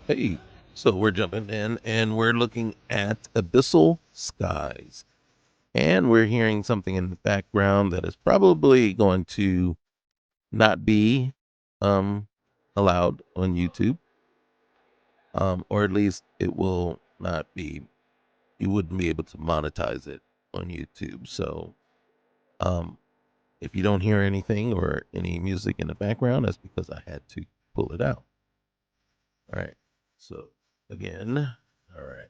Hey, so we're jumping in and we're looking at Abyssal Skies. And we're hearing something in the background that is probably going to not be um, allowed on YouTube, or at least it will not be, you wouldn't be able to monetize it on YouTube. So um, if you don't hear anything or any music in the background, that's because I had to pull it out. All right. So again, all right.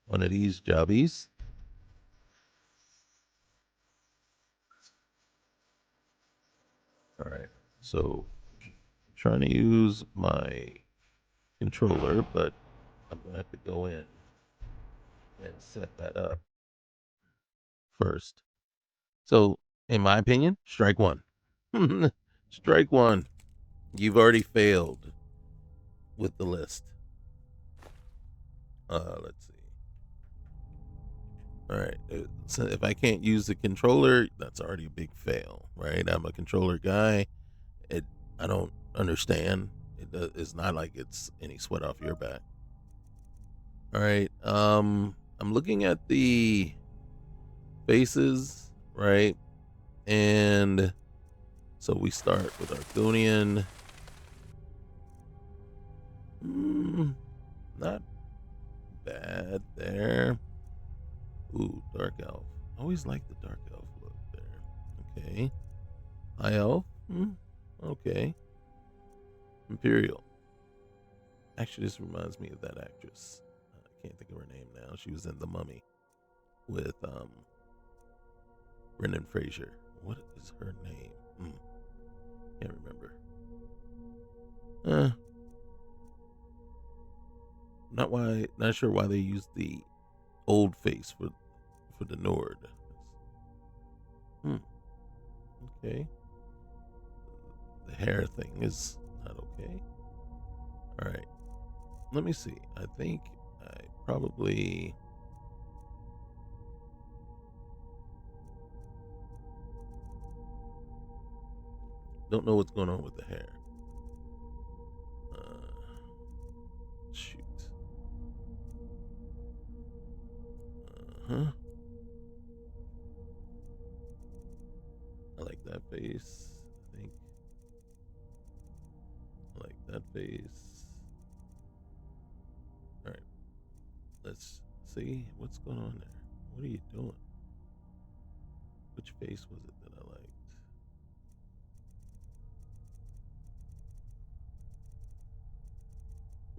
One of these jobbies. All right. So trying to use my controller, but I'm gonna have to go in and set that up first. So in my opinion, strike one. Strike one. You've already failed with the list. Let's see. All right. So if I can't use the controller, that's already a big fail, right? I'm a controller guy. It I don't understand. It's not like it's any sweat off your back. All right. I'm looking at the faces, right? And so we start with Argonian. Not bad there. Ooh, Dark Elf. Always like the Dark Elf look there. Okay. High Elf. Okay. Imperial. Actually, this reminds me of that actress. I can't think of her name now. She was in The Mummy with Brendan Fraser. What is her name? Can't remember. Not sure why they used the old face for the Nord. Okay. The hair thing is not okay. All right. Let me see. I think I probably don't know what's going on with the hair. Shoot. Huh. I like that face. I think I like that face. All right. Let's see what's going on there. What are you doing? Which face was it that I liked?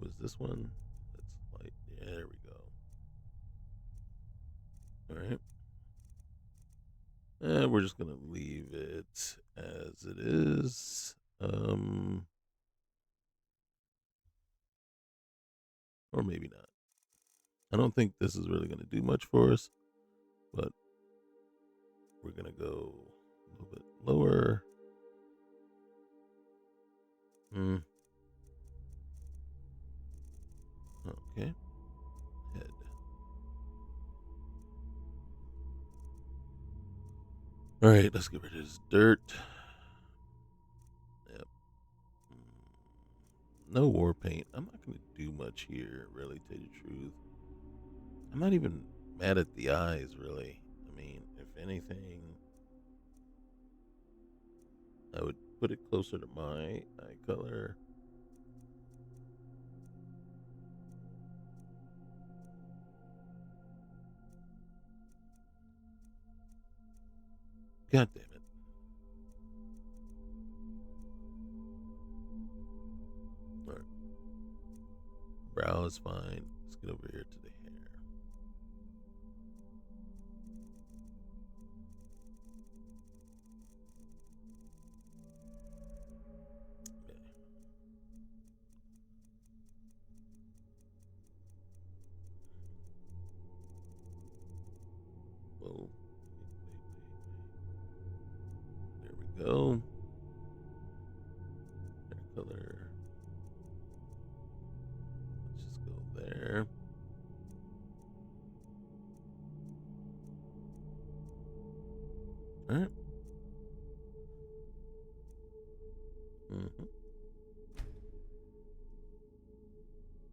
Was this one? That's light. Yeah, there we go. All right. And we're just gonna leave it as it is. Or maybe not. I don't think this is really gonna do much for us, but we're gonna go a little bit lower. Okay. Head. All right, let's get rid of this dirt. Yep. No war paint. I'm not gonna do much here, really, to tell you the truth. I'm not even mad at the eyes, really. I mean, if anything, I would put it closer to my eye color. God damn it. All right. Brow is fine. Let's get over here to the hair. Okay. Whoa. There we go. Hair color. Let's just go there. All right.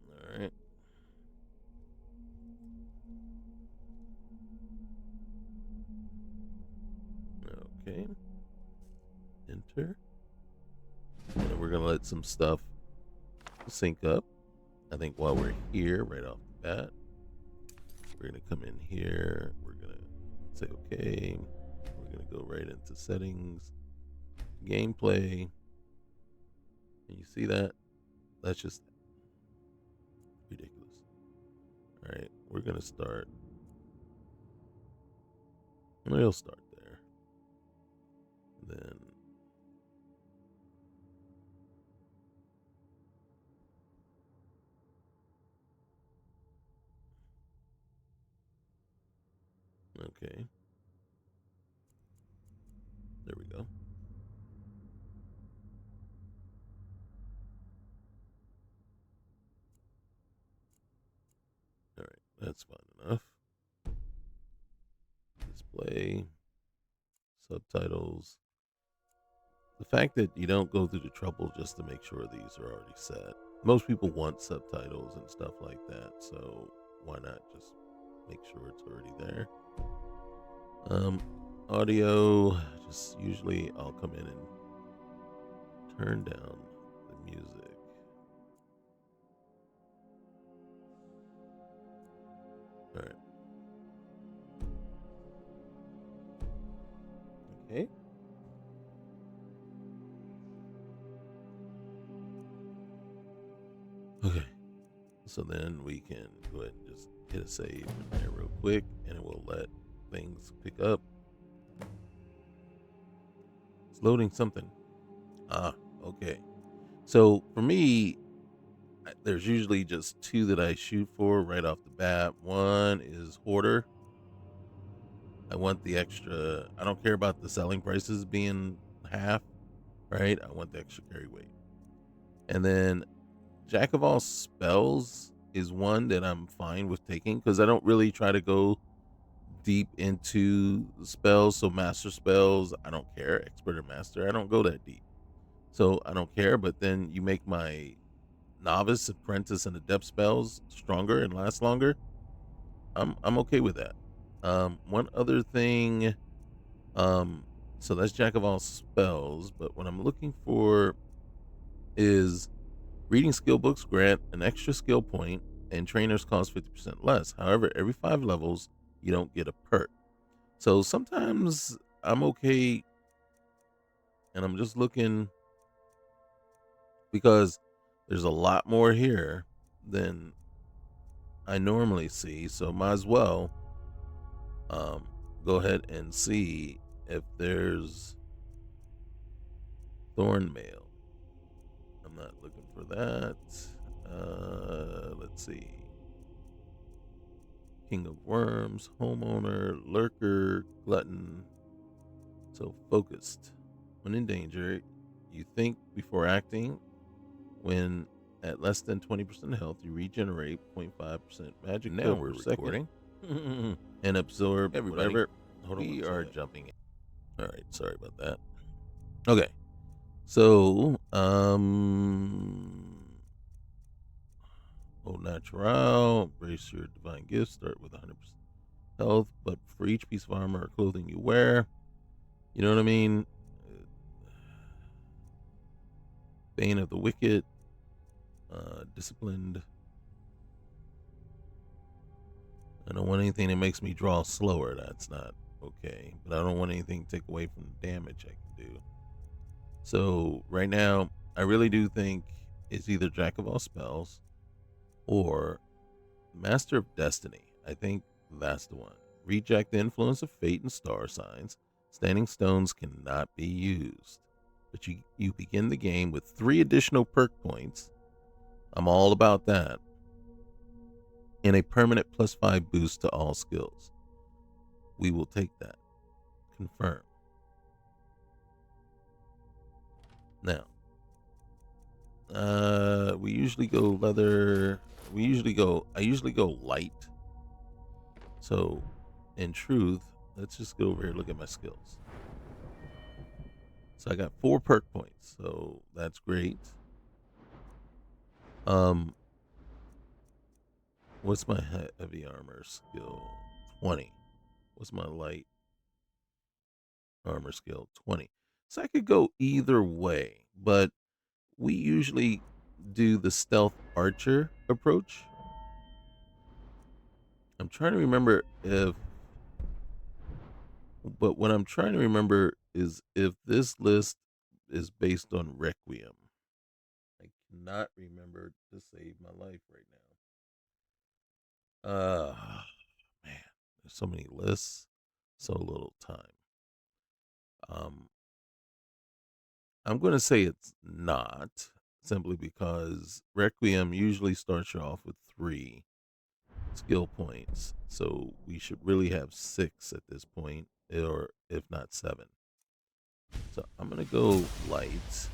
All let some stuff sync up. I think while we're here, right off the bat, we're going to come in here. We're going to say, okay. We're going to go right into settings, gameplay. And you see that? That's just ridiculous. All right, we're going to start. We'll start there. Then okay. There we go. All right, that's fine enough. Display, subtitles. The fact that you don't go through the trouble just to make sure these are already set. Most people want subtitles and stuff like that, so why not just make sure it's already there? Audio, just usually I'll come in and turn down the music. All right. Okay. Okay. So then we can go ahead and just hit a save in there real quick, and it will let things pick up. It's loading something. Okay. So for me, there's usually just two that I shoot for right off the bat. One is Hoarder. I want the extra. I don't care about the selling prices being half, right? I want the extra carry weight. And then Jack of all spells is one that I'm fine with taking because I don't really try to go deep into spells. So master spells, I don't care. Expert or master, I don't go that deep. So I don't care. But then you make my novice, apprentice, and adept spells stronger and last longer. I'm okay with that. One other thing, so that's Jack of all spells, but what I'm looking for is reading skill books grant an extra skill point, and trainers cost 50% less. However, every 5 levels, you don't get a perk. So sometimes I'm okay, and I'm just looking because there's a lot more here than I normally see. So might as well go ahead and see if there's thorn mail. I'm not looking for that. Let's see. King of Worms, Homeowner, Lurker, Glutton. So focused. When in danger, you think before acting. When at less than 20% health, you regenerate 0.5% magic. Now we're recording. And absorb everybody. Hold on, we are jumping in. All right, sorry about that. Okay. So, Au Natural, embrace your divine gifts, start with 100% health, but for each piece of armor or clothing you wear, you know what I mean? Bane of the Wicked, Disciplined. I don't want anything that makes me draw slower. That's not okay. But I don't want anything to take away from the damage I can do. So right now, I really do think it's either Jack of all spells or Master of Destiny. I think that's the one. Reject the influence of fate and star signs. Standing stones cannot be used. But you begin the game with 3 additional perk points. I'm all about that. And a permanent +5 boost to all skills. We will take that. Confirm. Now, we usually go leather. I usually go light. So, in truth, let's just go over here and look at my skills. So I got 4 perk points, so that's great. What's my heavy armor skill? 20. What's my light armor skill? 20. So I could go either way, but we usually do the stealth archer approach. I'm trying to remember but what I'm trying to remember is if this list is based on Requiem. I cannot remember to save my life right now. Man, there's so many lists, so little time. I'm going to say it's not, simply because Requiem usually starts you off with 3 skill points. So we should really have 6 at this point, or if not 7. So I'm going to go light.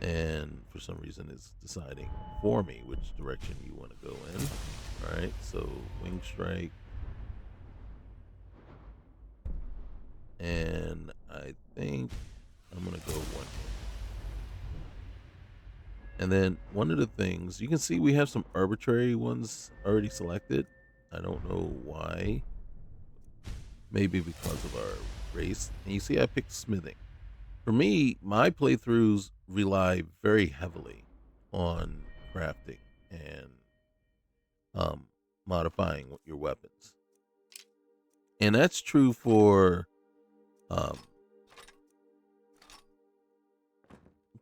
And for some reason, it's deciding for me which direction you want to go in. All right, so wing strike. And I think I'm going to go 1 hit. And then one of the things, you can see we have some arbitrary ones already selected. I don't know why. Maybe because of our race. And you see I picked smithing. For me, my playthroughs rely very heavily on crafting and modifying your weapons. And that's true for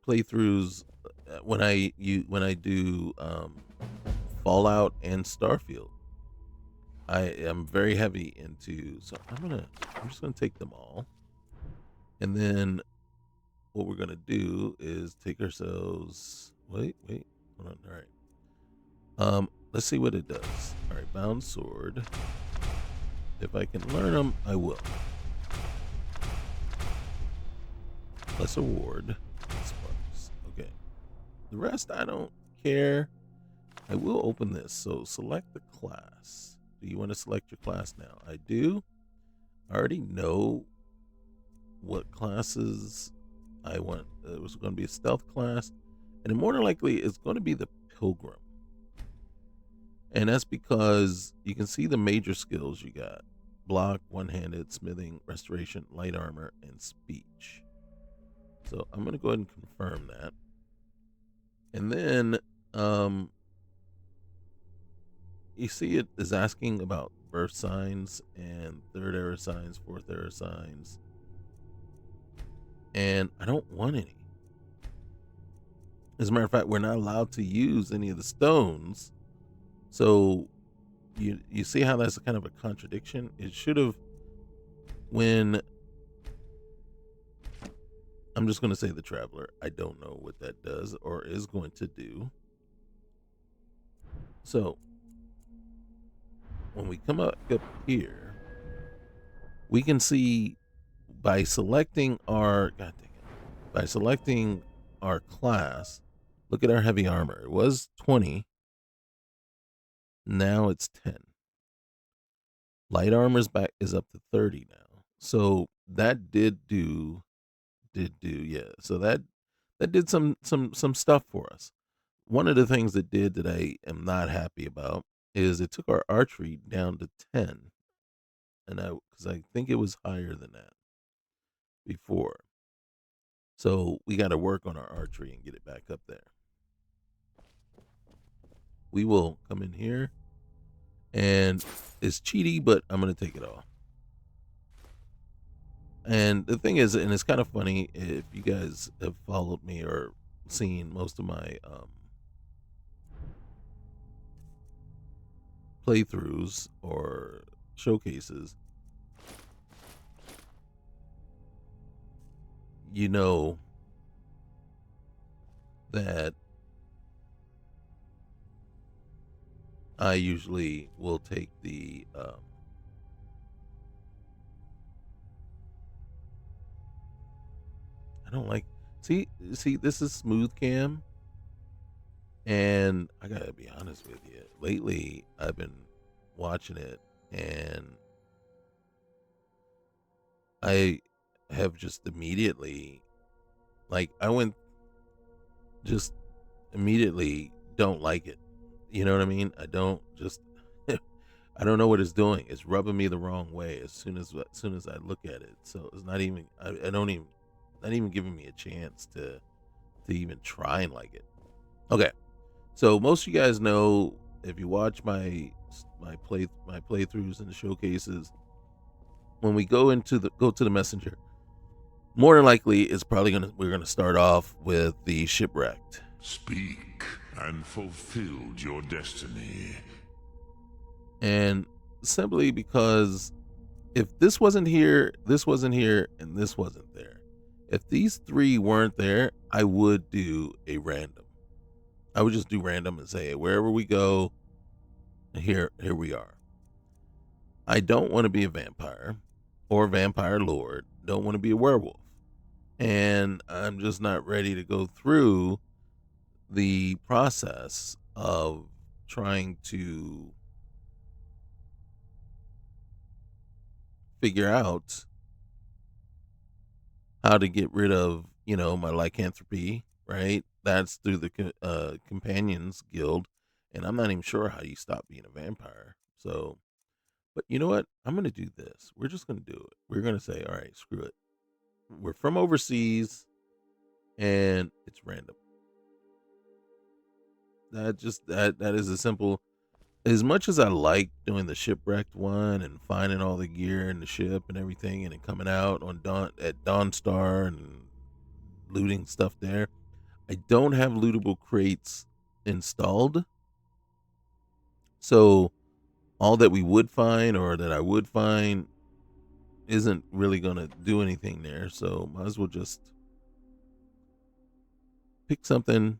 playthroughs when I do Fallout and Starfield. I am very heavy into, so I'm just gonna take them all, and then what we're gonna do is take ourselves. Wait, hold on. All right. Let's see what it does. All right, bound sword. If I can learn them, I will. Lesser ward. Sparks. Okay. The rest I don't care. I will open this. So select the class. Do you want to select your class now? I do. I already know what classes I want. It was going to be a stealth class, and more than likely it's going to be the pilgrim. And that's because you can see the major skills you got: block, one-handed, smithing, restoration, light armor, and speech. So I'm going to go ahead and confirm that. And then you see it is asking about birth signs and 3rd era signs, 4th era signs. And I don't want any. As a matter of fact, we're not allowed to use any of the stones. So you see how that's kind of a contradiction? It should have, when, I'm just going to say the traveler. I don't know what that does or is going to do. So when we come up here, we can see by selecting our, by selecting our class, look at our heavy armor. It was 20. Now it's 10. Light armor's back is up to 30 now. So that did do, yeah. So that did some stuff for us. One of the things that did that I am not happy about is it took our archery down to 10. And because I think it was higher than that before. So we got to work on our archery and get it back up there. We will come in here, and it's cheaty, but I'm going to take it off. And the thing is, and it's kind of funny, if you guys have followed me or seen most of my playthroughs or showcases, you know that I usually will take the I don't like, see this is smooth cam, and I gotta be honest with you, lately I've been watching it, and I have just immediately, like, I went just immediately don't like it. You know what I mean? I don't just I don't know what it's doing. It's rubbing me the wrong way as soon as I look at it. So it's not even I don't even not even giving me a chance to to even try and like it. Okay, so most of you guys know, if you watch my playthroughs and the showcases, when we go to the messenger, more than likely it's probably we're gonna start off with the shipwrecked. Speak and fulfill your destiny. And simply because if this wasn't here, this wasn't here, and this wasn't there, if these three weren't there, I would do a random. I would just do random and say, wherever we go, here we are. I don't want to be a vampire or vampire lord. Don't want to be a werewolf. And I'm just not ready to go through the process of trying to figure out how to get rid of, my lycanthropy, right? That's through the Companions Guild. And I'm not even sure how you stop being a vampire. So, but you know what? I'm going to do this. We're just going to do it. We're going to say, all right, screw it. We're from overseas and it's random. That is a simple. As much as I like doing the shipwrecked one and finding all the gear in the ship and everything, and then coming out on Dawnstar and looting stuff there, I don't have lootable crates installed. So all that we would find, or that I would find, isn't really gonna do anything there. So might as well just pick something.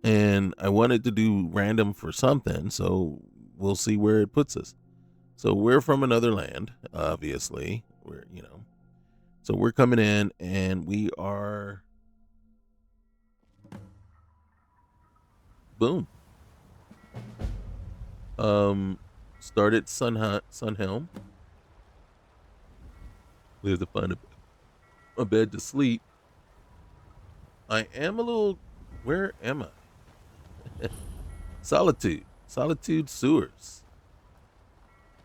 And I wanted to do random for something, so we'll see where it puts us. So we're from another land, obviously. So we're coming in, and we are, boom. Started SunHelm. We have to find a bed to sleep. I am a little. Where am I? Solitude sewers.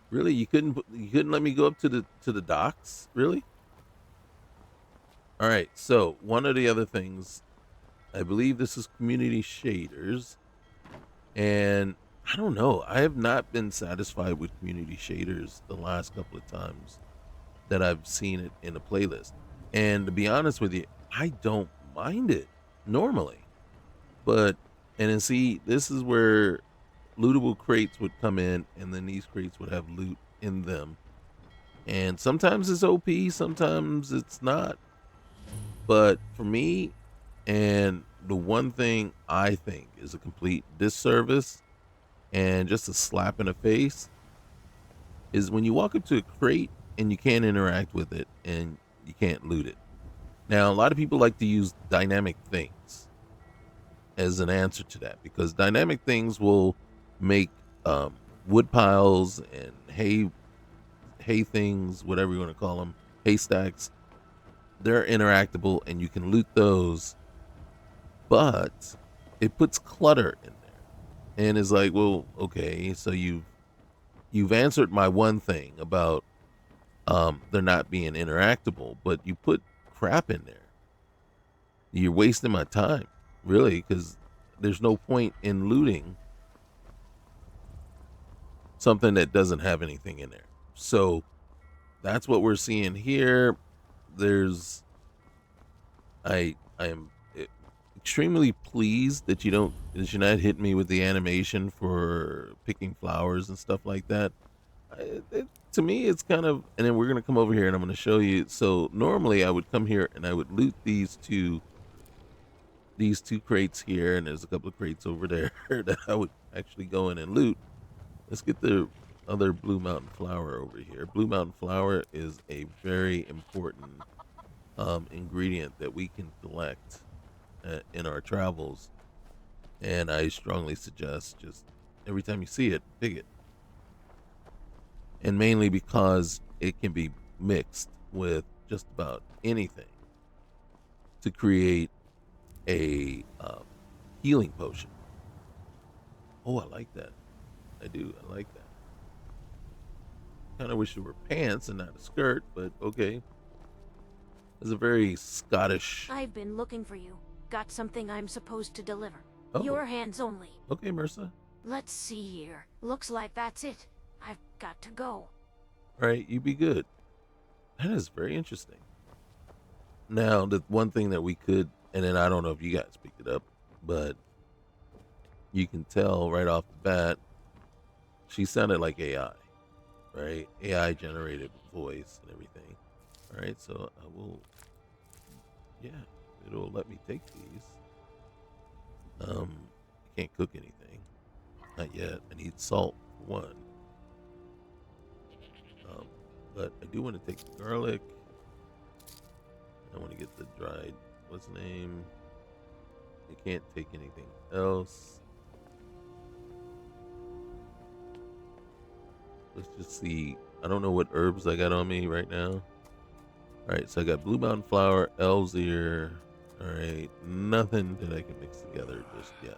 Really, you couldn't let me go up to the docks? Really? All right. So one of the other things, I believe this is community shaders, and I don't know. I have not been satisfied with community shaders the last couple of times that I've seen it in a playlist. And to be honest with you, I don't mind it normally. But, and then see, this is where lootable crates would come in, and then these crates would have loot in them. And sometimes it's OP, sometimes it's not. But for me, and the one thing I think is a complete disservice and just a slap in the face, is when you walk up to a crate and you can't interact with it and you can't loot it. Now, a lot of people like to use dynamic things as an answer to that, because dynamic things will make wood piles and hay things, whatever you want to call them, haystacks. They're interactable and you can loot those, but it puts clutter in there, and it's like, well, okay, so you've answered my one thing about they're not being interactable, but you put crap in there. You're wasting my time, really, because there's no point in looting something that doesn't have anything in there. So that's what we're seeing here. I am extremely pleased that you're not hitting me with the animation for picking flowers and stuff like that. To me, it's kind of, and then we're gonna come over here and I'm gonna show you. So normally I would come here and I would loot these two crates here, and there's a couple of crates over there that I would actually go in and loot. Let's get the other Blue Mountain Flower over here. Blue Mountain Flower is a very important ingredient that we can collect in our travels, and I strongly suggest just every time you see it, pick it. And mainly because it can be mixed with just about anything to create a healing potion. Oh, I like that. I do. I like that. Kind of wish there were pants and not a skirt, but okay. It's a very Scottish. I've been looking for you. got something I'm supposed to deliver. Oh. Your hands only. Okay, Mersa. Let's see here. Looks like that's it. I've got to go. All right, you be good. That is very interesting. Now, the one thing that we could, and then I don't know if you guys picked it up, but you can tell right off the bat, she sounded like AI, right? AI generated voice and everything. All right, so I will, yeah, it'll let me take these. I can't cook anything. Not yet. I need salt for one. But I do want to take the garlic. I want to get the dried, what's the name? I can't take anything else. Let's just see. I don't know what herbs I got on me right now. Alright, so I got Blue Mountain Flower, Elves Ear. Alright, nothing that I can mix together just yet.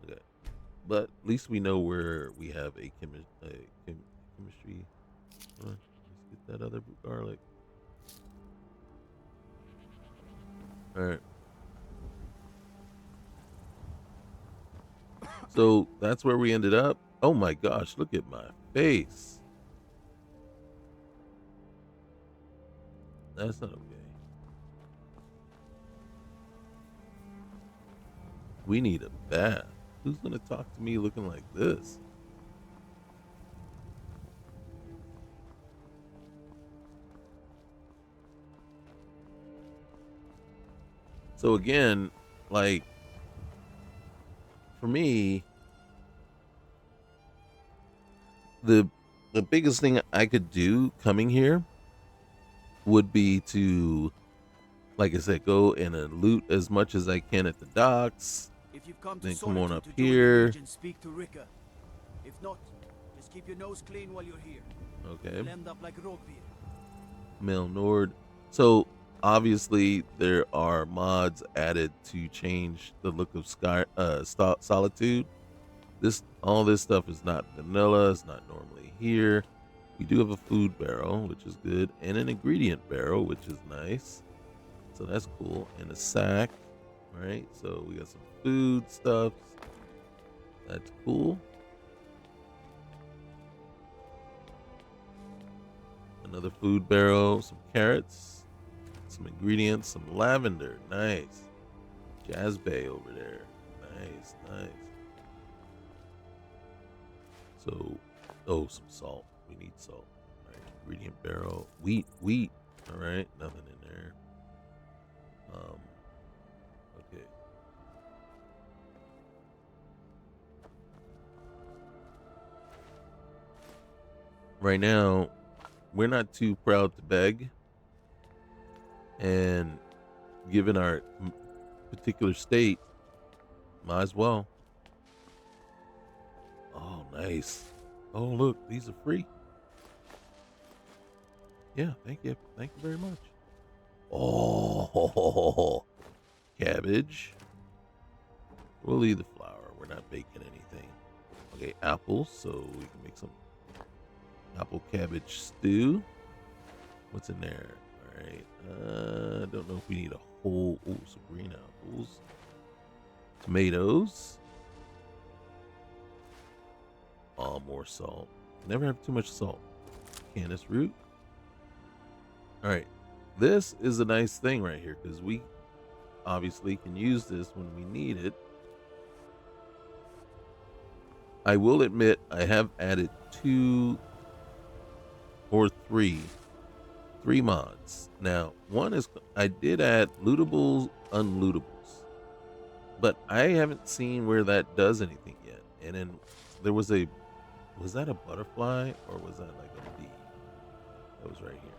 Okay. But at least we know where we have a chemistry. Let's get that other garlic. Alright. So that's where we ended up. Oh my gosh, look at my face. That's not okay. We need a bath. Who's gonna talk to me looking like this? So again, like, for me, the biggest thing I could do coming here would be to, like I said, go and loot as much as I can at the docks. If you've come Then to come on Solitude up to join the here. Legion, speak to Rika. If not, just keep your nose clean while you're here. Okay. You'll end up like Rockbeard. Mel Nord. So obviously there are mods added to change the look of Solitude. All this stuff is not vanilla. It's not normally here. We do have a food barrel, which is good, and an ingredient barrel, which is nice. So that's cool. And a sack, right? So we got some food stuff. That's cool. Another food barrel, some carrots, some ingredients, some lavender. Nice. Jazz Bay over there. Nice, nice. So, oh, some salt. We need salt. All right, ingredient barrel. Wheat. All right, nothing in there. Okay. Right now, we're not too proud to beg. And given our particular state, might as well. Oh, nice. Oh, look, these are free. Yeah, thank you. Thank you very much. Oh, cabbage. We'll leave the flour. We're not baking anything. Okay, apples, so we can make some apple cabbage stew. What's in there? All right. I don't know if we need a whole. Oh, some green apples. Tomatoes. Oh, more salt. Never have too much salt. Canis root. All right. This is a nice thing right here because we obviously can use this when we need it. I will admit I have added 2 or 3 mods. Now, one is I did add lootables, unlootables, but I haven't seen where that does anything yet. And then there was that a butterfly or was that like a bee? That was right here.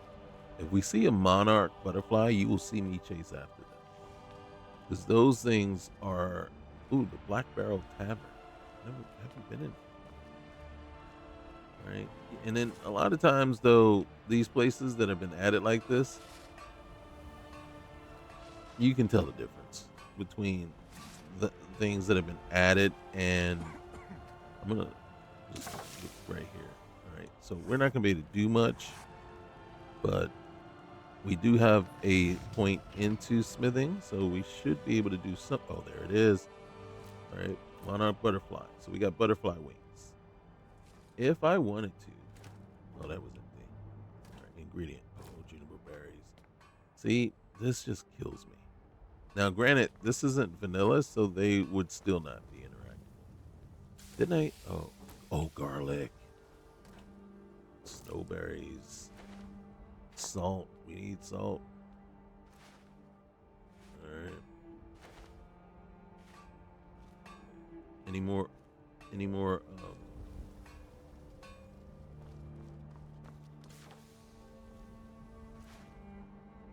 If we see a monarch butterfly, you will see me chase after them. Because those things are, ooh, the Black Barrel Tavern. Haven't been in. All right. And then a lot of times, though, these places that have been added like this, you can tell the difference between the things that have been added and I'm going to just look right here. All right. So we're not going to be able to do much, but We do have a point into smithing, so we should be able to do some. Oh, there it is. All right, monarch butterfly. So we got butterfly wings. If I wanted to, oh, that was empty. All right, ingredient. Oh, juniper berries. See, this just kills me. Now, granted, this isn't vanilla, so they would still not be interactable. Didn't I? Oh, garlic, snowberries, salt. We need salt. All right. Any more? Any more?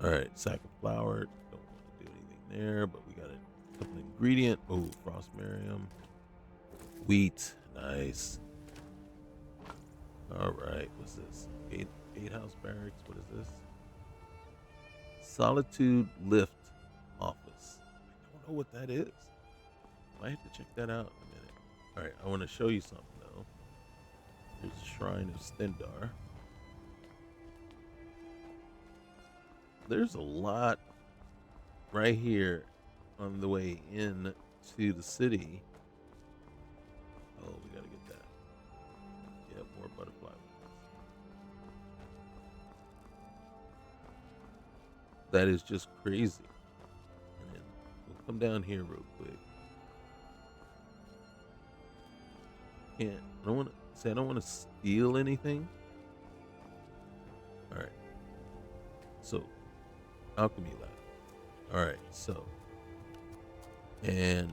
All right, sack of flour. Don't want to do anything there, but we got a couple ingredient. Oh, frost miriam, wheat. Nice. All right, what's this? Gatehouse barracks. What is this? Solitude lift office. I don't know what that is. Might have to check that out in a minute. All right, I want to show you something though. Here's a shrine of Stendar. There's a lot right here on the way in to the city. Oh, we gotta get that. Yeah, more butterfly wings. That is just crazy. And then we'll come down here real quick. I don't want to steal anything. All right. So, alchemy lab. All right. So, and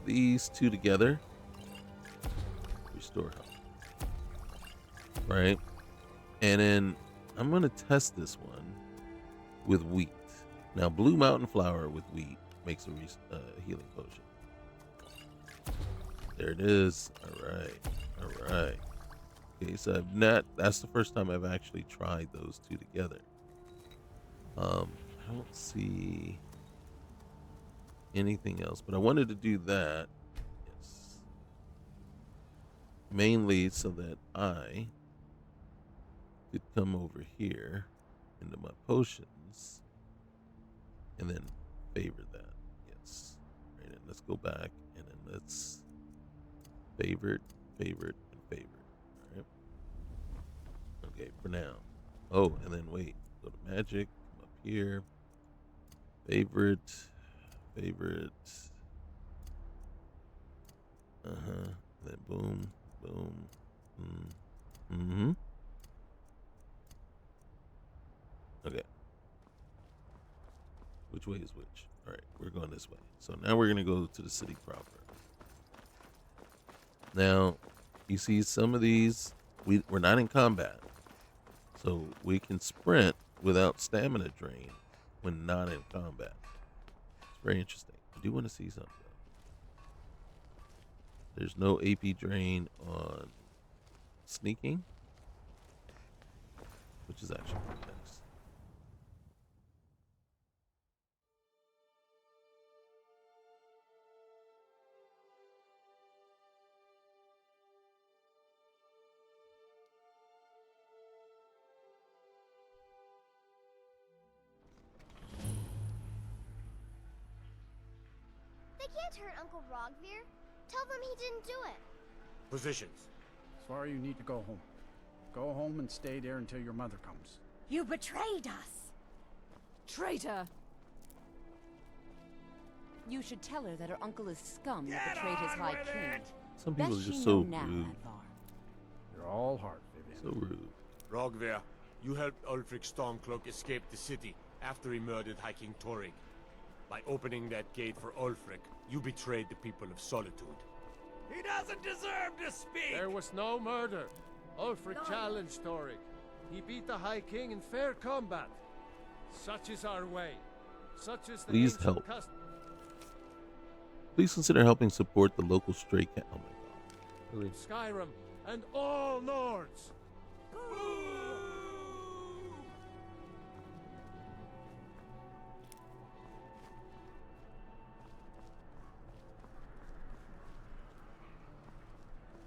these two together restore health. Right. And then I'm going to test this one with wheat. Now, blue mountain flower with wheat makes a healing potion. There it is. All right. All right. Okay, so that's the first time I've actually tried those two together. I don't see anything else, but I wanted to do that. Yes. Mainly so that I could come over here into my potions and then favor that. Yes. All right, and let's go back and then let's favorite, and favorite. All right. Okay, for now. Oh, and then wait. Go to magic. Come up here. Favorite. Then boom, boom. Mm-hmm. Okay. Which way is which? All right, we're going this way. So now we're gonna go to the city proper. Now, you see some of these. We're not in combat, so we can sprint without stamina drain when not in combat. It's very interesting. I do want to see something. There's no AP drain on sneaking, which is actually pretty nice. They can't hurt Uncle Rogvir. Tell them he didn't do it. Positions. Sorry, you need to go home. Go home and stay there until your mother comes. You betrayed us! Traitor! You should tell her that her uncle is scum that betrayed his High King. Some people are Best she just know so now, rude. Advar. You're all heart, Vivian. So rude. Rogvir, you helped Ulfric Stormcloak escape the city after he murdered High King Torrig. By opening that gate for Ulfric, you betrayed the people of Solitude. He doesn't deserve to speak! There was no murder. Ulfric challenged Torrig. He beat the High King in fair combat. Such is our way. Such is the Please ancient help. custom. Please consider helping support the local stray cat. Oh my god. Skyrim and all Nords.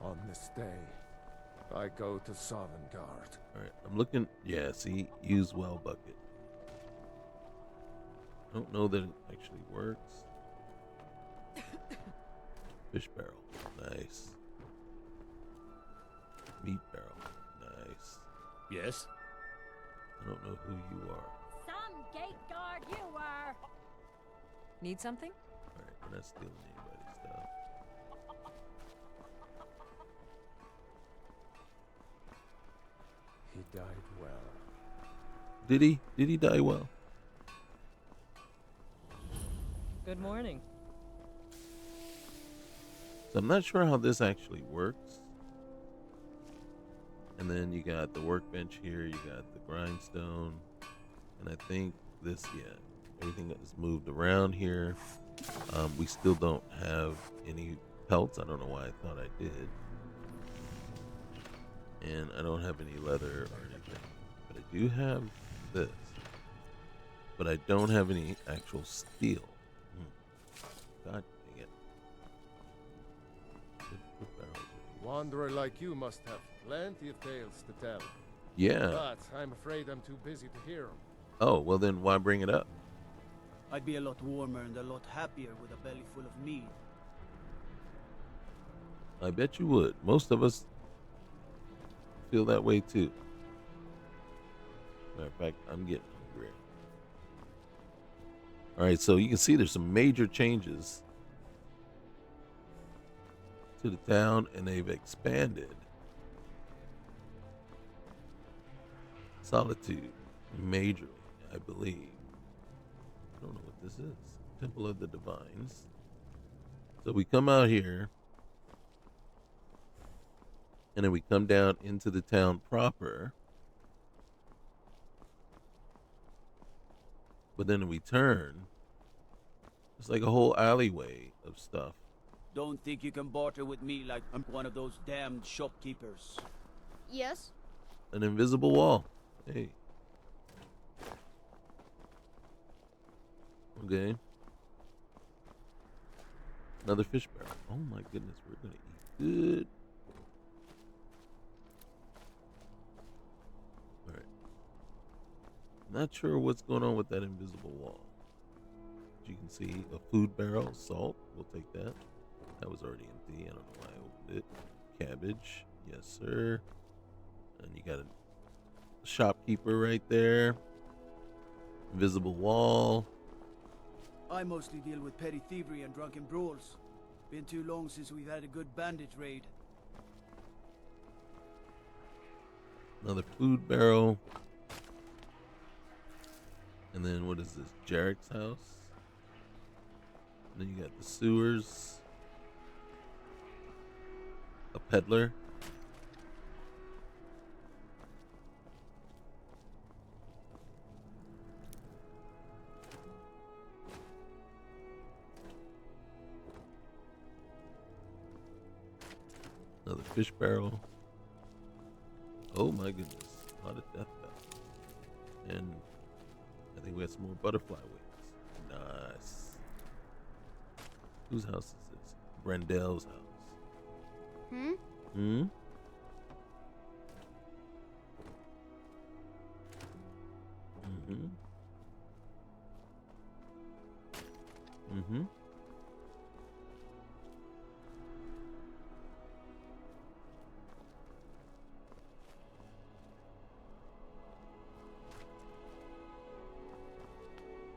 On this day, I go to Sovngarde. Alright, I'm looking. Yeah, see, use well bucket. I don't know that it actually works. Fish barrel. Nice. Meat barrel. Nice. Yes? I don't know who you are. Some gate guard you were! Need something? Alright, we're not stealing anybody's stuff. He died well. Did he? Did he die well? Good morning. So I'm not sure how this actually works. And then you got the workbench here, you got the grindstone, and I think this, yeah, everything that is moved around here. We still don't have any pelts. I don't know why I thought I did. And I don't have any leather or anything. But I do have this. But I don't have any actual steel. God dang it. Wanderer like you must have plenty of tales to tell. Yeah. But I'm afraid I'm too busy to hear them. Oh, well then why bring it up? I'd be a lot warmer and a lot happier with a belly full of mead. I bet you would. Most of us feel that way too. Matter of fact, I'm getting hungry. Alright, so you can see there's some major changes to the town, and they've expanded Solitude majorly, I believe. I don't know what this is. Temple of the Divines. So we come out here, and then we come down into the town proper. But then we turn. It's like a whole alleyway of stuff. Don't think you can barter with me like I'm one of those damned shopkeepers. Yes? An invisible wall. Hey. Okay. Another fish barrel. Oh my goodness, we're gonna eat good. Alright. Not sure what's going on with that invisible wall. As you can see, a food barrel, salt. We'll take that. That was already empty. I don't know why I opened it. Cabbage. Yes, sir. And you got a shopkeeper right there. Invisible wall. I mostly deal with petty thievery and drunken brawls. Been too long since we've had a good bandit raid. Another food barrel. And then what is this? Jarek's house. And then you got the sewers. A peddler. Another fish barrel. Oh my goodness. A lot of death bell. And I think we got some more butterfly wings. Nice. Whose house is this? Brendel's house. Hmm? Hmm? Mm-hmm. Mm-hmm.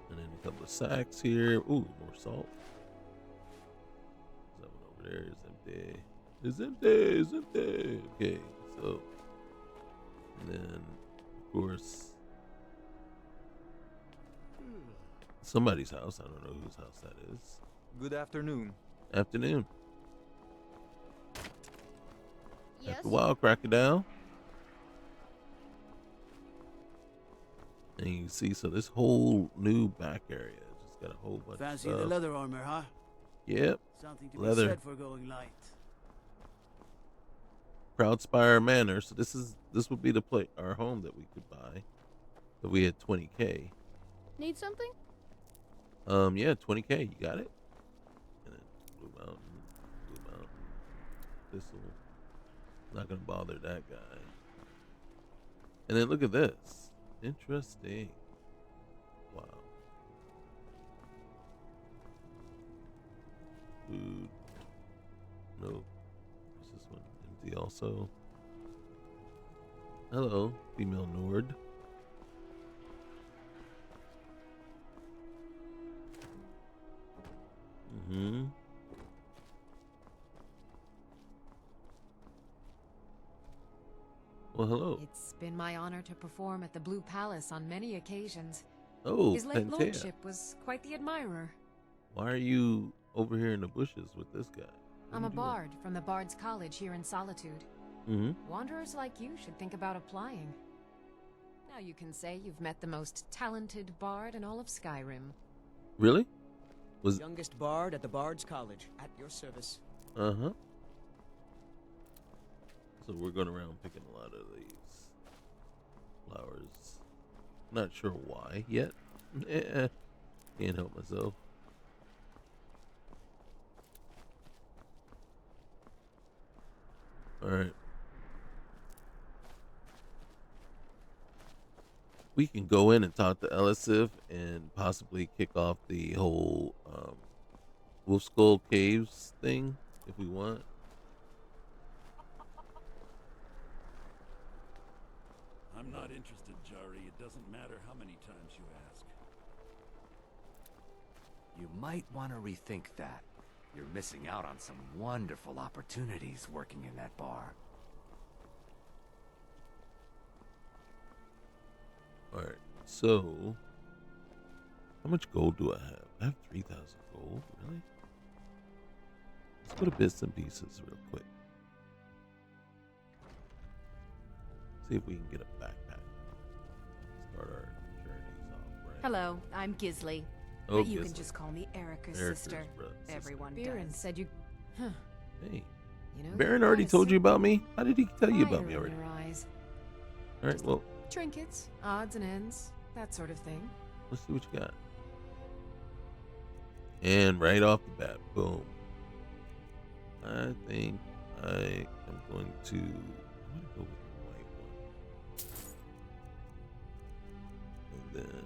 And then a couple of sacks here. Ooh, more salt. That one over there is empty. It's empty. It's empty. Okay, so. And then, of course, somebody's house. I don't know whose house that is. Good afternoon. Afternoon. Yes? After a while, crocodile. And you can see, so this whole new back area just got a whole bunch Fancy of the stuff. leather armor, huh? Yep. Something to Leather. be said for going light. Proudspire Manor. So this would be the our home that we could buy if we had 20k. Need something? Yeah, 20k. You got it. And then Blue Mountain, Thistle. Not gonna bother that guy. And then look at this. Interesting. Wow. Food. Nope. What's this one? Empty also. Hello, female Nord. Mm-hmm. Well, hello. It's been my honor to perform at the Blue Palace on many occasions. Oh, His late Pantea. lordship was quite the admirer. Why are you over here in the bushes with this guy? What I'm are a you doing? bard from the Bard's College here in Solitude. Mm-hmm. Wanderers like you should think about applying. Now you can say you've met the most talented bard in all of Skyrim. Really? Was Youngest bard at the Bard's College, at your service. Uh-huh. So we're going around picking a lot of these flowers. Not sure why yet. Can't help myself. Alright. We can go in and talk to Elisif and possibly kick off the whole Wolf Skull Caves thing if we want. I'm not interested, Jari. It doesn't matter how many times you ask. You might want to rethink that. You're missing out on some wonderful opportunities working in that bar. Alright, so how much gold do I have? I have 3,000 gold, really? Let's go to bits and pieces real quick. See if we can get a backpack. Start our journeys off, right? Hello, I'm Gisli. Oh, But you can Gisli. just call me Erica's Erica's sister. sister. Everyone Biren does. said you... Huh. Hey, You know, Baron you've already got a told you simple about me? How did he tell you about fire me in already? your eyes. Alright, well, Trinkets, odds and ends, that sort of thing. let's see what you got. And right off the bat, boom. I think I am going to go with the white one. And then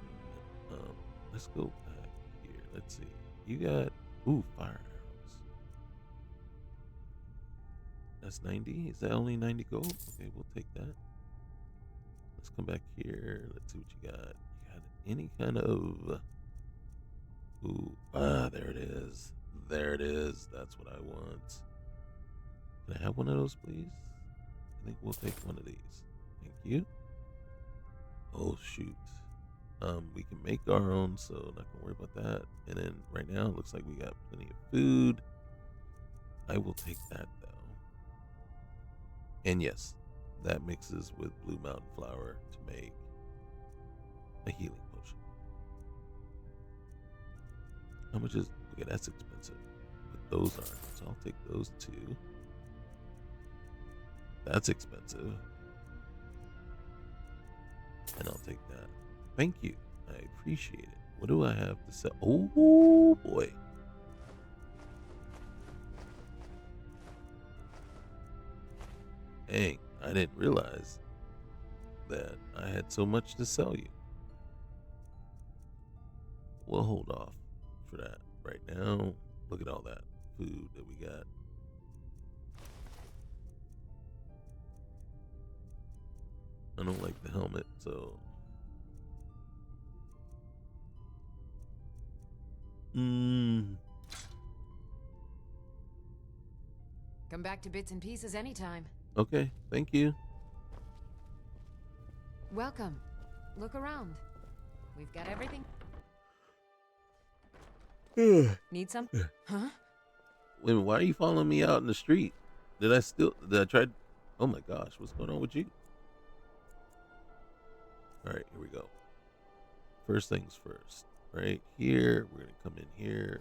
let's go back here. Let's see. You got fire arrows. That's 90. Is that only 90 gold? Okay, we'll take that. Let's come back here. Let's see what you got. You got any kind of there it is. There it is. That's what I want. Can I have one of those, please? I think we'll take one of these. Thank you. Oh, shoot. We can make our own, so not gonna worry about that. And then right now, it looks like we got plenty of food. I will take that, though. And yes, that mixes with Blue Mountain Flower to make a healing potion. How much is... Okay, that's expensive. But those aren't. So I'll take those two. That's expensive. And I'll take that. Thank you. I appreciate it. What do I have to sell? Oh, boy. Dang, I didn't realize that I had so much to sell you. We'll hold off for that right now. Look at all that food that we got. I don't like the helmet, so Come back to bits and pieces anytime. okay, thank you. Welcome. Look around. We've got everything. Need some? Huh? Wait a minute, why are you following me out in the street? Did I try? Oh my gosh, what's going on with you? All right, here we go. First things first. Right here, we're gonna come in here,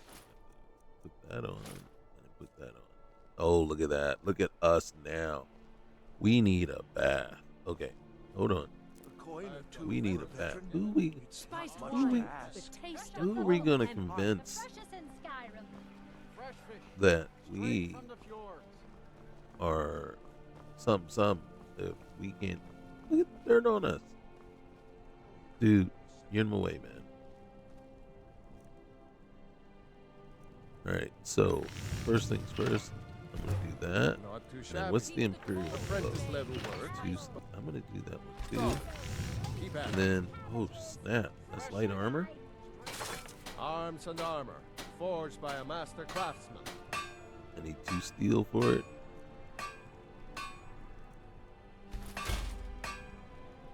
put that on, and put that on. Oh, look at that! Look at us now. We need a bath. Okay, hold on. We need a bath. Who are we gonna convince that we are some. If we can, look at the dirt on us, dude. You're in my way, man. All right. So first things first. I'm gonna do that. Not too And shabby. then what's the Imperial Apprentice Flow? level work. I'm gonna do that one too. Keep at And it. then, oh snap, that's light armor. Arms and armor, forged by a master craftsman. I need 2 steel for it.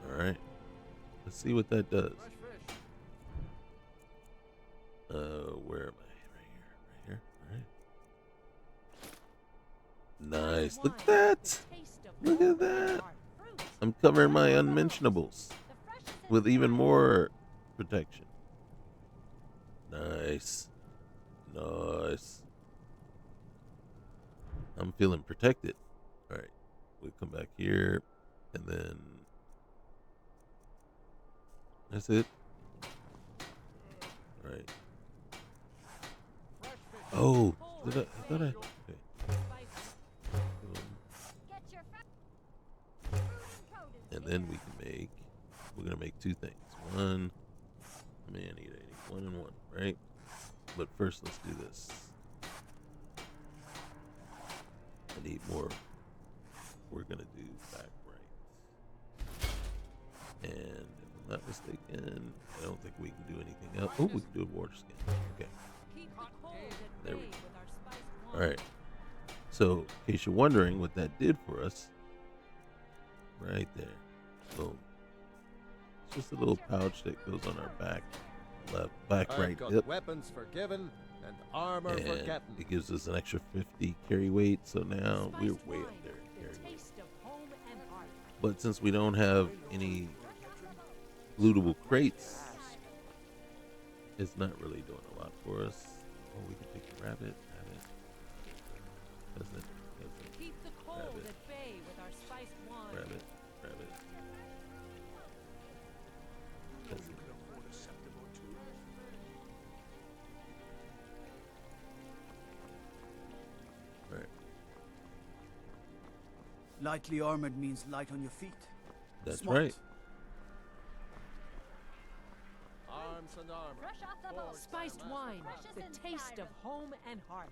All right, let's see what that does. Where am I? Right here. All right. Nice. Look at that. Look at that. I'm covering my unmentionables with even more protection. Nice. Nice. I'm feeling protected. All right. We'll come back here and then that's it. All right. Oh, I thought I. Okay. And then we're gonna make 2 things. One, man, I need 1 and 1, right? But first, let's do this. I need more. We're gonna do back right. And if I'm not mistaken, I don't think we can do anything else. Oh, we can do a water skin. Okay. There we go. All right. So, in case you're wondering what that did for us, right there. Boom. It's just a little pouch that goes on our back, back I've right got hip. weapons for giving and armor for And getting. it gives us an extra 50 carry weight, so now we're way up there in carry weight. But since we don't have any lootable crates, it's not really doing a lot for us. Oh, we can take the rabbit. Keep the cold Rabbit. at bay with our spiced wine. Rabbit. Right. Lightly armored means light on your feet. That's Smart. right. Arms and armor. Fresh off the boat. Spiced wine, the taste of home and hearth.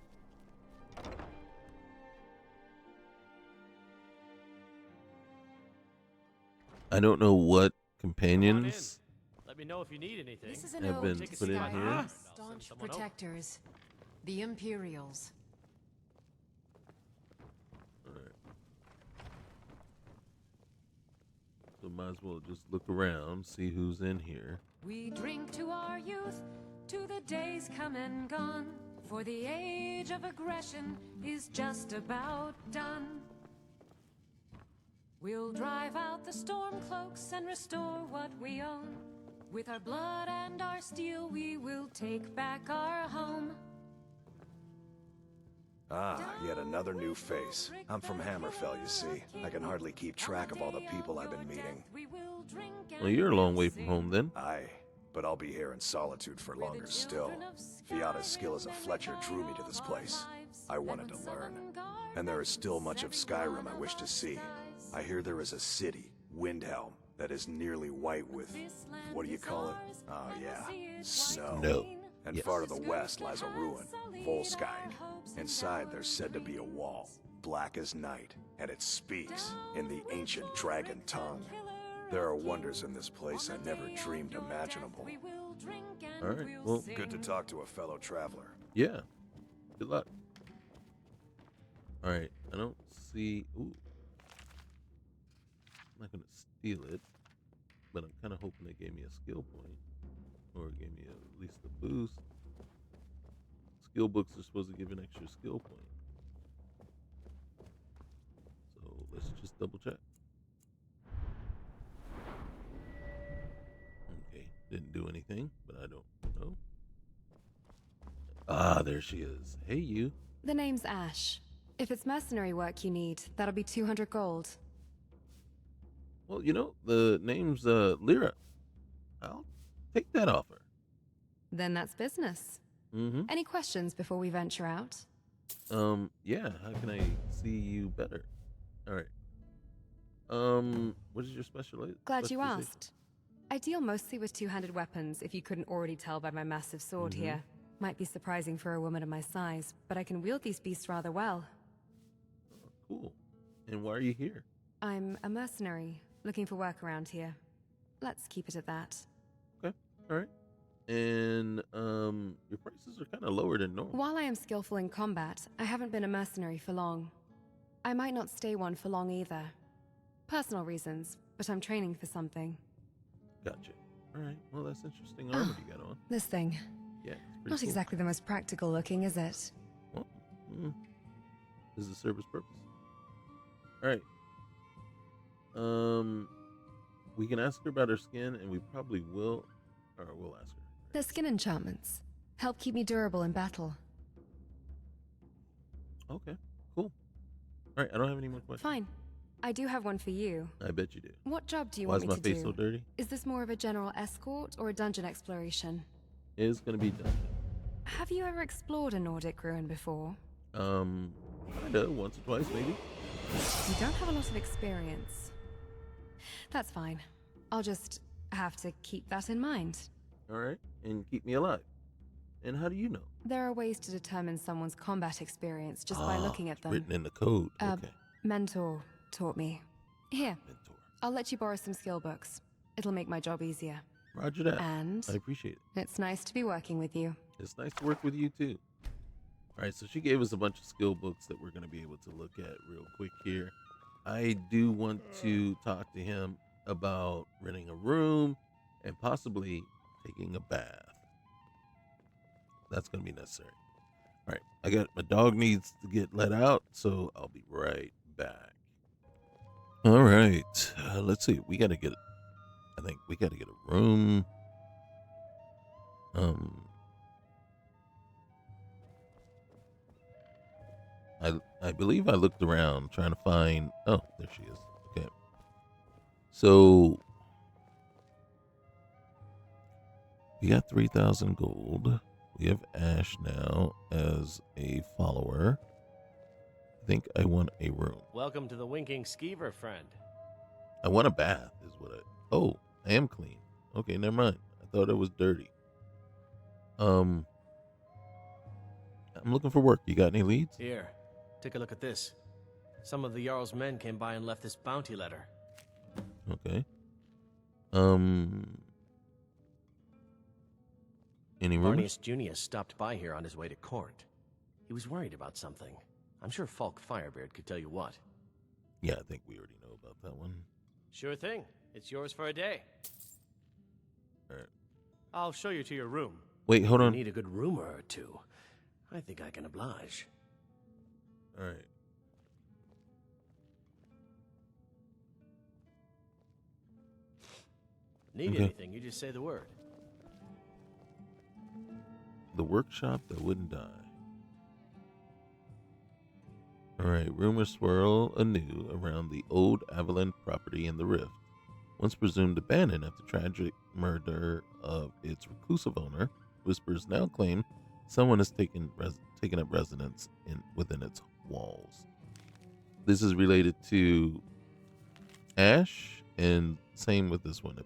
I don't know what companions Let me know if you need anything. This is a have note been to put in Skyrim. here. Staunch protectors, the Imperials. Alright. So might as well just look around, see who's in here. We drink to our youth, to the days come and gone, for the age of aggression is just about done. We'll drive out the storm cloaks and restore what we own. With our blood and our steel, we will take back our home. Ah, yet another new face. I'm from Hammerfell, you see. I can hardly keep track of all the people I've been meeting. Well, you're a long way from home then. Aye, but I'll be here in solitude for longer still. Fiata's skill as a Fletcher drew me to this place. I wanted to learn. And there is still much of Skyrim I wish to see. I hear there is a city, Windhelm, that is nearly white with, what do you call it? Oh yeah, snow. No. And Yes. far to the west lies a ruin, Volskine. Inside there's said to be a wall, black as night, and it speaks in the ancient dragon tongue. There are wonders in this place I never dreamed imaginable. Alright, well, Good to talk to a fellow traveler. yeah. Good luck. Alright, I don't see. Ooh. I'm not gonna steal it, but I'm kind of hoping they gave me a skill point, or gave me at least a boost. Skill books are supposed to give an extra skill point, so let's just double check. Okay, didn't do anything, but I don't know. Ah, there she is. Hey, you. The name's Ash. If it's mercenary work you need, that'll be 200 gold. Well, you know, the name's Lyra. I'll take that offer. Then that's business. Mm-hmm. Any questions before we venture out? Yeah, how can I see you better? All right. What is your Glad you specialization? asked. I deal mostly with two-handed weapons, if you couldn't already tell by my massive sword here. Might be surprising for a woman of my size, but I can wield these beasts rather well. Cool. And why are you here? I'm a mercenary, looking for work around here. Let's keep it at that. Okay. All right. And your prices are kind of lower than normal. While I am skillful in combat, I haven't been a mercenary for long. I might not stay one for long either. Personal reasons, but I'm training for something. Gotcha. All right. Well, that's interesting armor you got on. This thing. Yeah. It's pretty Not cool. exactly the most practical looking, is it? Well, this is a service purpose. All right. We can ask her about her skin, and we probably will, or we'll ask her. The skin enchantments help keep me durable in battle. Okay, cool. All right, I don't have any more questions. Fine. I do have one for you. I bet you do. What job do you Why want is me my to face do? so dirty? Is this more of a general escort or a dungeon exploration? It's gonna be done. Have you ever explored a Nordic ruin before? Kinda, once or twice maybe. You don't have a lot of experience. That's fine. I'll just have to keep that in mind. All right, and keep me alive. And how do you know? There are ways to determine someone's combat experience just by looking at them. Written in the code. Okay. Mentor taught me. Here. Mentor. I'll let you borrow some skill books. It'll make my job easier. Roger that. And I appreciate it. It's nice to be working with you. It's nice to work with you too. All right, so she gave us a bunch of skill books that we're going to be able to look at real quick here. I do want to talk to him about renting a room and possibly taking a bath. That's going to be necessary. All right, my dog needs to get let out, so I'll be right back. All right, let's see. I think we got to get a room. I believe I looked around trying to find. Oh, there she is. Okay. So we got 3,000 gold. We have Ash now as a follower. I think I want a room. Welcome to the Winking Skeever, friend. I want a bath, is what I. Oh, I am clean. Okay, never mind. I thought it was dirty. I'm looking for work. You got any leads? Here, take a look at this. Some of the Jarl's men came by and left this bounty letter. Okay. Any rumors? Barnius Junius stopped by here on his way to court. He was worried about something. I'm sure Falk Firebeard could tell you what. Yeah, I think we already know about that one. Sure thing. It's yours for a day. All right. I'll show you to your room. Wait, hold on. You need a good rumor or two. I think I can oblige. All right. Need anything, you just say the word. The workshop that wouldn't die. All right, rumors swirl anew around the old Avalon property in the Rift. Once presumed abandoned after tragic murder of its reclusive owner, whispers now claim someone has taken up residence within its walls. This is related to Ash, and same with this one.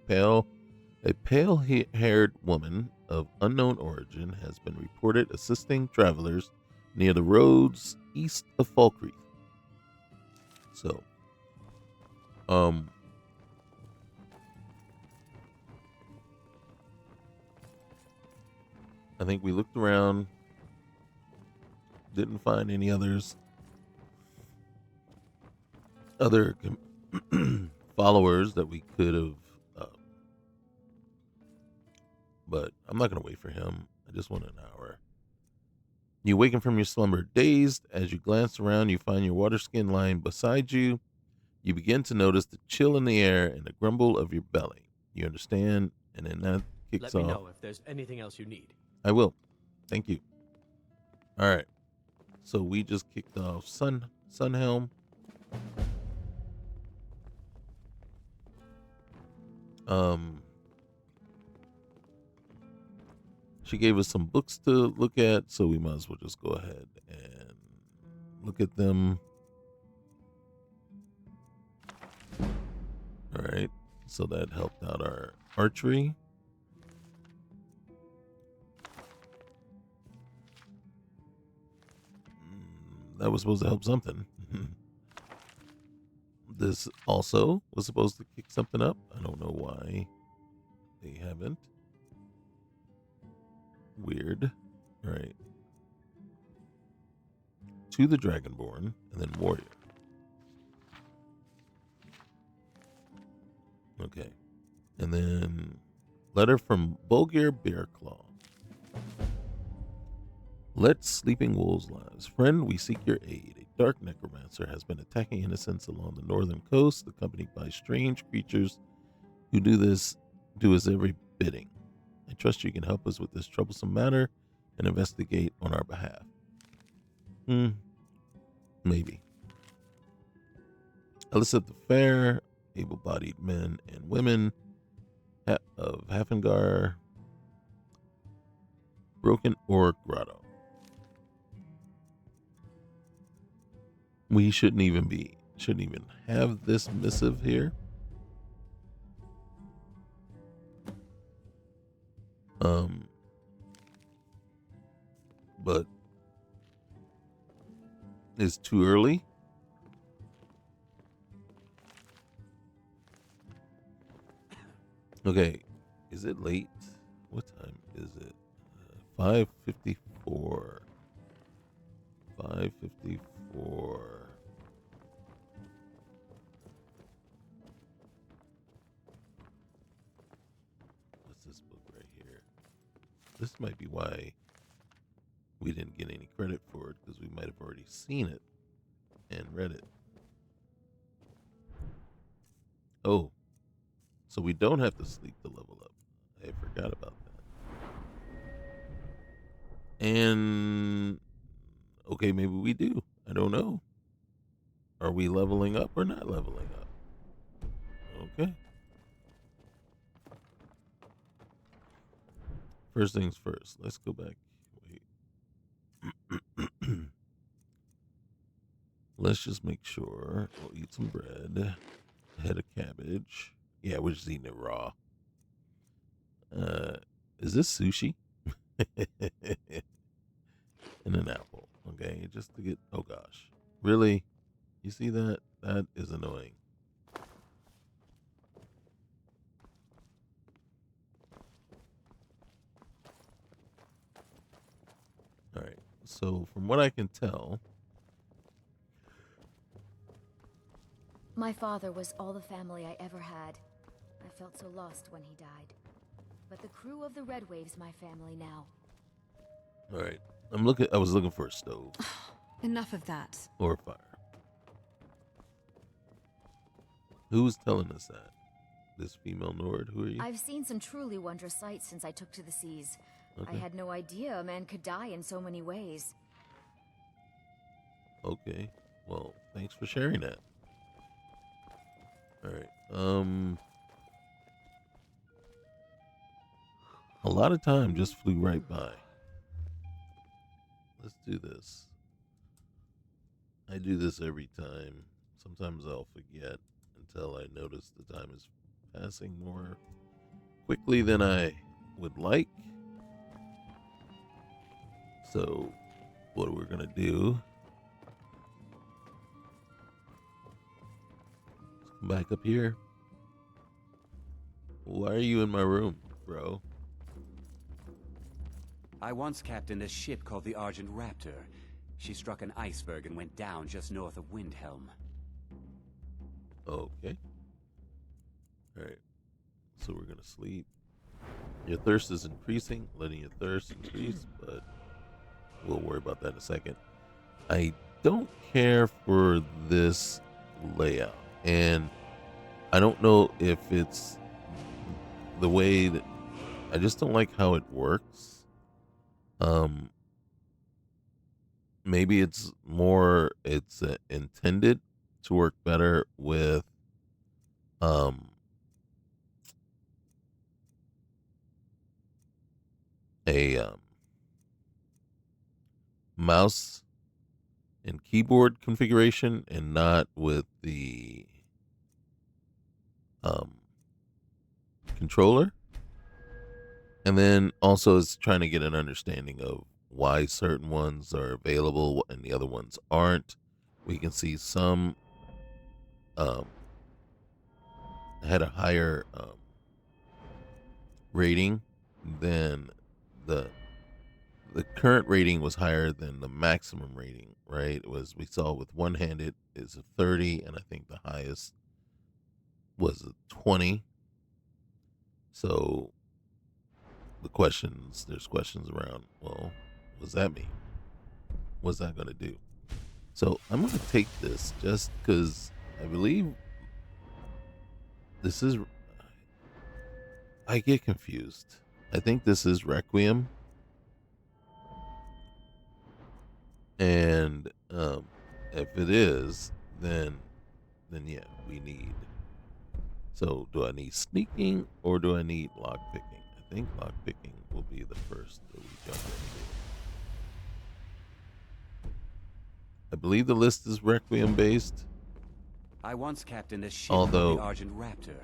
A pale-haired woman of unknown origin has been reported assisting travelers near the roads east of Falkreath. So, I think we looked around, didn't find any other followers that we could have, but I'm not going to wait for him. I just want an hour. You awaken from your slumber dazed. As you glance around, you find your water skin lying beside you. You begin to notice the chill in the air and the grumble of your belly. You understand, and then that kicks off. Let me know if there's anything else you need. I will. Thank you. All right. So we just kicked off SunHelm. She gave us some books to look at, so we might as well just go ahead and look at them. All right, so that helped out our archery. That was supposed to help something. This also was supposed to kick something up. I don't know why they haven't. Weird. All right. To the Dragonborn, and then Warrior. Okay. And then letter from Bulgir Bearclaw. Let sleeping wolves lives. Friend, we seek your aid. A dark necromancer has been attacking innocents along the northern coast, accompanied by strange creatures who do his every bidding. I trust you can help us with this troublesome matter and investigate on our behalf. Maybe. Elicit the fair, able-bodied men and women of Hafengar, Broken Ore Grotto. We shouldn't even have this missive here. But it's too early. Okay, is it late? What time is it? 5:54. 5:54. What's this book right here? This might be why we didn't get any credit for it, because we might have already seen it and read it. Oh, so we don't have to sleep to level up. I forgot about that. And okay, maybe we do. I don't know. Are we leveling up or not leveling up? Okay. First things first. Let's go back. Wait. Let's just make sure. We'll eat some bread. A head of cabbage. Yeah, we're just eating it raw. Is this sushi? And an apple. Okay, just to get. Oh gosh, really? You see that? That is annoying. All right. So from what I can tell, My father was all the family I ever had. I felt so lost when he died. But the crew of the Red Wave's my family now. all right. I was looking for a stove. Enough of that. Or fire. Who's telling us that? This female Nord? Who are you? I've seen some truly wondrous sights since I took to the seas. Okay. I had no idea a man could die in so many ways. Okay. Well, thanks for sharing that. All right. A lot of time just flew right by. Let's do this. I do this every time. Sometimes I'll forget until I notice the time is passing more quickly than I would like. So, what we're going to do, let's come back up here. Why are you in my room, bro? I once captained a ship called the Argent Raptor. She struck an iceberg and went down just north of Windhelm. Okay. Alright. So we're gonna sleep. Your thirst is increasing, letting your thirst increase, but we'll worry about that in a second. I don't care for this layout, and I don't know if it's the way that I just don't like how it works. Maybe it's intended to work better with a mouse and keyboard configuration, and not with the controller. And then also it's trying to get an understanding of why certain ones are available and the other ones aren't. We can see some had a higher rating than the current rating was higher than the maximum rating, right? It was, we saw with one-handed is a 30, and I think the highest was a 20. So there's questions around, well, what does that mean? What's that going to do? So I'm going to take this just because I believe this is, I get confused. I think this is Requiem. And if it is, then yeah, we need. So do I need sneaking or do I need lockpicking? I think lockpicking will be the first that we jump into. I believe the list is Requiem based. I once captained a ship Although, the Argent Raptor.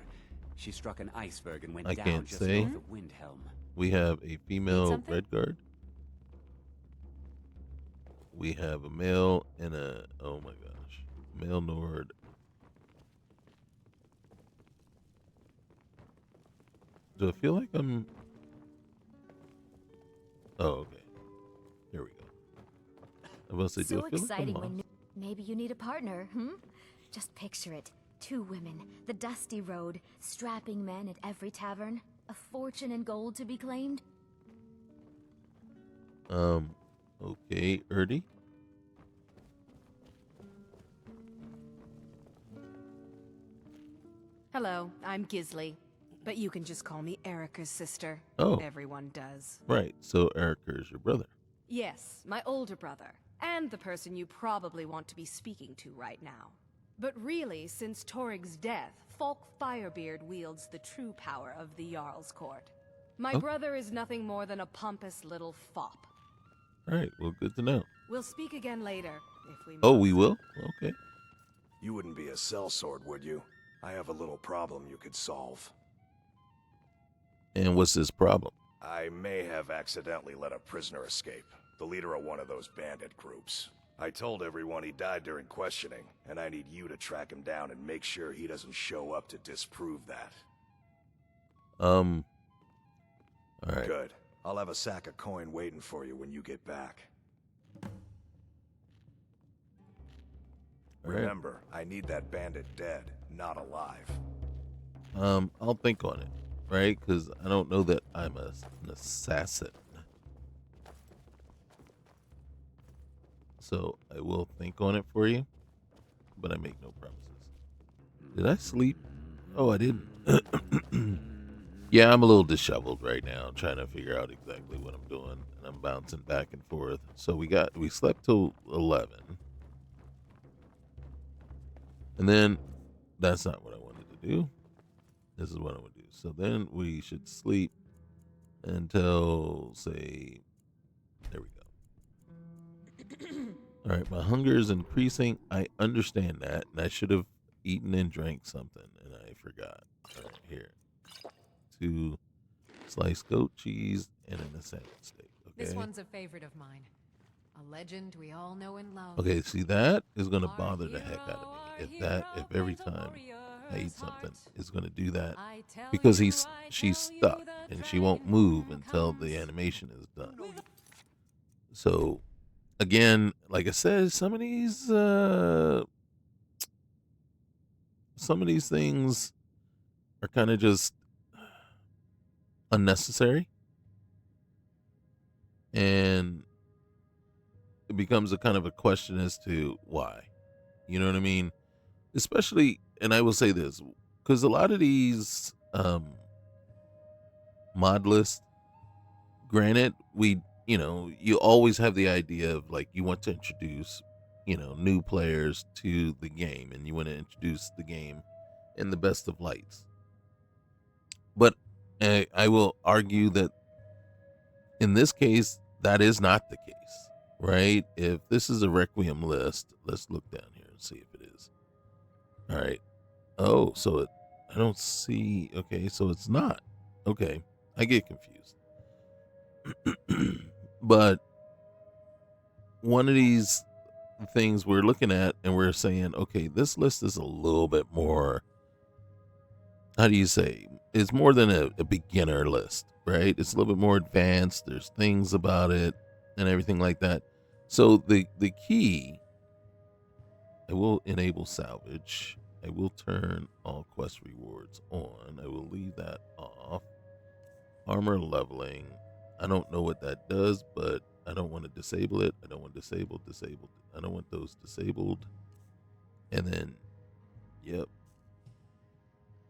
She struck an iceberg and went I down can't just say. north of Windhelm. We have a female Red Guard. We have a male and a, oh my gosh, male Nord. Do I feel like I'm, oh, okay. Here we go. I was going to say, do So I feel exciting like I'm when maybe you need a partner, Just picture it. 2 women, the dusty road, strapping men at every tavern, a fortune in gold to be claimed. Okay, Erdy. Hello, I'm Gisli, but you can just call me Erica's sister. Oh. Everyone does. Right, so Erica is your brother. Yes, my older brother, and the person you probably want to be speaking to right now. But really, since Torig's death, Falk Firebeard wields the true power of the Jarl's court. My brother is nothing more than a pompous little fop. Alright, well, good to know. We'll speak again later, if we Oh, we will? Okay. You wouldn't be a sellsword, would you? I have a little problem you could solve. And what's this problem? I may have accidentally let a prisoner escape, the leader of one of those bandit groups. I told everyone he died during questioning, and I need you to track him down and make sure he doesn't show up to disprove that. Alright. Good. I'll have a sack of coin waiting for you when you get back. Remember, I need that bandit dead, not alive. I'll think on it, right? Because I don't know that I'm an assassin. So I will think on it for you, but I make no promises. Did I sleep? Oh, I didn't. Yeah, I'm a little disheveled right now, trying to figure out exactly what I'm doing, and I'm bouncing back and forth. So we slept till 11, and then that's not what I wanted to do. This is what I would do. So then we should sleep until, say, there we go. All right, my hunger is increasing. I understand that, and I should have eaten and drank something, and I forgot. All right, here. 2 sliced goat cheese and an salmon steak. Okay. This one's a favorite of mine. A legend we all know and love. Okay, see, that is going to bother the heck out of me. If every time I eat something is going to do that, because she's stuck and she won't move until the animation is done. So again, like I said, some of these things are kind of just unnecessary, and it becomes a kind of a question as to why. You know what I mean? Especially, and I will say this, because a lot of these mod lists, granted, you always have the idea of, like, you want to introduce, new players to the game, and you want to introduce the game in the best of lights. But I will argue that in this case, that is not the case, right? If this is a Requiem list, let's look down here and see if it is. All right. Oh, so I don't see. Okay, so it's not. Okay, I get confused. But one of these things we're looking at and we're saying, okay, this list is a little bit more, how do you say? It's more than a beginner list, right? It's a little bit more advanced. There's things about it and everything like that. So the key, I will enable salvage. I will turn all quest rewards on. I will leave that off. Armor leveling. I don't know what that does, but I don't want to disable it. I don't want disabled. I don't want those disabled. And then, yep.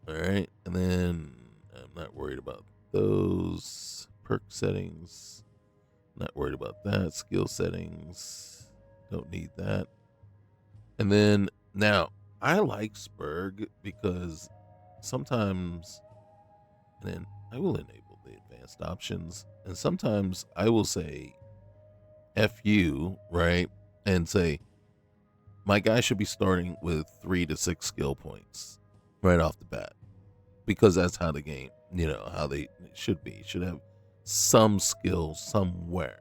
All right. And then I'm not worried about those perk settings. Not worried about that. Skill settings. Don't need that. And then now I like Spurg because sometimes, and then I will enable the advanced options. And sometimes I will say F you, right? And say, my guy should be starting with 3 to 6 skill points right off the bat. Because that's how the game, how they should be. Should have some skill somewhere.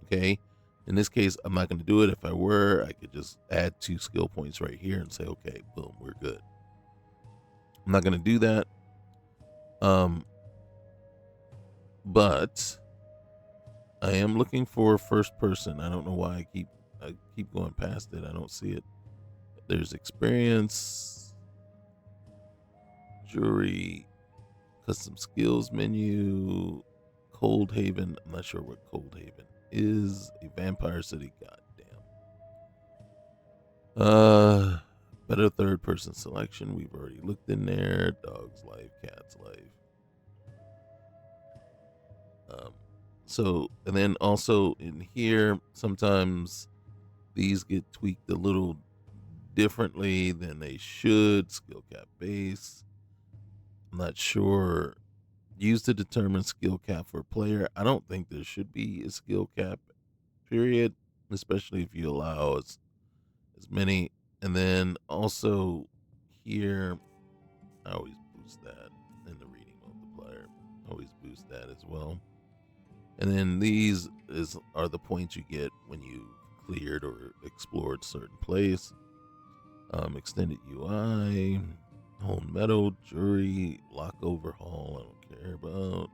Okay? In this case, I'm not going to do it. If I were, I could just add 2 skill points right here and say, okay, boom, we're good. I'm not going to do that. But I am looking for first person. I don't know why I keep going past it. I don't see it. There's experience, jury, custom skills menu, Cold Haven. I'm not sure what Cold Haven is. A vampire city. Goddamn. Better third person selection. We've already looked in there. Dog's life, cat's life. So, and then also in here, sometimes these get tweaked a little differently than they should. Skill cap base. I'm not sure. Used to determine skill cap for a player. I don't think there should be a skill cap, period, especially if you allow as many. And then also here, I always boost that in the reading multiplier. Always boost that as well. And then these are the points you get when you cleared or explored certain place. Extended UI, home metal, jury, lock overhaul. I don't care about.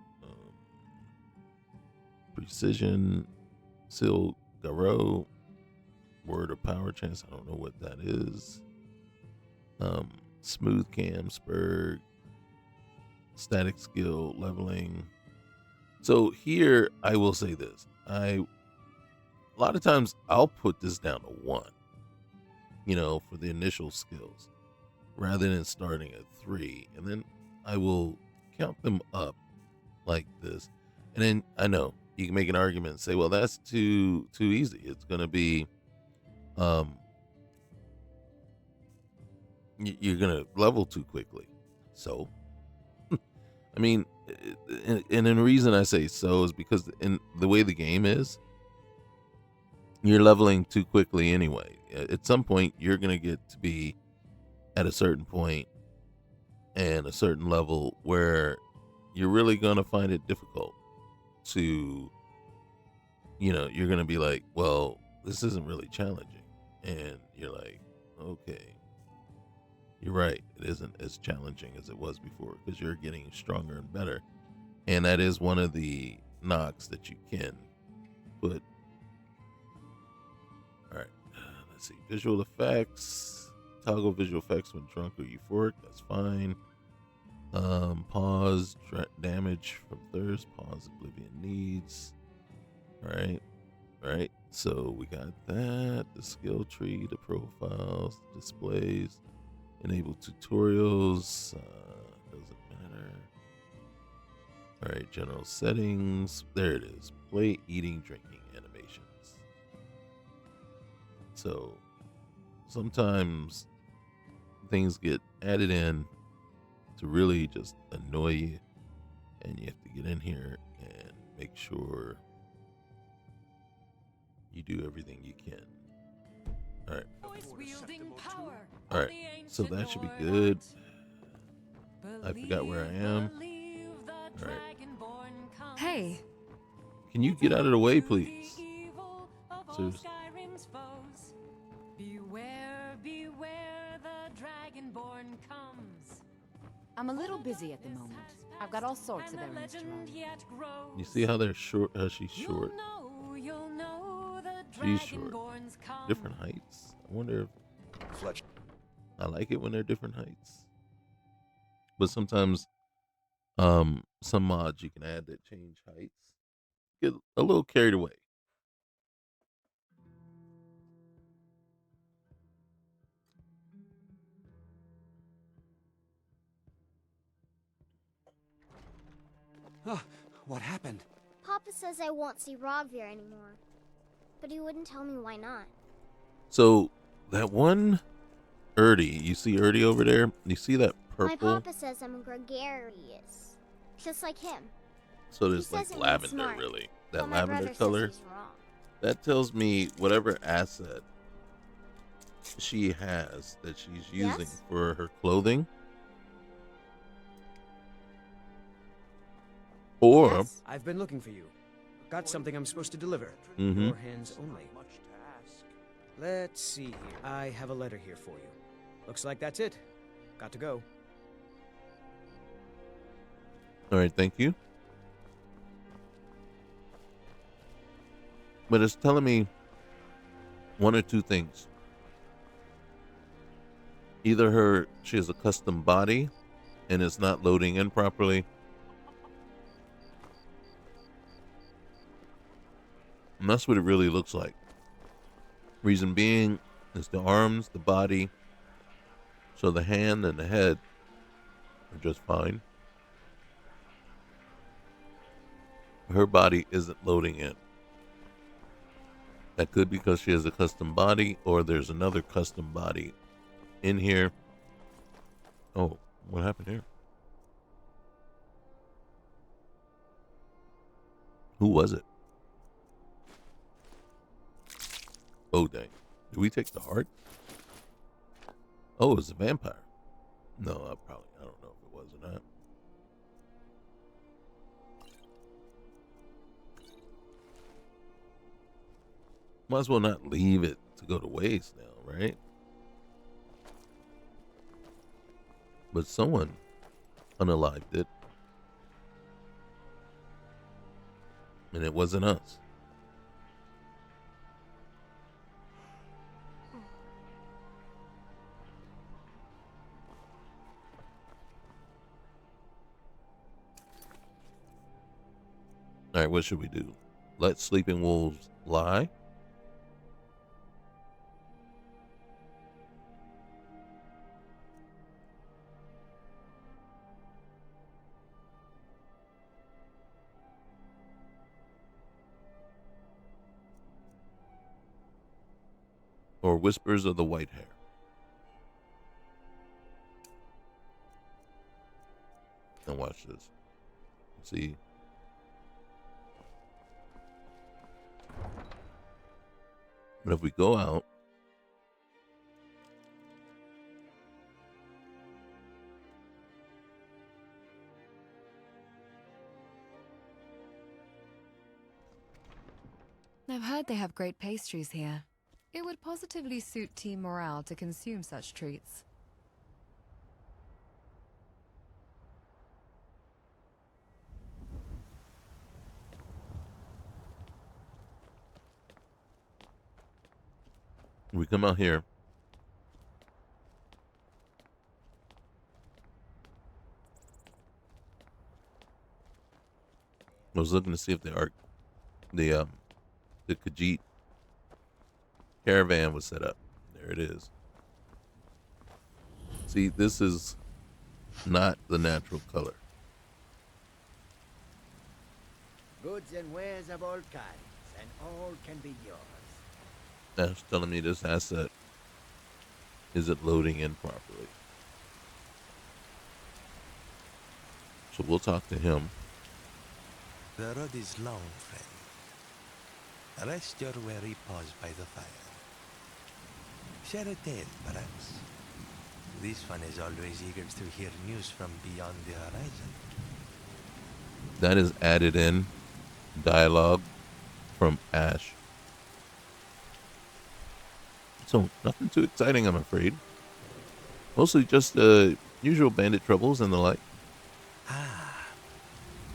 Precision, seal, garrow, word or power chance. I don't know what that is. Smooth cam, spur, static skill, leveling. So here I will say this. A lot of times I'll put this down to 1, for the initial skills, rather than starting at 3. And then I will count them up like this. And then I know you can make an argument and say, well, that's too easy. It's going to be, you're going to level too quickly. So, I mean, and the reason I say so is because in the way the game is, you're leveling too quickly anyway. At some point, you're going to get to be at a certain point and a certain level where you're really going to find it difficult to, you're going to be like, well, this isn't really challenging. And you're like, okay, you're right. It isn't as challenging as it was before because you're getting stronger and better. And that is one of the knocks that you can put. All right, let's see. Visual effects. Toggle visual effects when drunk or euphoric. That's fine. Pause damage from thirst. Pause oblivion needs. All right. So we got that. The skill tree, the profiles, the displays, enable tutorials. Doesn't matter. All right, general settings. There it is. Play, eating, drinking animations. So sometimes things get added in to really just annoy you, and you have to get in here and make sure you do everything you can. All right. All right. So that should be good. I forgot where I am. All right. Hey. Can you get out of the way, please? Seriously. Beware, beware, the dragonborn comes. I'm a little busy at the moment. I've got all sorts of errands to run. You see how they're short? She's short. She's short. Different heights. I wonder if Fletch. I like it when they're different heights. But sometimes, some mods you can add that change heights. Get a little carried away. Oh, what happened? Papa says I won't see Rogvir anymore. But he wouldn't tell me why not. So, that one Erdie, you see Erdie over there? You see that purple? My papa says I'm gregarious. Just like him. So there's He like says it means lavender, smart, really. but That my lavender brother says color. he's wrong. That tells me whatever asset she has that she's using Yes? for her clothing. Or Yes, I've been looking for you. Got something I'm supposed to deliver. Mhm. Your hands only. Let's see here. I have a letter here for you. Looks like that's it. Got to go. all right, thank you. But it's telling me one or two things. Either she has a custom body and it's not loading in properly. And that's what it really looks like. Reason being is the arms, the body. So the hand and the head are just fine. Her body isn't loading in. That could be because she has a custom body, or there's another custom body in here. Oh, what happened here? Who was it? Oh, dang. Did we take the heart? Oh, it was a vampire. No, I don't know if it was or not. Might as well not leave it to go to waste now, right? But someone unalived it. And it wasn't us. All right, what should we do? Let sleeping wolves lie? Or whispers of the white hair? Now watch this. See? But if we go out, I've heard they have great pastries here. It would positively suit team morale to consume such treats. we come out here. I was looking to see if the Khajiit caravan was set up. There it is. See, this is not the natural color. Goods and wares of all kinds, and all can be yours. That's telling me this asset isn't loading in properly. So we'll talk to him. The road is long, friend. Rest your weary paws by the fire. Share a tale, perhaps. This one is always eager to hear news from beyond the horizon. That is added in dialogue from Ash. So nothing too exciting, I'm afraid. Mostly just usual bandit troubles and the like. Ah,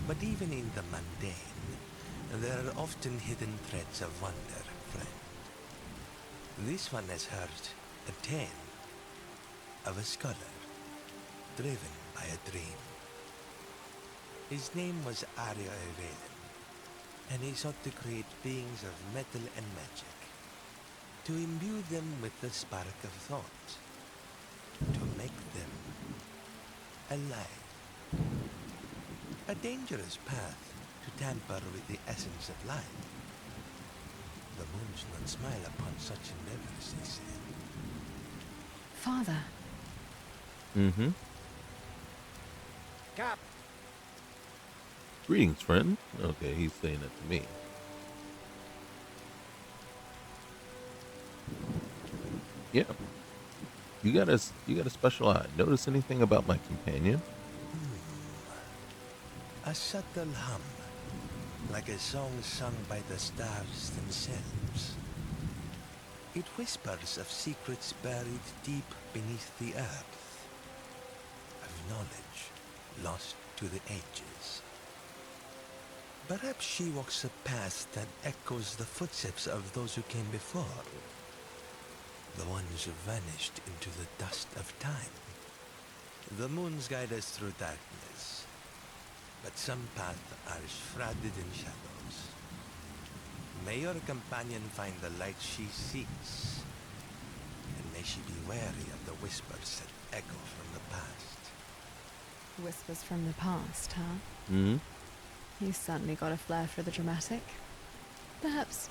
but even in the mundane, there are often hidden threads of wonder, friend. This one has heard a tale of a scholar driven by a dream. His name was Auri, and he sought to create beings of metal and magic, to imbue them with the spark of thought, to make them alive. A dangerous path to tamper with the essence of life. The moons not smile upon such endeavors, they say. Father. Mm-hmm. Cap. Greetings, friend. Okay, he's saying it to me. Yeah. You got a special eye. Notice anything about my companion? A subtle hum, like a song sung by the stars themselves. It whispers of secrets buried deep beneath the earth, of knowledge lost to the ages. Perhaps she walks a path that echoes the footsteps of those who came before, the ones who vanished into the dust of time. The moons guide us through darkness, but some paths are shrouded in shadows. May your companion find the light she seeks, and may she be wary of the whispers that echo from the past. Whispers from the past, huh? Mm-hmm. He's certainly got a flair for the dramatic. Perhaps,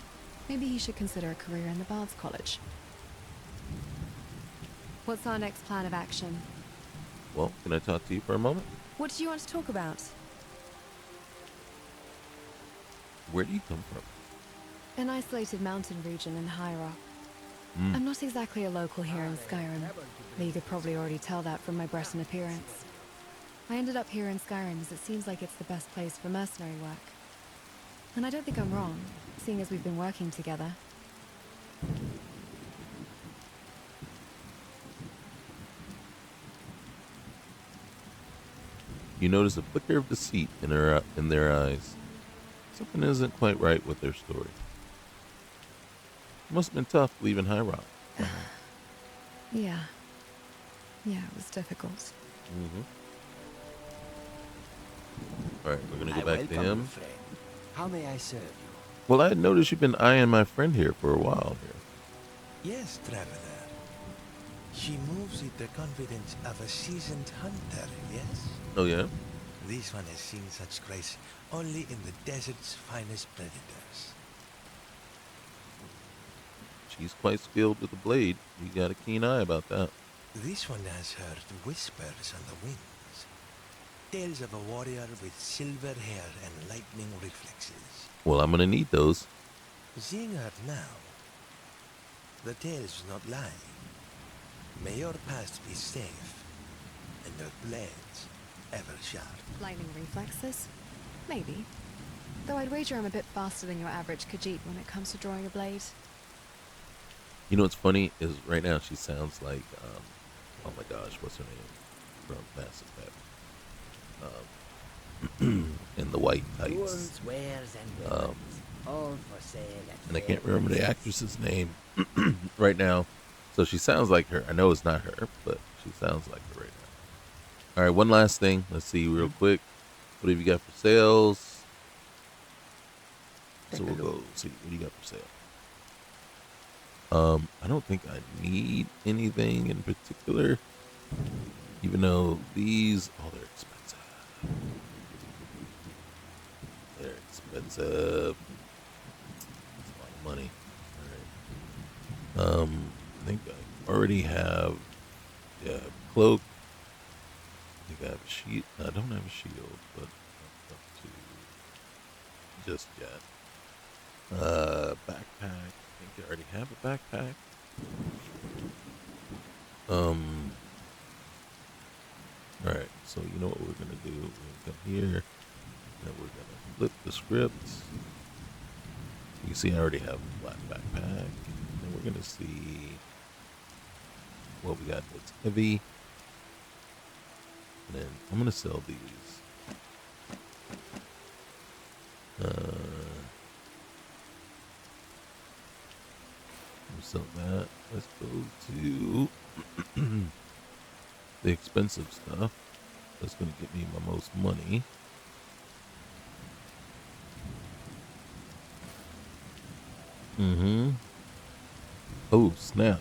maybe he should consider a career in the Bard's College. What's our next plan of action? Well, can I talk to you for a moment? What do you want to talk about? Where do you come from? An isolated mountain region in High Rock. I'm not exactly a local here in Skyrim, though you could probably already tell that from my Breton appearance. I ended up here in Skyrim as it seems like it's the best place for mercenary work. And I don't think I'm wrong, seeing as we've been working together. You notice a flicker of deceit in their eyes. Something isn't quite right with their story. It must have been tough leaving High Rock. Yeah. Yeah, it was difficult. Mm-hmm. All right, we're gonna go back to him. Friend. How may I serve you? Well, I had noticed you've been eyeing my friend here for a while here. Yes, traveler. She moves with the confidence of a seasoned hunter, yes? Oh, yeah? This one has seen such grace only in the desert's finest predators. She's quite skilled with the blade. You got a keen eye about that. This one has heard whispers on the winds. Tales of a warrior with silver hair and lightning reflexes. Well, I'm gonna need those. Seeing her now, the tales do not lie. May your past be safe, and your blades ever sharp. Lightning reflexes? Maybe. Though I'd wager I'm a bit faster than your average Khajiit when it comes to drawing a blade. You know what's funny is right now she sounds like, oh my gosh, what's her name from Mass Effect? In the white tights. Jewels, wares, and weapons, all for sale at And I can't remember the actress's name right now. So she sounds like her. I know it's not her, but she sounds like her right now. All right, one last thing. Let's see real quick. What have you got for sales? So we'll go see. What do you got for sale? I don't think I need anything in particular. Even though these, oh, they're expensive. They're expensive. That's a lot of money. All right. I think I already have cloak. I think I have a shield. I don't have a shield, but not up to just yet. Backpack. I think I already have a backpack. Alright, so you know what we're going to do? We're going to come here, and we're going to flip the script. You see I already have a black backpack. And we're going to see what we got that's heavy. And then I'm going to sell these. Sell that. Let's go to the expensive stuff. That's going to get me my most money. Oh, snap.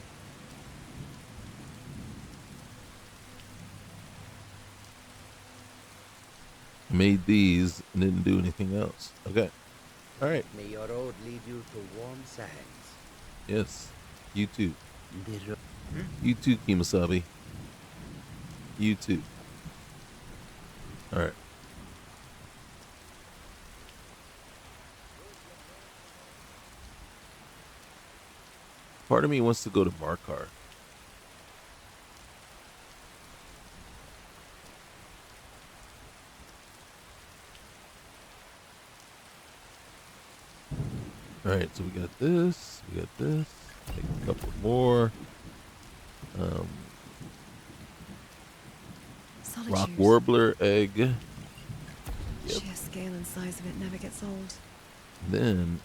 Made these and didn't do anything else. Okay. All right. May your road lead you to warm sands. Yes. You too. You too, Kimasabi. You too. All right. Part of me wants to go to Markarth. All right, so we got this. We got this. Take a couple more. Rock warbler egg. Yep. Sheer scale and size of it never gets old. Then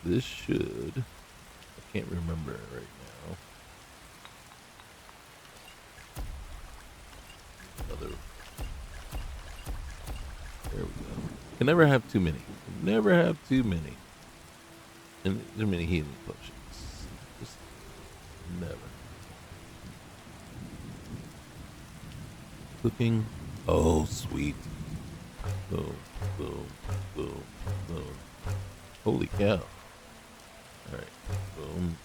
this should. I can't remember it right now. There we go. Can never have too many. Can never have too many. And too many healing potions. Just never. Cooking. Oh, sweet. Boom, boom, boom, boom. Holy cow. Alright. Boom.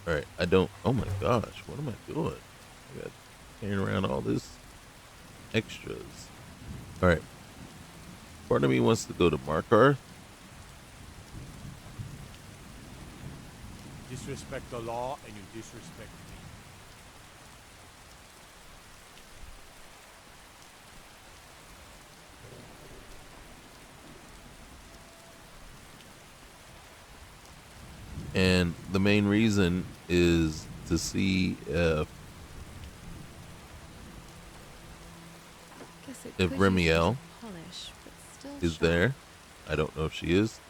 Alright, I don't. Oh my gosh, what am I doing? I got carrying around all this extras. Alright. Part of me wants to go to Markarth. Disrespect the law and you disrespect me. And the main reason is to see if Remiel is there. I don't know if she is.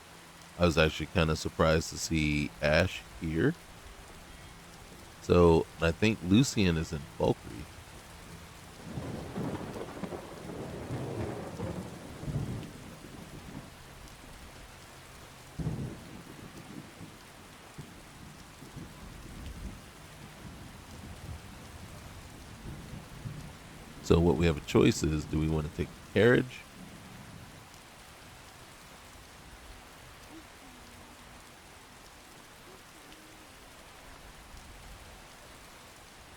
I was actually kind of surprised to see Ash here. So I think Lucien is in Vokrii. So what we have a choice is, do we want to take the carriage?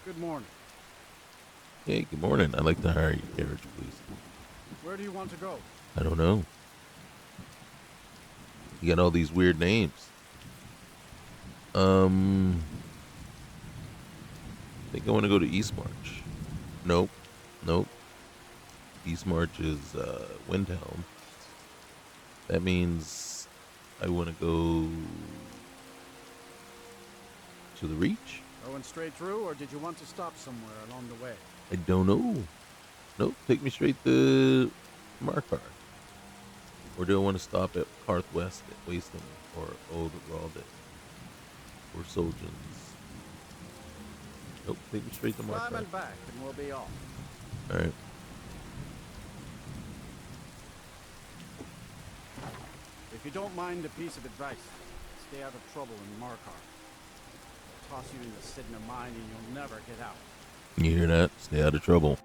Good morning. Hey, good morning. I'd like to hire your carriage, please. Where do you want to go? I don't know. You got all these weird names. I think I want to go to East March. Nope. Nope. East March is Windhelm. That means I want to go to the Reach. Going straight through, or did you want to stop somewhere along the way? I don't know. Nope. Take me straight to Markarth. Or do I want to stop at Karth West at Wasting or Old Ralden or Soljans? Nope. Take me straight to Markarth. Climb and back, and we'll be off. All right. If you don't mind a piece of advice, stay out of trouble in Markarth. Toss you into Sidna mine and you'll never get out. You hear that? Stay out of trouble.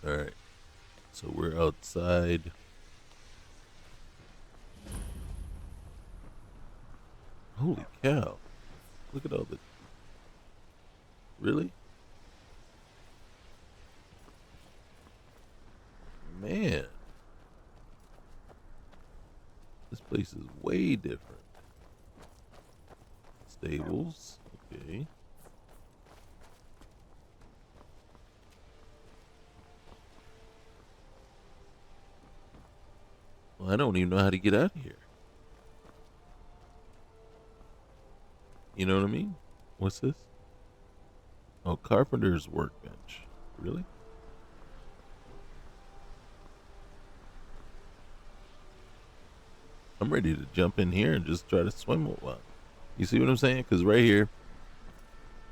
All right. So we're outside. Holy cow. Look at all the... Really? Man. This place is way different. Stables. Okay. Well, I don't even know how to get out of here. You know what I mean? What's this? Oh, carpenter's workbench. Really? I'm ready to jump in here and just try to swim a while. You see what I'm saying? Because right here,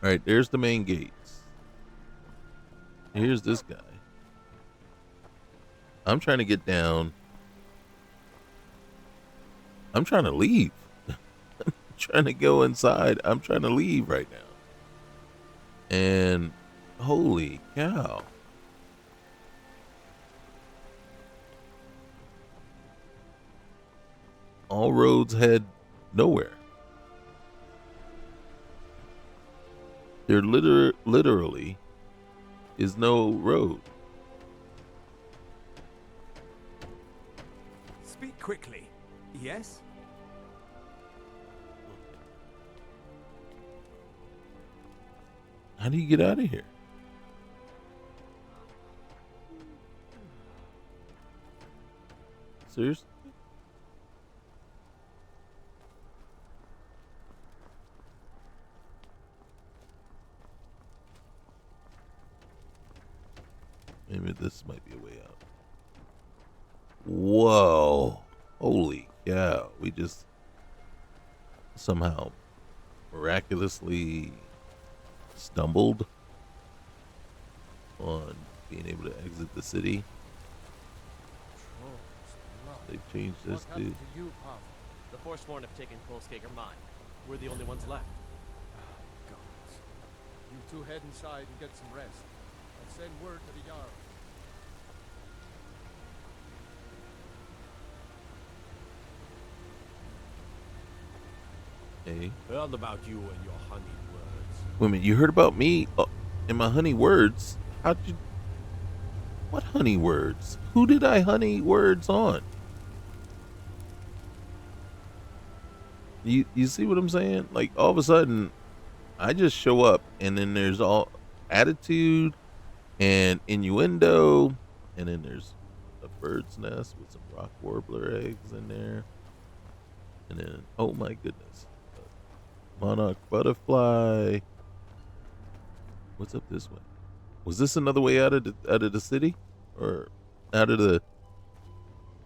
all right, there's the main gates. Here's this guy. I'm trying to get down. I'm trying to leave. I'm trying to go inside. I'm trying to leave right now. And holy cow. All roads head nowhere. There literally is no road. Speak quickly. Yes? How do you get out of here? Seriously? Maybe this might be a way out. Whoa. Holy cow. We just somehow miraculously stumbled on being able to exit the city. They've changed this too. The Forsworn have taken Falskaar mine. We're the only ones left. You two head inside and get some rest. I'll send word to the Jarl. Hey. Heard about you and your honeyed words. Wait a minute, you heard about me and my honey words? How'd you... What honey words? Who did I honey words on? You see what I'm saying? Like, all of a sudden, I just show up, and then there's all attitude and innuendo, and then there's a bird's nest with some rock warbler eggs in there. And then, oh my goodness, monarch butterfly. What's up this way? Was this another way out of the city, or out of the?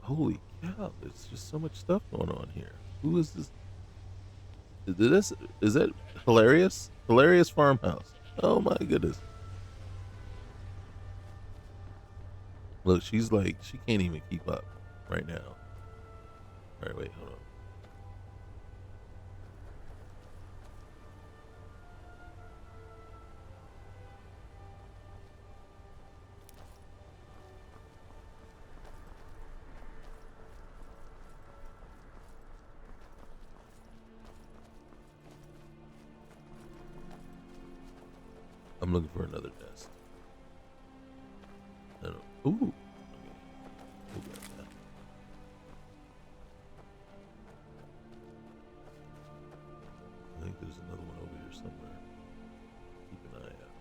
Holy cow! There's just so much stuff going on here. Who is this? Is that hilarious? Hilarious farmhouse. Oh my goodness! Look, she's like, she can't even keep up right now. All right, wait, hold on. I'm looking for another nest. I don't. Ooh. Okay. We'll grab that. I think there's another one over here somewhere. Keep an eye out.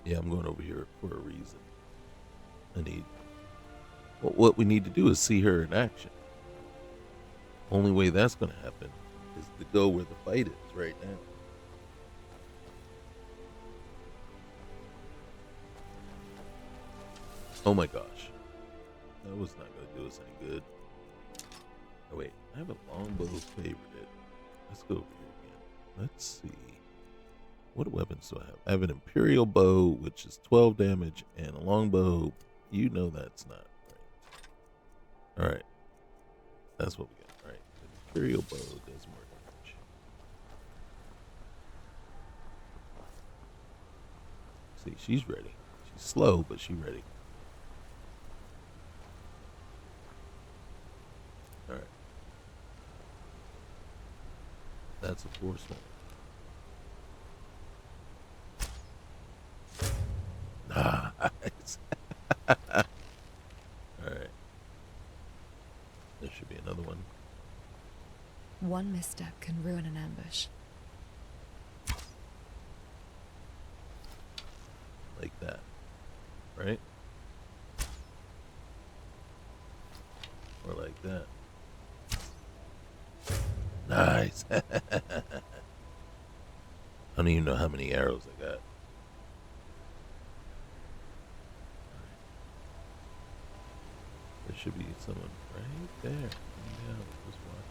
Yeah, I'm going over here for a reason. I need. Well, what we need to do is see her in action. Only way that's going to happen is to go where the fight is right now. Oh my gosh. That was not going to do us any good. Oh wait, I have a longbow favorited. Let's go over here again. Let's see. What weapons do I have? I have an Imperial bow, which is 12 damage, and a longbow. You know that's not right. Alright. That's what we got. Alright. The Imperial bow does more damage. See, she's ready. She's slow, but she's ready. Alright. That's a forceful. Nice. Alright. There should be another one. One misstep can ruin an ambush. Like that. Right? Or like that. Nice. I don't even know how many arrows I got. There should be someone right there. Yeah, just watch.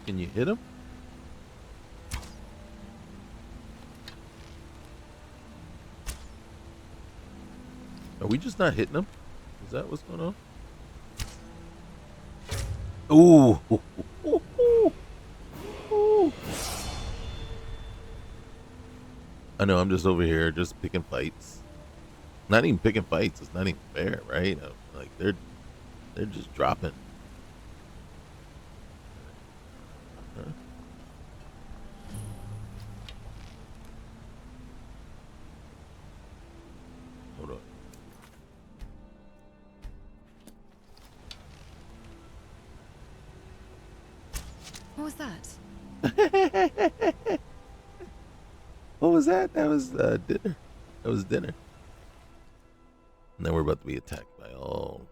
Can you hit him? Are we just not hitting him? Is that what's going on? Ooh. Ooh. I know, I'm just over here just picking fights. Not even picking fights. It's not even fair, right? Like they're just dropping. Huh? Hold on. What was that? What was that? That was dinner. That was dinner. And then we're about to be attacked by all.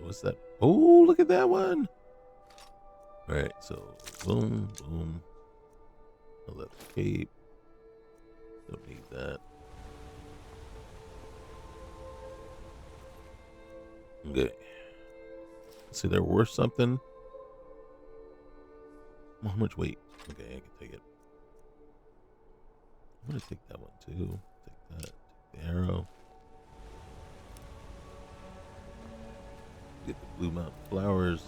What's that? Oh, look at that one. All right, so boom, boom. A leather cape. Don't need that. Okay. See, they're worth something. How much weight? Okay, I can take it. I'm gonna take that one too. Take that. Take the arrow. Get the Blue Mountain flowers.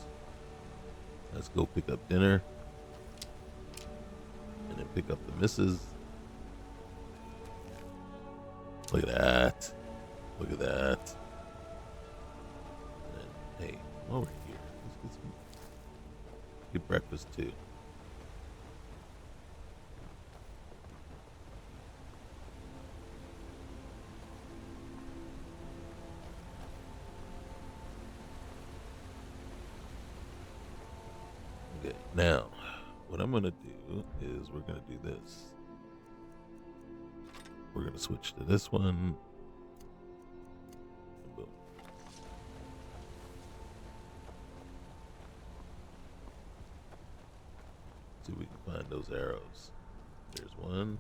Let's go pick up dinner. And then pick up the misses. Look at that. Look at that. And then, hey, come over here. Let's get some. Get breakfast too. Okay, now, what I'm going to do is we're going to do this. We're going to switch to this one. Boom. See if we can find those arrows. There's one.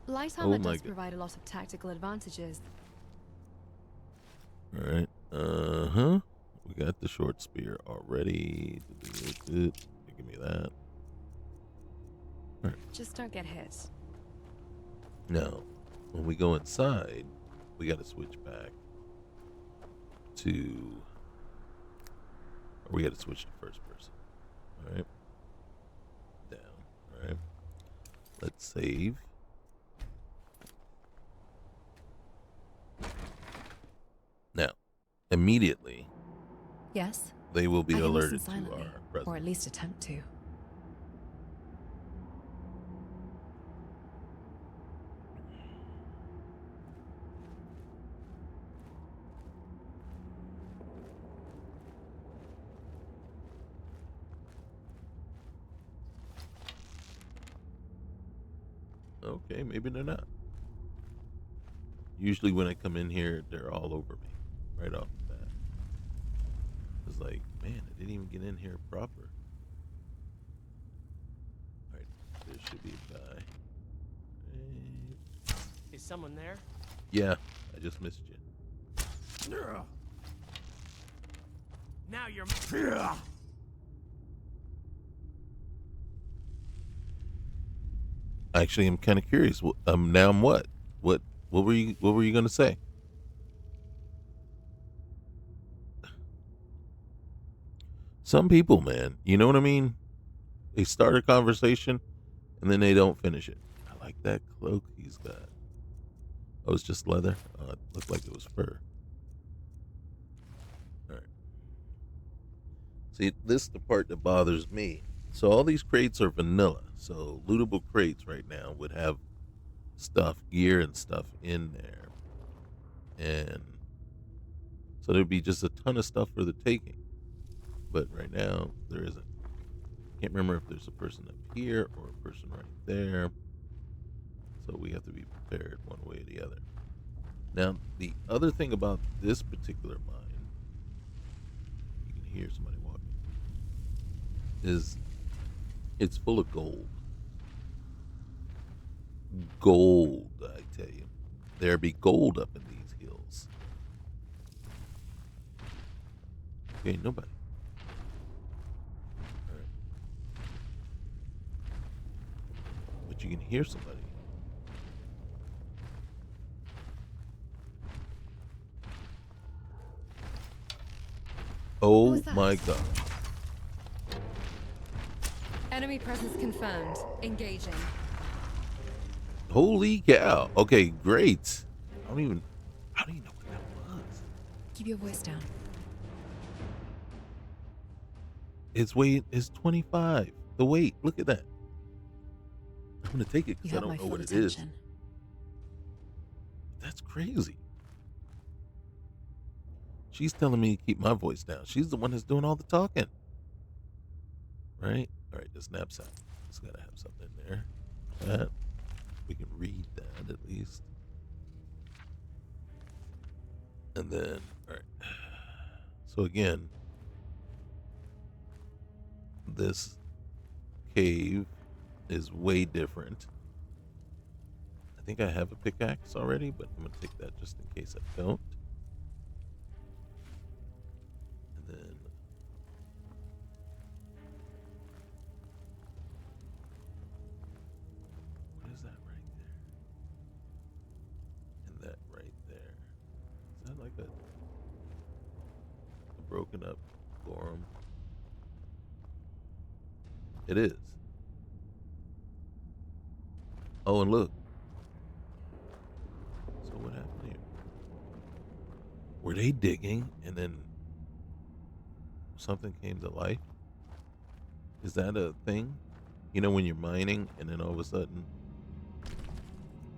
Light armor does provide a lot of tactical advantages. Alright. Uh-huh. We got the short spear already. Give me that. All right. Just don't get hit. Now, when we go inside, we got to switch back to... Or we got to switch to first person. All right. Down. All right. Let's save. Now, immediately... Yes. They will be I can alerted listen to silently, our presence. or at least attempt to. Okay, maybe they're not. Usually when I come in here, they're all over me right off the bat. It's like, man, I didn't even get in here proper. Alright, there should be a guy. Is someone there? Yeah, I just missed you. Now you're... Actually, I'm kind of curious. Now I'm what? What were you going to say? Some people, man, you know what I mean? They start a conversation and then they don't finish it. I like that cloak he's got. Oh, it's just leather? Oh, it looked like it was fur. Alright. See, this is the part that bothers me. So all these crates are vanilla. So lootable crates right now would have stuff, gear and stuff in there. And so there'd be just a ton of stuff for the taking. But right now, there isn't. Can't remember if there's a person up here or a person right there. So we have to be prepared one way or the other. Now, the other thing about this particular mine, you can hear somebody walking, is it's full of gold. Gold, I tell you. There be gold up in these hills. Okay, nobody. All right. But you can hear somebody. Oh my god. Enemy presence confirmed. Engaging. Holy cow. Okay, great. I don't even know what that was. Keep your voice down. Its weight is 25. The weight, look at that. I'm gonna take it because I don't know what it is. That's crazy. She's telling me to keep my voice down. She's the one that's doing all the talking. Right? All right, this knapsack. It's got to have something in there. That. We can read that at least. And then, all right. So again, this cave is way different. I think I have a pickaxe already, but I'm going to take that just in case I don't. And then what is that right there? And that right there. Is that like a broken up forum? It is. Oh, and look. So what happened here? Were they digging and then something came to life? Is that a thing? You know, when you're mining and then all of a sudden,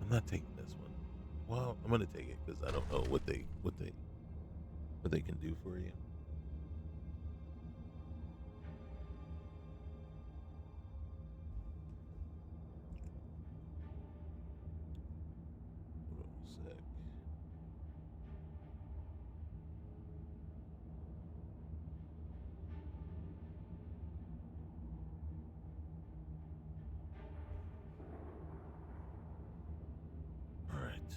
I'm not taking this one. Well, I'm gonna take it because I don't know what they can do for you. Hold on a sec. All right.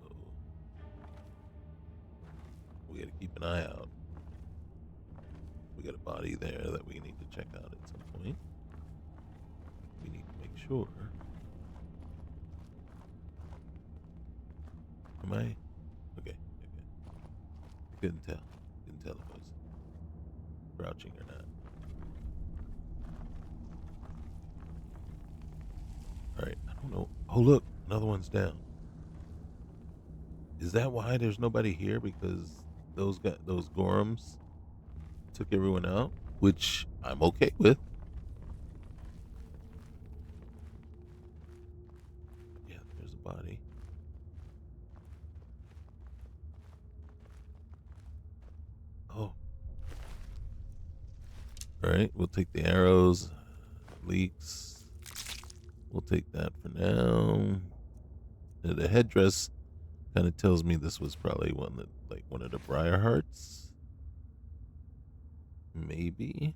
So we got to keep an eye out. We got a body there that we need to check out at some point. We need to make sure. Am I? Okay. I couldn't tell. Couldn't tell if I was crouching or not. Alright, I don't know. Oh, look. Another one's down. Is that why there's nobody here? Because those Gorms took everyone out? Which I'm okay with. Yeah, there's a body. Oh. Alright, we'll take the arrows. Leaks. We'll take that for now. And the headdress kind of tells me this was probably one of the Briar Hearts. Maybe.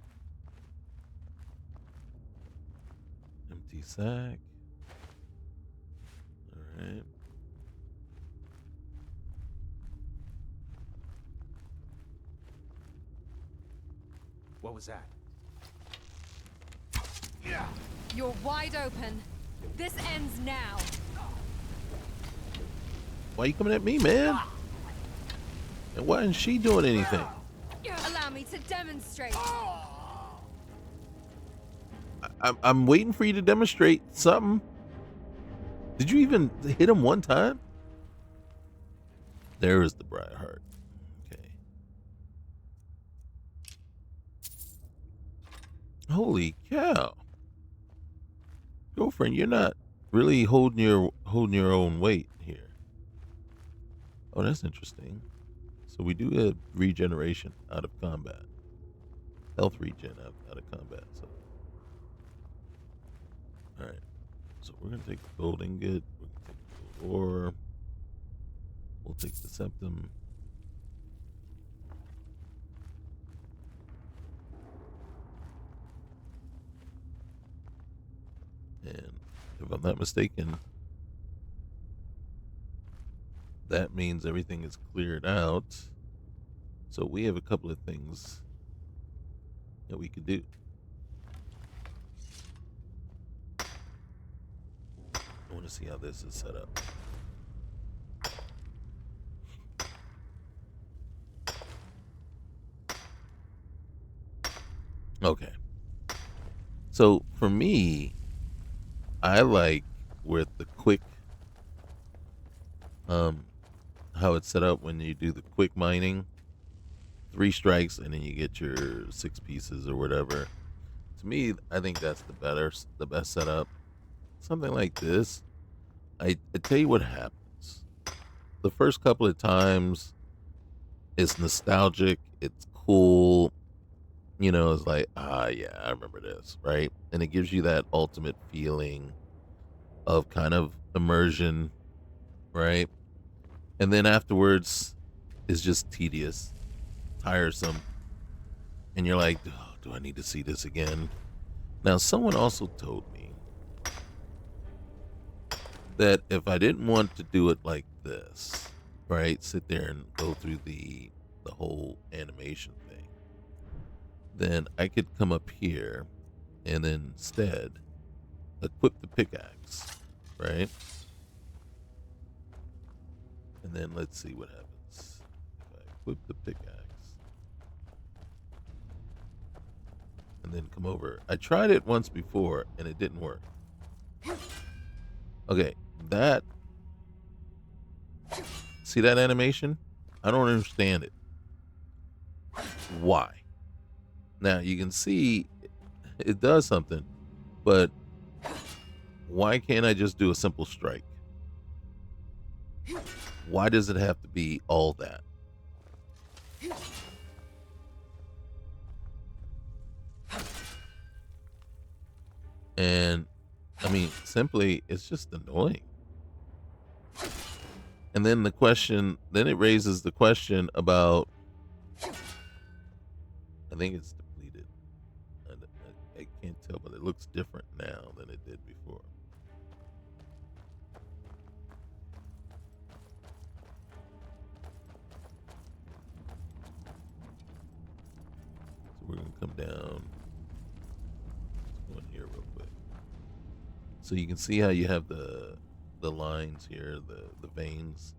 Empty sack. Alright. What was that? You're wide open. This ends now. Why you coming at me, man? And why isn't she doing anything? Allow me to demonstrate. I'm waiting for you to demonstrate something. Did you even hit him one time? There is the Briarheart. Okay. Holy cow. Girlfriend, you're not really holding your own weight here. Oh, that's interesting. So we do have regeneration out of combat. Health regen out of combat. So, all right. So we're gonna take the gold ingot. We're gonna take the gold ore. We'll take the septum. And if I'm not mistaken, that means everything is cleared out. So we have a couple of things that we could do. I want to see how this is set up. Okay. So for me, I like with the quick, how it's set up when you do the quick mining, 3 strikes and then you get your 6 pieces or whatever. To me, I think that's the best setup. Something like this, I tell you what happens. The first couple of times, it's nostalgic, it's cool. You know, it's like, yeah, I remember this, right? And it gives you that ultimate feeling of kind of immersion, right? And then afterwards, it's just tedious, tiresome. And you're like, oh, do I need to see this again? Now, someone also told me that if I didn't want to do it like this, right, sit there and go through the whole animation thing, then I could come up here and then instead equip the pickaxe, right? And then let's see what happens if I equip the pickaxe and then come over. I tried it once before and it didn't work. Okay, see that animation? I don't understand it. Why? Now you can see it does something, but why can't I just do a simple strike? Why does it have to be all that? And I mean, simply, it's just annoying. And then then it raises the question about, I think it's depleted. I can't tell, but it looks different now than it did before. So we're going to come down. Let's go in here real quick. So you can see how you have the lines here, the veins.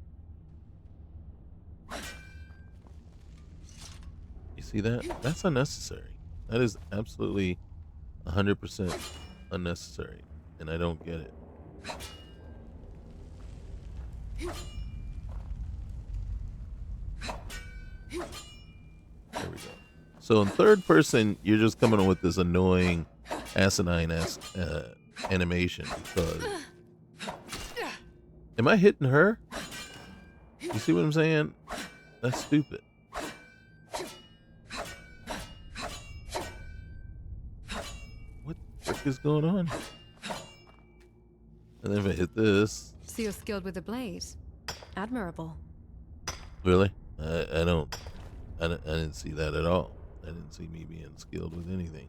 You see that? That's unnecessary. That is absolutely 100% unnecessary, and I don't get it. There we go. So in third person, you're just coming up with this annoying, asinine animation because. Am I hitting her? You see what I'm saying? That's stupid. What the frick is going on? And then if I hit this. So you're skilled with a blade. Admirable. Really? I didn't see that at all. I didn't see me being skilled with anything.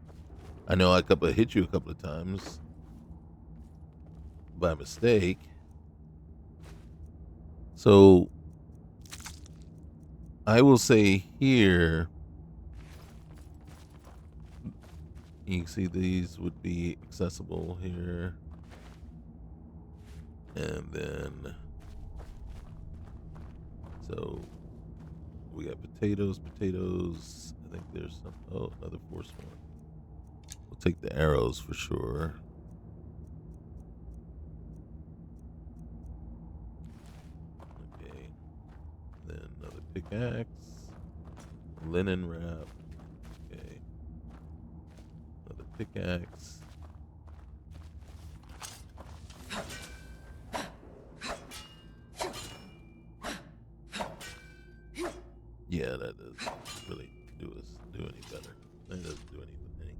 I know I hit you a couple of times by mistake. So I will say here, you can see these would be accessible here. And then, so we got potatoes. I think there's another force one. We'll take the arrows for sure. pickaxe. Linen wrap. Okay. Another pickaxe. Yeah, that doesn't really do any better. That doesn't do anything.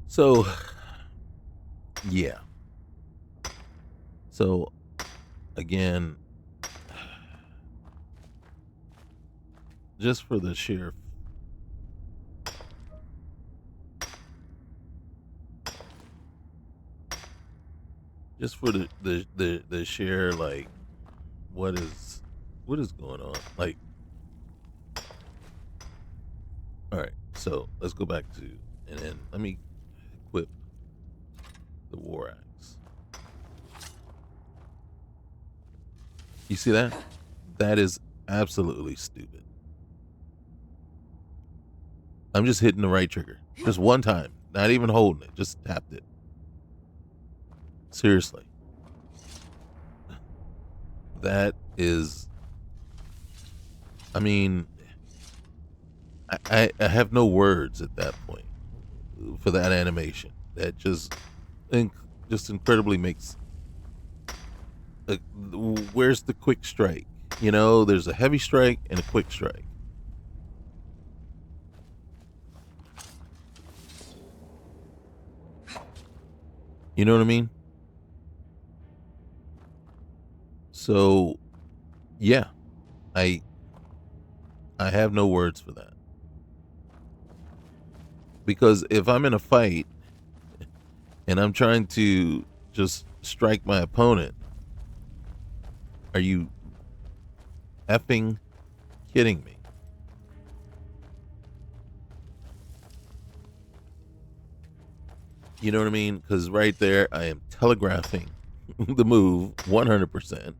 So, yeah. So, again, just for the sheer the sheer, like, what is going on? Like, all right, so let's go back to, and then let me equip the war axe. You see that? That is absolutely stupid. I'm just hitting the right trigger. Just one time. Not even holding it. Just tapped it. Seriously. That is... I mean... I have no words at that point for that animation. That just incredibly makes... where's the quick strike? You know, there's a heavy strike and a quick strike. You know what I mean? So, yeah, I have no words for that. Because if I'm in a fight and I'm trying to just strike my opponent, are you effing kidding me? You know what I mean? Because right there, I am telegraphing the move 100%.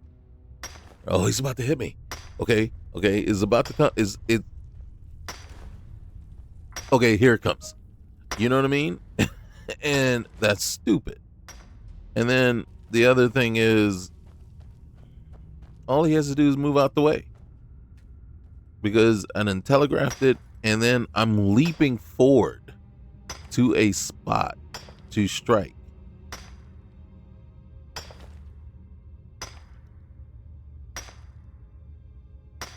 Oh, he's about to hit me. Okay, is about to come. Is it? Okay, here it comes. You know what I mean? And that's stupid. And then the other thing is, all he has to do is move out the way. Because I then telegraphed it, and then I'm leaping forward to a spot to strike.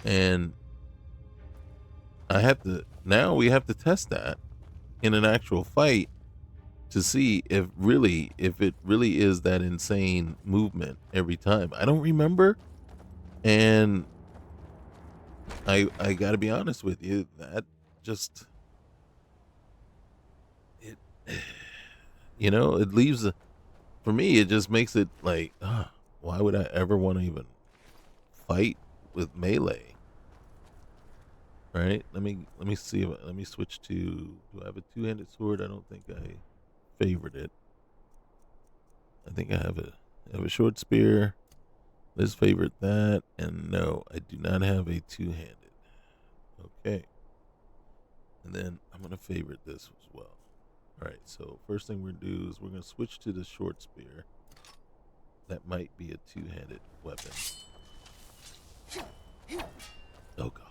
And we have to test that in an actual fight to see if it really is that insane movement every time. I don't remember. And I got to be honest with you, that just, it, you know, it leaves, for me, it just makes it like, why would I ever want to even fight with melee? Right? Let me see. Let me switch to, do I have a two-handed sword? I don't think I favored it. I think I have a short spear. Let's favorite that. And no, I do not have a two-handed. Okay. And then I'm going to favorite this as well. All right, so first thing we're going to do is we're going to switch to the short spear. That might be a two-handed weapon. Oh, God.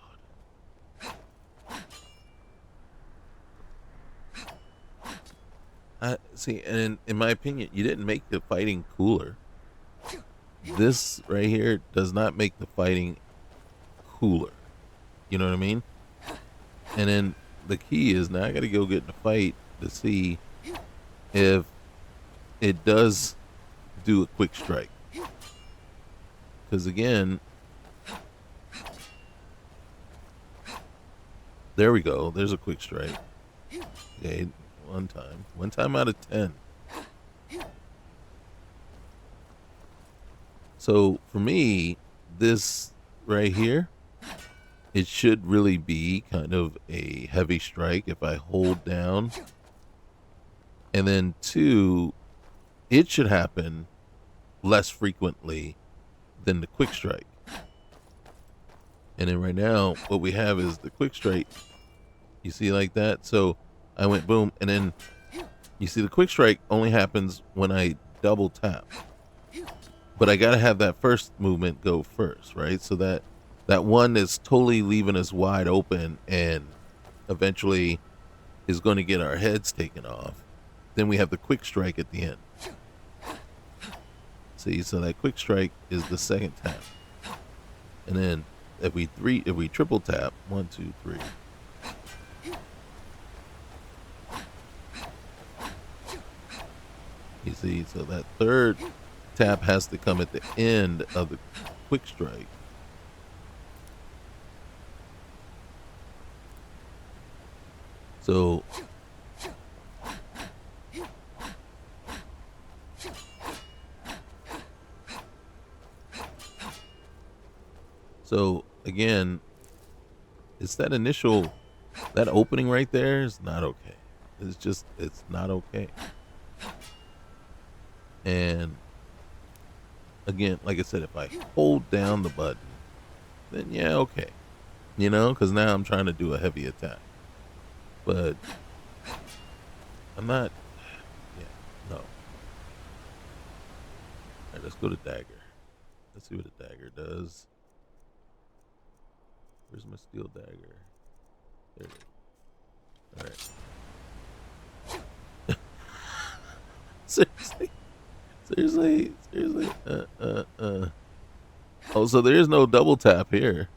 See, and in my opinion, you didn't make the fighting cooler. This right here does not make the fighting cooler. You know what I mean? And then the key is, now I got to go get in a fight to see if it does do a quick strike. Because again, there we go. There's a quick strike. Okay, one time out of 10. So for me, this right here, it should really be kind of a heavy strike if I hold down. And then two, it should happen less frequently than the quick strike. And then right now, what we have is the quick strike. You see like that? So I went boom, and then you see the quick strike only happens when I double tap. But I got to have that first movement go first, right? So that that one is totally leaving us wide open and eventually is going to get our heads taken off. Then we have the quick strike at the end. See, so that quick strike is the second tap. And then if we triple tap, 1, 2, 3. You see, so that third tap has to come at the end of the quick strike. So again, it's that initial, that opening right there is not okay. It's not okay. And again, like I said, if I hold down the button, then yeah, okay. You know, because now I'm trying to do a heavy attack. But I'm not, yeah, no. All right, let's go to dagger. Let's see what a dagger does. Where's my steel dagger? There it is. All right. Seriously. Oh, so there is no double tap here.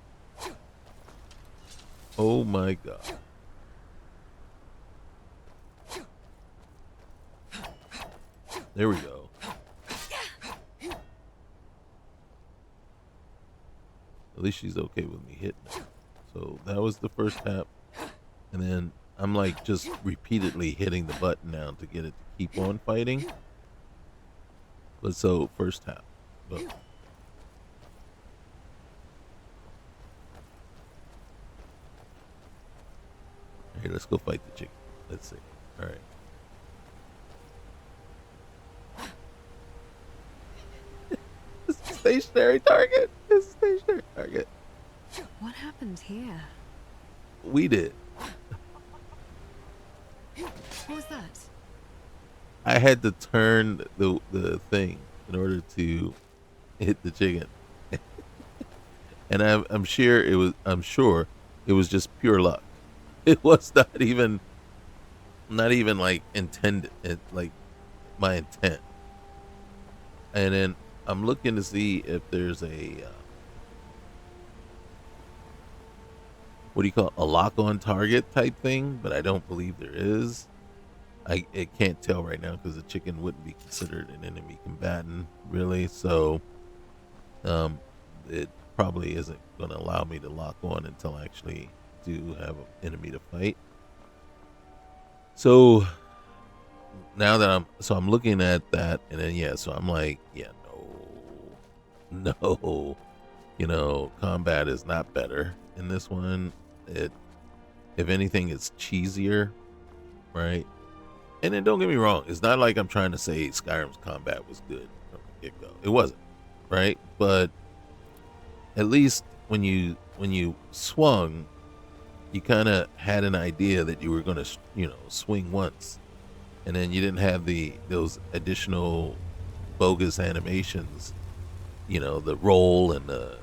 Oh my god. There we go. At least she's okay with me hitting it. So that was the first tap. And then I'm like just repeatedly hitting the button now to get it to keep on fighting. But so first tap. Boom. Here, let's go fight the chicken. Let's see. All right. It's a stationary target. It's a stationary target. What happened here? We did. What was that? I had to turn the thing in order to hit the chicken. And I'm sure it was just pure luck. It was not even like intended, like my intent. And then I'm looking to see if there's a what do you call it? A lock on target type thing, but I don't believe there is. I can't tell right now because the chicken wouldn't be considered an enemy combatant, really. So it probably isn't going to allow me to lock on until I actually do have an enemy to fight. So now that I'm looking at that, and then so I'm like, no, you know, combat is not better in this one. If anything, it's cheesier, right? And then don't get me wrong, it's not like I'm trying to say Skyrim's combat was good from the get-go. It wasn't, right? But at least when you swung, you kind of had an idea that you were going to, you know, swing once, and then you didn't have those additional bogus animations, you know, the roll and the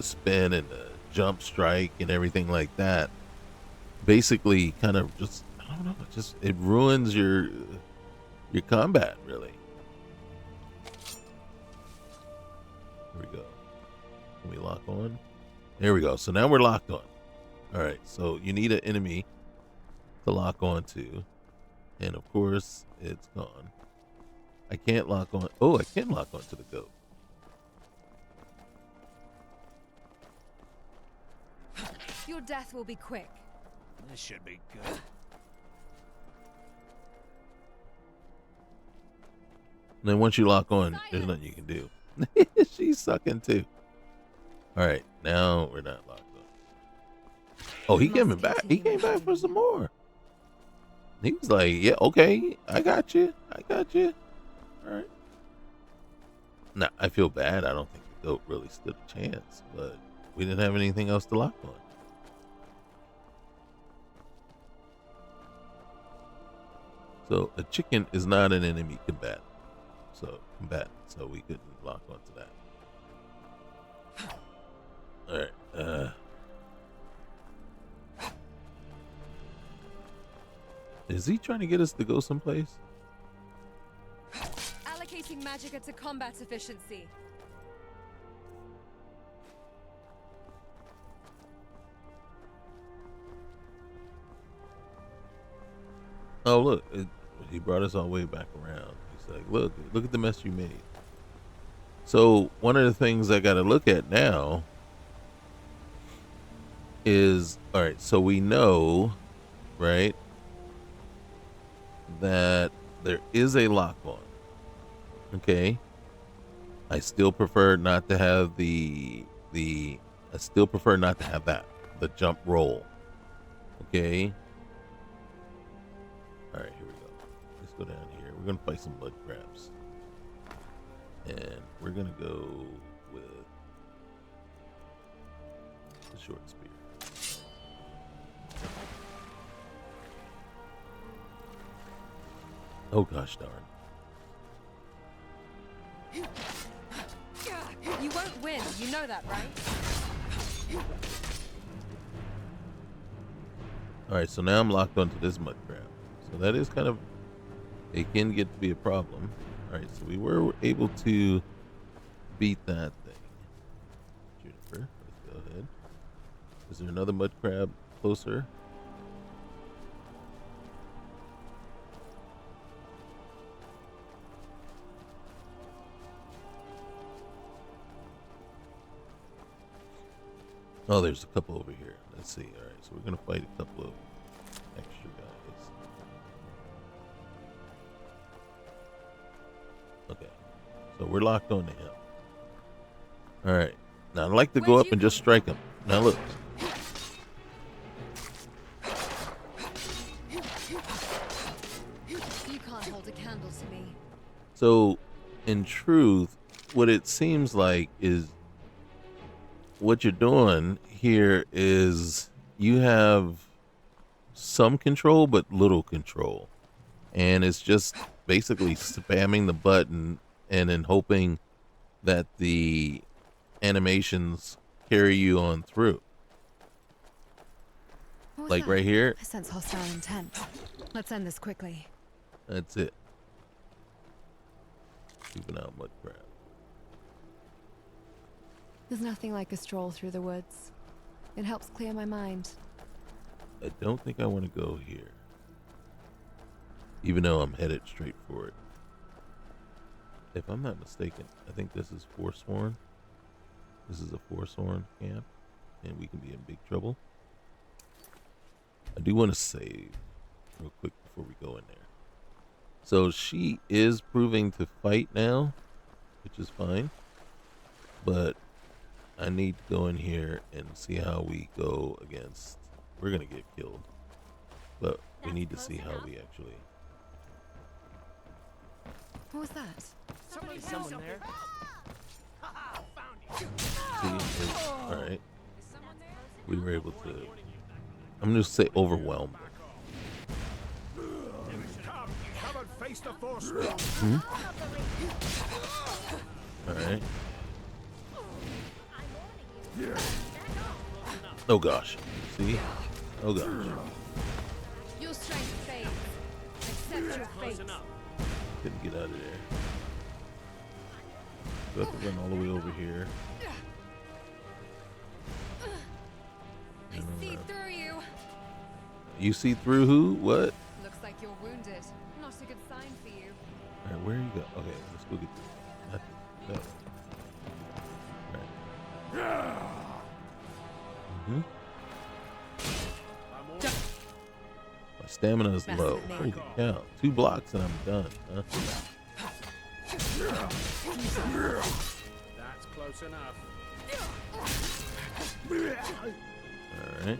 spin and the jump strike and everything like that. Basically, kind of just, I don't know, it ruins your combat, really. Here we go. Can we lock on? There we go. So now we're locked on. All right. So you need an enemy to lock on to, and of course it's gone. I can't lock on. Oh, I can lock on to the goat. Your death will be quick. This should be good. And then once you lock on, there's nothing you can do. She's sucking too. All right, now we're not locked on. Oh, he came back. He came back for some more. He was like, "Yeah, okay, I got you. All right." Nah, I feel bad. I don't think the goat really stood a chance, but we didn't have anything else to lock on. So a chicken is not an enemy combatant. So we couldn't lock onto that. Alright, is he trying to get us to go someplace? Allocating magicka to combat efficiency. Oh, look, he brought us all the way back around. He's like, look at the mess you made. So one of the things I got to look at now is, all right, so we know, right, that there is a lock on. Okay. I still prefer not to have I still prefer not to have that, the jump roll. Okay. All right, here we go. Let's go down here. We're going to fight some mud crabs. And we're going to go with the short spear. Oh gosh darn. You won't win, you know that, right? Alright, so now I'm locked onto this mud crab. So that is kind of, it can get to be a problem. Alright, so we were able to beat that thing. Juniper, let's go ahead. Is there another mud crab closer? Oh, there's a couple over here. Let's see. All right, so we're gonna fight a couple of extra guys. Okay, so we're locked on to him. All right, now I'd like to go up and just strike him. Now look. You can't hold a candle to me. So, in truth, what it seems like is what you're doing here is you have some control but little control, and it's just basically spamming the button and then hoping that the animations carry you on through. Like right here. I sense hostile intent. Let's end this quickly. That's it. Keeping out mud crab. There's nothing like a stroll through the woods. It helps clear my mind. I don't think I want to go here, even though I'm headed straight for it. If I'm not mistaken, I think this is Forsworn. This is a Forsworn camp, and we can be in big trouble. I do want to save real quick before we go in there. So she is proving to fight now, which is fine, but I need to go in here and see how we go against. We're gonna get killed, but we need to see how we actually. What was that? Someone there. See, all right. We were able to. I'm gonna say overwhelmed. All right. Oh gosh. See? Oh gosh. Your strength fades. Accept your fate. Couldn't get out of there. We have to run all the way over here. I see through you. You see through who? What? Looks like you're wounded. Not a good sign for you. Alright, where you go? Okay, let's go get this. That one. Alright. Mm-hmm. My stamina is low. Holy cow. 2 blocks and I'm done. Huh? That's close enough. Alright.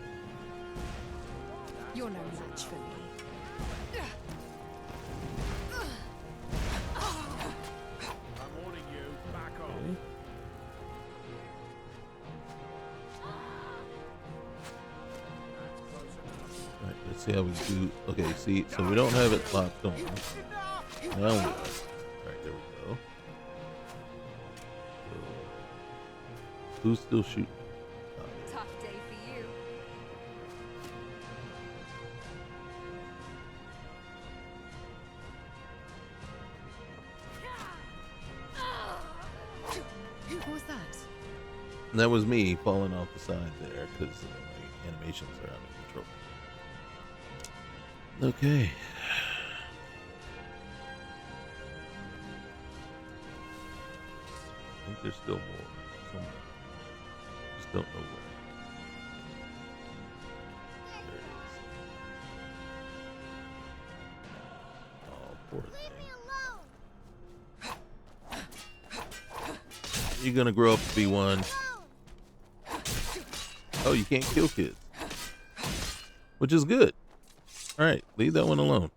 You're no match for me. I'm warning you, back off. Okay. Alright, let's see how we do. Okay, see, so we don't have it locked on. Now we are. Alright, there we go. So, who's still shooting? And that was me falling off the side there because my animations are out of control. Okay. I think there's still more somewhere. Just don't know where. There it is. Oh, poor thing. You're gonna grow up to be one. Oh, you can't kill kids. Which is good. Alright, leave that one alone.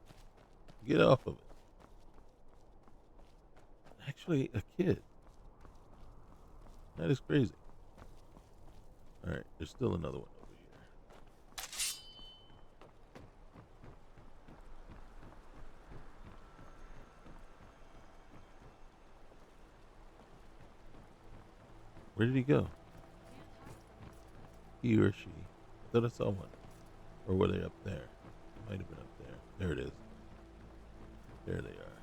Get off of it. Actually, a kid. That is crazy. Alright, there's still another one over here. Where did he go? He or she. I thought I saw one. Or were they up there? Might have been up there. There it is. There they are.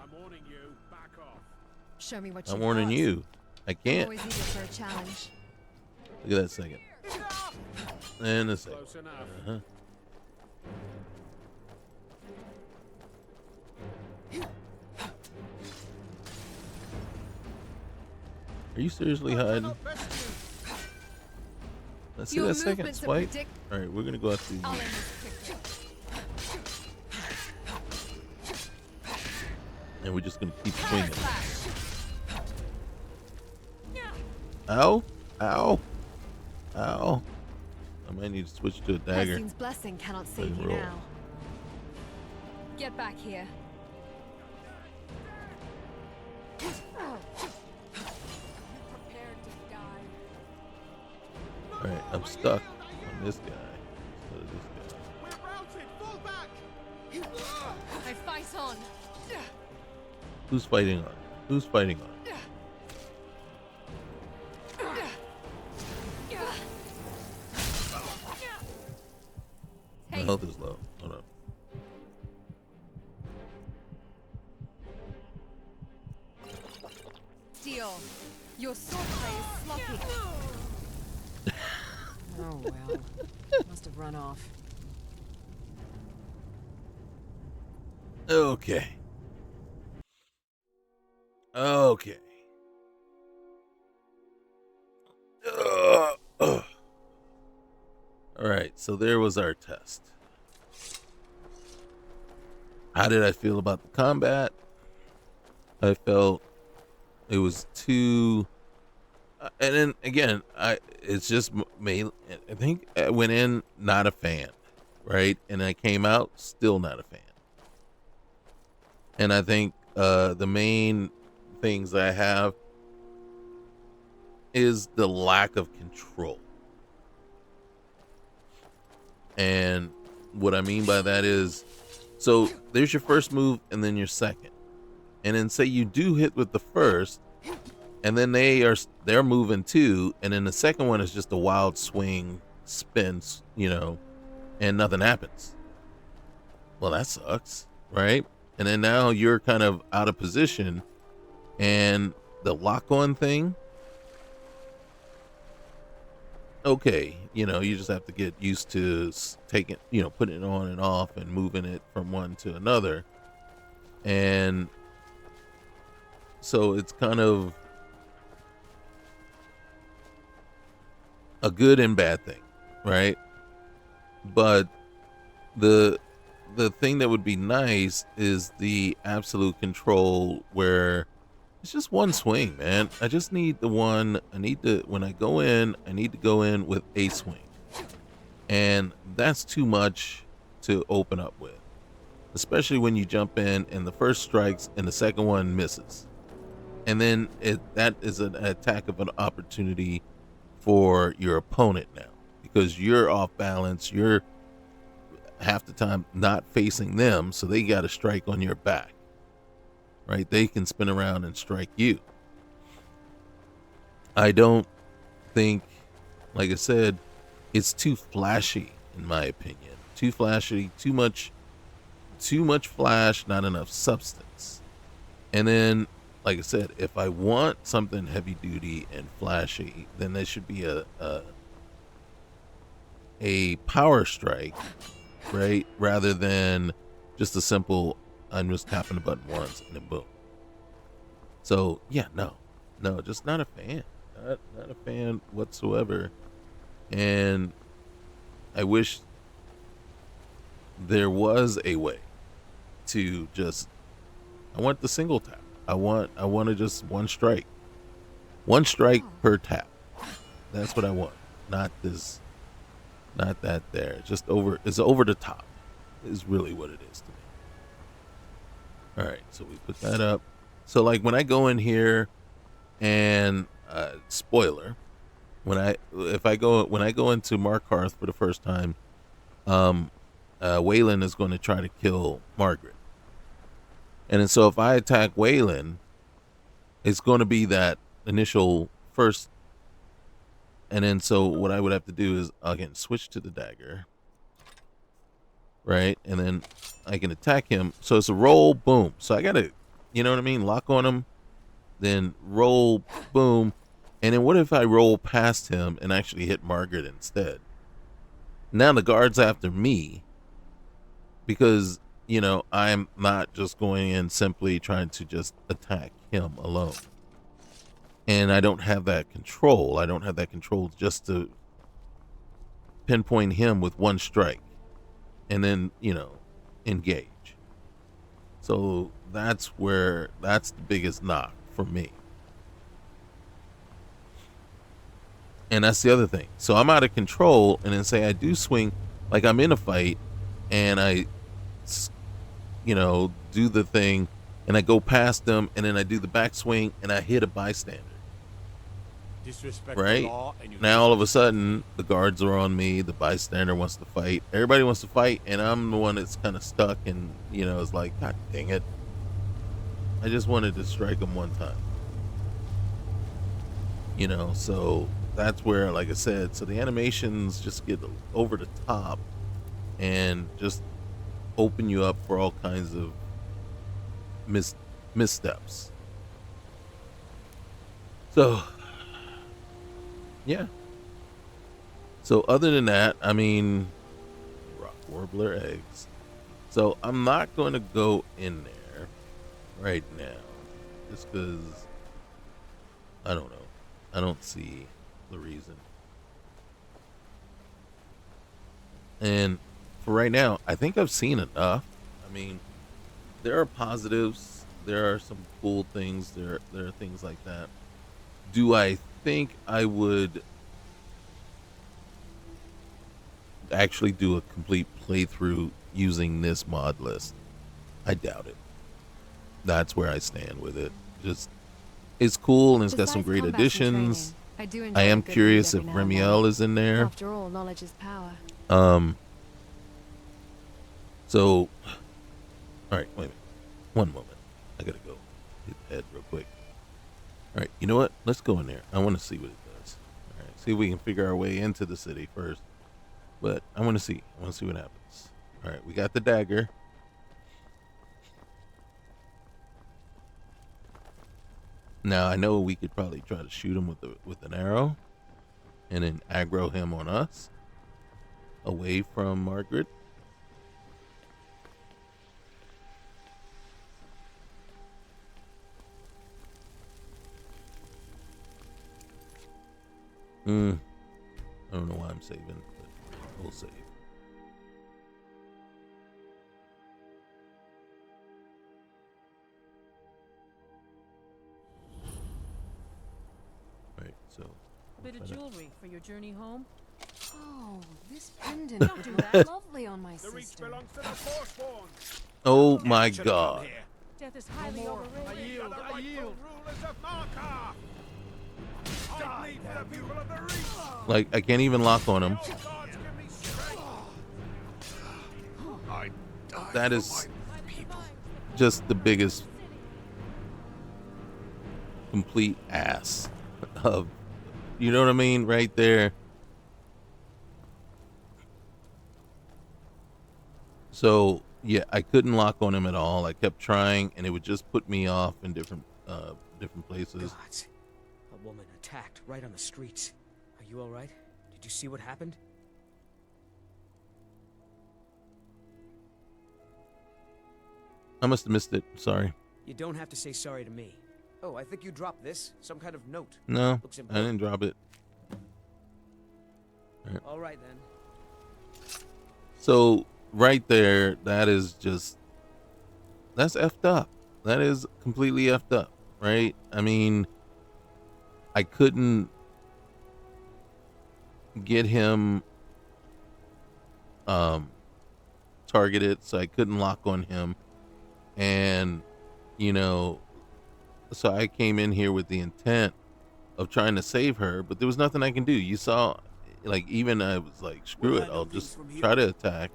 I'm warning you, back off. Show me what I'm you warning got. you. I can't. Always eager for a challenge. Look at that second. And a second. Close enough. Uh-huh. Are you seriously hiding? Let's see Your that second movements are swipe. predict- Alright, we're gonna go after you. I'll end this quickly. And we're just gonna keep swinging. Ow! Ow! Ow! I might need to switch to a dagger. Hestin's blessing cannot save you roll. now. Get back here. Alright, I'm stuck on this guy. Instead of this guy. We're routed! Fall back! I fight on. Who's fighting on? Who's fighting on? My health is low. Hold on. Steel, your swordplay is sloppy. Oh well. Must have run off. Okay. Okay. Alright, so there was our test. How did I feel about the combat? I felt it was too... and then, again, it's just me. I think I went in not a fan, right? And I came out still not a fan. And I think the main things I have is the lack of control. And what I mean by that is, so there's your first move and then your second. And then say you do hit with the first, and then they're moving too, and then the second one is just a wild swing, spins, and nothing happens. Well, that sucks, right? And then now you're kind of out of position, and the lock-on thing, okay, you just have to get used to taking, putting it on and off and moving it from one to another. And so it's kind of a good and bad thing, right? But the thing that would be nice is the absolute control where it's just one swing, man. I just need when I go in, I need to go in with a swing. And that's too much to open up with. Especially when you jump in and the first strikes and the second one misses. And then that is an attack of an opportunity for your opponent now. Because you're off balance, you're half the time not facing them, so they got to strike on your back. Right? They can spin around and strike you. I don't think, like I said, it's too flashy, in my opinion. Too flashy, too much flash, not enough substance. And then, like I said, if I want something heavy duty and flashy, then there should be a power strike, right? Rather than just a simple, I'm just tapping the button once and then boom. So yeah, no, just not a fan, not a fan whatsoever. And I wish there was a way to just, I want the single tap. I want to just one strike per tap. That's what I want. Not this, not that there. Just it's over the top is really what it is to me. All right, so we put that up. So like when I go in here and spoiler, when I go into Markarth for the first time, Waylon is going to try to kill Margaret. And then so if I attack Waylon, it's going to be that initial first. And then so what I would have to do is, again, switch to the dagger. Right? And then I can attack him. So it's a roll, boom. So I got to, you know what I mean? Lock on him, then roll, boom. And then what if I roll past him and actually hit Margaret instead? Now the guard's after me because, you know, I'm not just going in simply trying to just attack him alone. And I don't have that control. I don't have that control just to pinpoint him with one strike and then, you know, engage. So that's the biggest knock for me. And that's the other thing. So I'm out of control, and then say I do swing, like I'm in a fight, and I, you know, do the thing, and I go past them, and then I do the backswing, and I hit a bystander. Disrespect right? the law and you Now all of a sudden, the guards are on me, the bystander wants to fight, everybody wants to fight, and I'm the one that's kind of stuck, and, you know, it's like, God dang it. I just wanted to strike him one time. You know, so that's where, like I said, so the animations just get over the top and just open you up for all kinds of missteps. So, yeah. So other than that, I mean, rock warbler eggs. So I'm not going to go in there right now just because I don't know. I don't see the reason. And for right now, I think I've seen enough. I mean, there are positives. There are some cool things. There are things like that. Do I think I would actually do a complete playthrough using this mod list? I doubt it. That's where I stand with it. Just, it's cool and it's got some great additions. I am curious if Remiel is in there. After all, knowledge is power. So, all right, wait a minute. One moment. I gotta go hit the head real quick. All right, you know what? Let's go in there. I want to see what it does. All right, see if we can figure our way into the city first. But I want to see. I want to see what happens. All right, we got the dagger. Now I know we could probably try to shoot him with an arrow, and then aggro him on us, away from Margaret. I don't know why I'm saving, but we'll save. Right, so. Bit of jewelry for your journey home. Oh, this pendant would do that lovely on my The reach sister. belongs to the Forsworn. Oh my God. Death is highly overrated. I yield, I yield. Rulers of Markarth. I bleed for the people of the Reach. Like, I can't even lock on him. That is just the biggest complete ass of, you know what I mean, right there. So Yeah, I couldn't lock on him at all. I kept trying, and it would just put me off in different places. Gods. A woman attacked right on the streets. Are you alright? Did you see what happened? I must have missed it. Sorry. You don't have to say sorry to me. Oh, I think you dropped this. Some kind of note. No, Looks I important. didn't drop it. Alright then. So right there, that's effed up. That is completely effed up, right? I mean, I couldn't get him targeted, so I couldn't lock on him. And, so I came in here with the intent of trying to save her, but there was nothing I can do. You saw, even I was like, screw it, I'll just try to attack.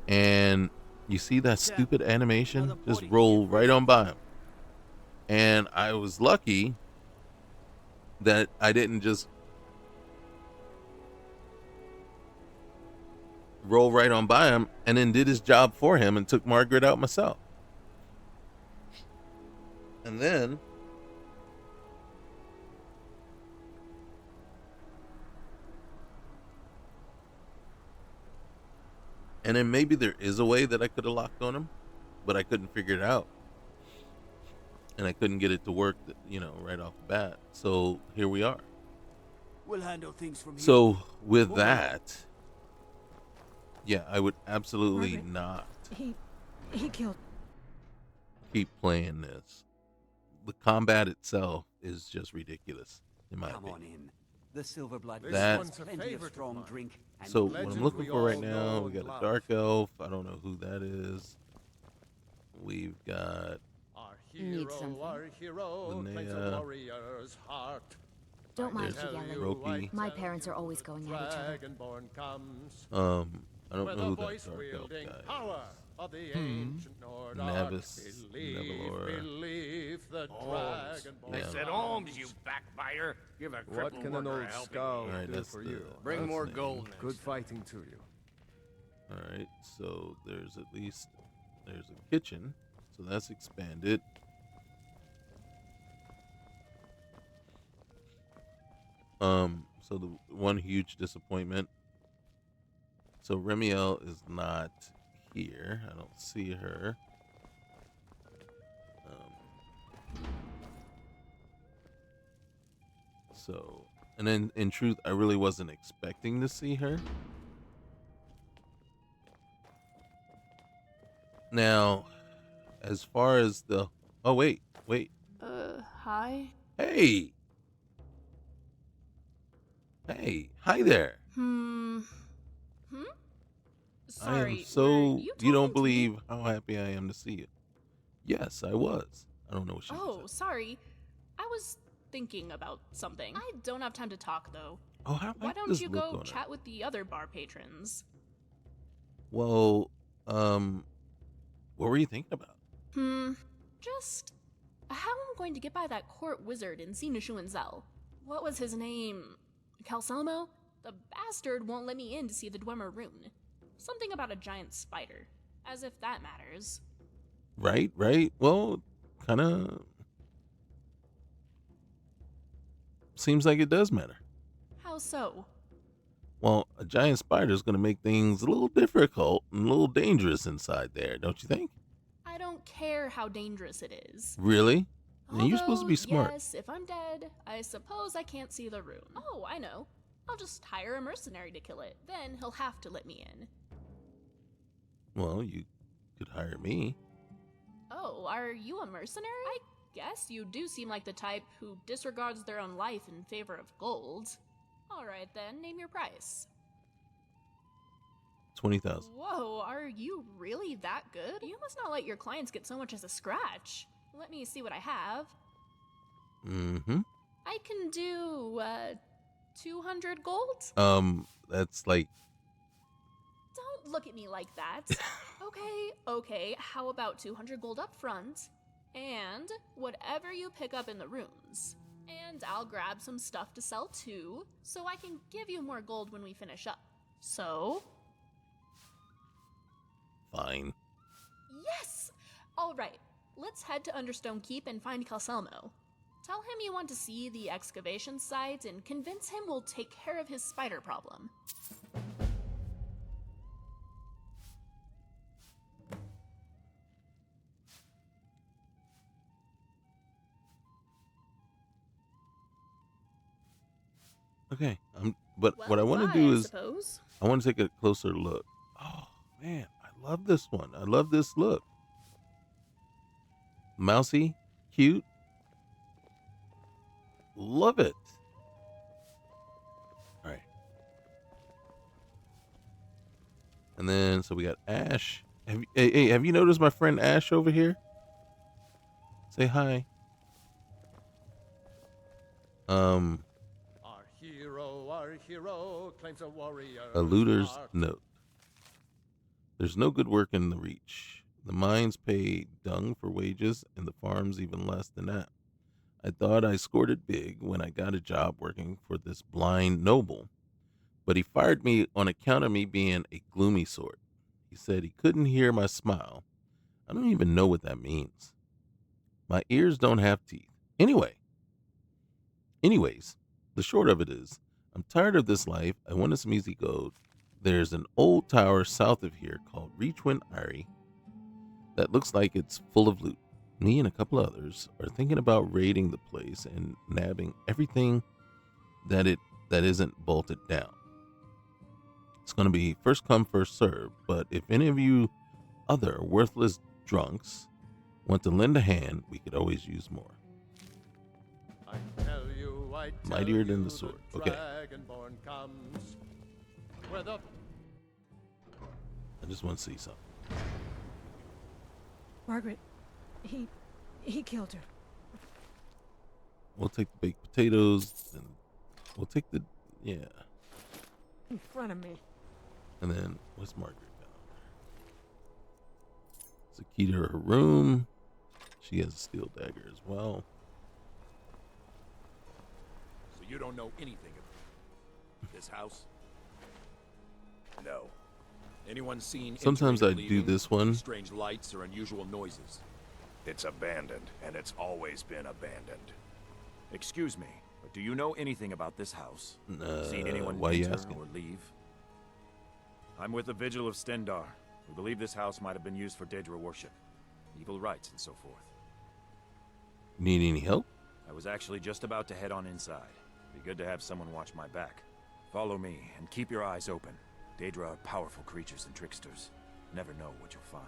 And you see that stupid animation just roll right on by him. And I was lucky that I didn't just roll right on by him and then did his job for him and took Margaret out myself. And then maybe there is a way that I could have locked on him, but I couldn't figure it out. And I couldn't get it to work, right off the bat. So here we are. We'll handle things from here. So with that, yeah, I would absolutely not He killed. keep playing this. The combat itself is just ridiculous, in my Come on opinion. in. The silver blood That- has plenty of strong drink. And So food. what I'm looking for right now, we got a dark elf. I don't know who that is. We've got Need something. Our hero, claims a warrior's heart. Don't mind There's me yelling. Roki. My parents are always going at each other. Dragonborn comes. I don't with know a who that voice dark elf wielding guy power is. of the ancient Nord. Navis, Believe the Dragonborn. I said Holmes, you backbiter. Give a What crippled can an worker old a helping skull hand. Alright, do that's for the you? Bring last more name. gold next Good time. fighting to you. Alright, so there's a kitchen, so that's expanded. So the one huge disappointment. So Remiel is not here. I don't see her. So, and then in truth, I really wasn't expecting to see her. Now, as far as the, oh wait. Hi? Hey, hi there. Sorry, I am so, were you you don't talking to me? believe how happy I am to see you. Yes, I was. I don't know what she Oh, sorry. I was thinking about something. I don't have time to talk, though. Oh, how Why about don't this you look go on her? chat with the other bar patrons? Well, what were you thinking about? Just how I'm going to get by that court wizard in Sinushuanzel. What was his name? Calselmo? The bastard won't let me in to see the Dwemer rune. Something about a giant spider. As if that matters. Right. Well, kind of seems like it does matter. How so? Well, a giant spider is going to make things a little difficult and a little dangerous inside there, don't you think? I don't care how dangerous it is. Really? Then you're supposed to be smart. Yes, if I'm dead, I suppose I can't see the rune. Oh, I know. I'll just hire a mercenary to kill it. Then he'll have to let me in. Well, you could hire me. Oh, are you a mercenary? I guess you do seem like the type who disregards their own life in favor of gold. Alright then, name your price. 20,000. Whoa, are you really that good? You must not let your clients get so much as a scratch. Let me see what I have. Mm-hmm. I can do, 200 gold? That's like, Don't look at me like that. Okay, how about 200 gold up front, and whatever you pick up in the rooms. And I'll grab some stuff to sell too, so I can give you more gold when we finish up. So? fine. Yes! Alright, let's head to Understone Keep and find Calcelmo. Tell him you want to see the excavation site and convince him we'll take care of his spider problem. Okay. But Well, what I want to bye, do I is suppose. I want to take a closer look. Oh man, I love this one. I love this look. Mousy, cute. Love it. All right. And then so we got Ash. Have you noticed my friend Ash over here? Say hi. Our hero claims a warrior. A looter's note. There's no good work in the Reach. The mines pay dung for wages, and the farms even less than that. I thought I scored it big when I got a job working for this blind noble, but he fired me on account of me being a gloomy sort. He said he couldn't hear my smile. I don't even know what that means. My ears don't have teeth. Anyways, the short of it is, I'm tired of this life. I want some easy gold. There's an old tower south of here called Whiterun Auri that looks like it's full of loot. Me and a couple others are thinking about raiding the place and nabbing everything that isn't bolted down. It's going to be first come, first served, but if any of you other worthless drunks want to lend a hand, we could always use more. I tell Mightier than the sword. Okay. Dragonborn comes with a... I just want to see something. Margaret, he killed her. We'll take the baked potatoes, and we'll take the, yeah. In front of me. And then, what's Margaret down there? It's a key to her room. She has a steel dagger as well. So you don't know anything about this house? No. Anyone seen Sometimes I entering and do leaving? this one. Strange lights or unusual noises? It's abandoned, and it's always been abandoned. Excuse me, but do you know anything about this house? Seen anyone why are you enter asking? or leave? I'm with the Vigil of Stendar. We believe this house might have been used for Daedra worship, evil rites, and so forth. Need any help? I was actually just about to head on inside. Be good to have someone watch my back. Follow me, and keep your eyes open. Daedra are powerful creatures and tricksters. Never know what you'll find.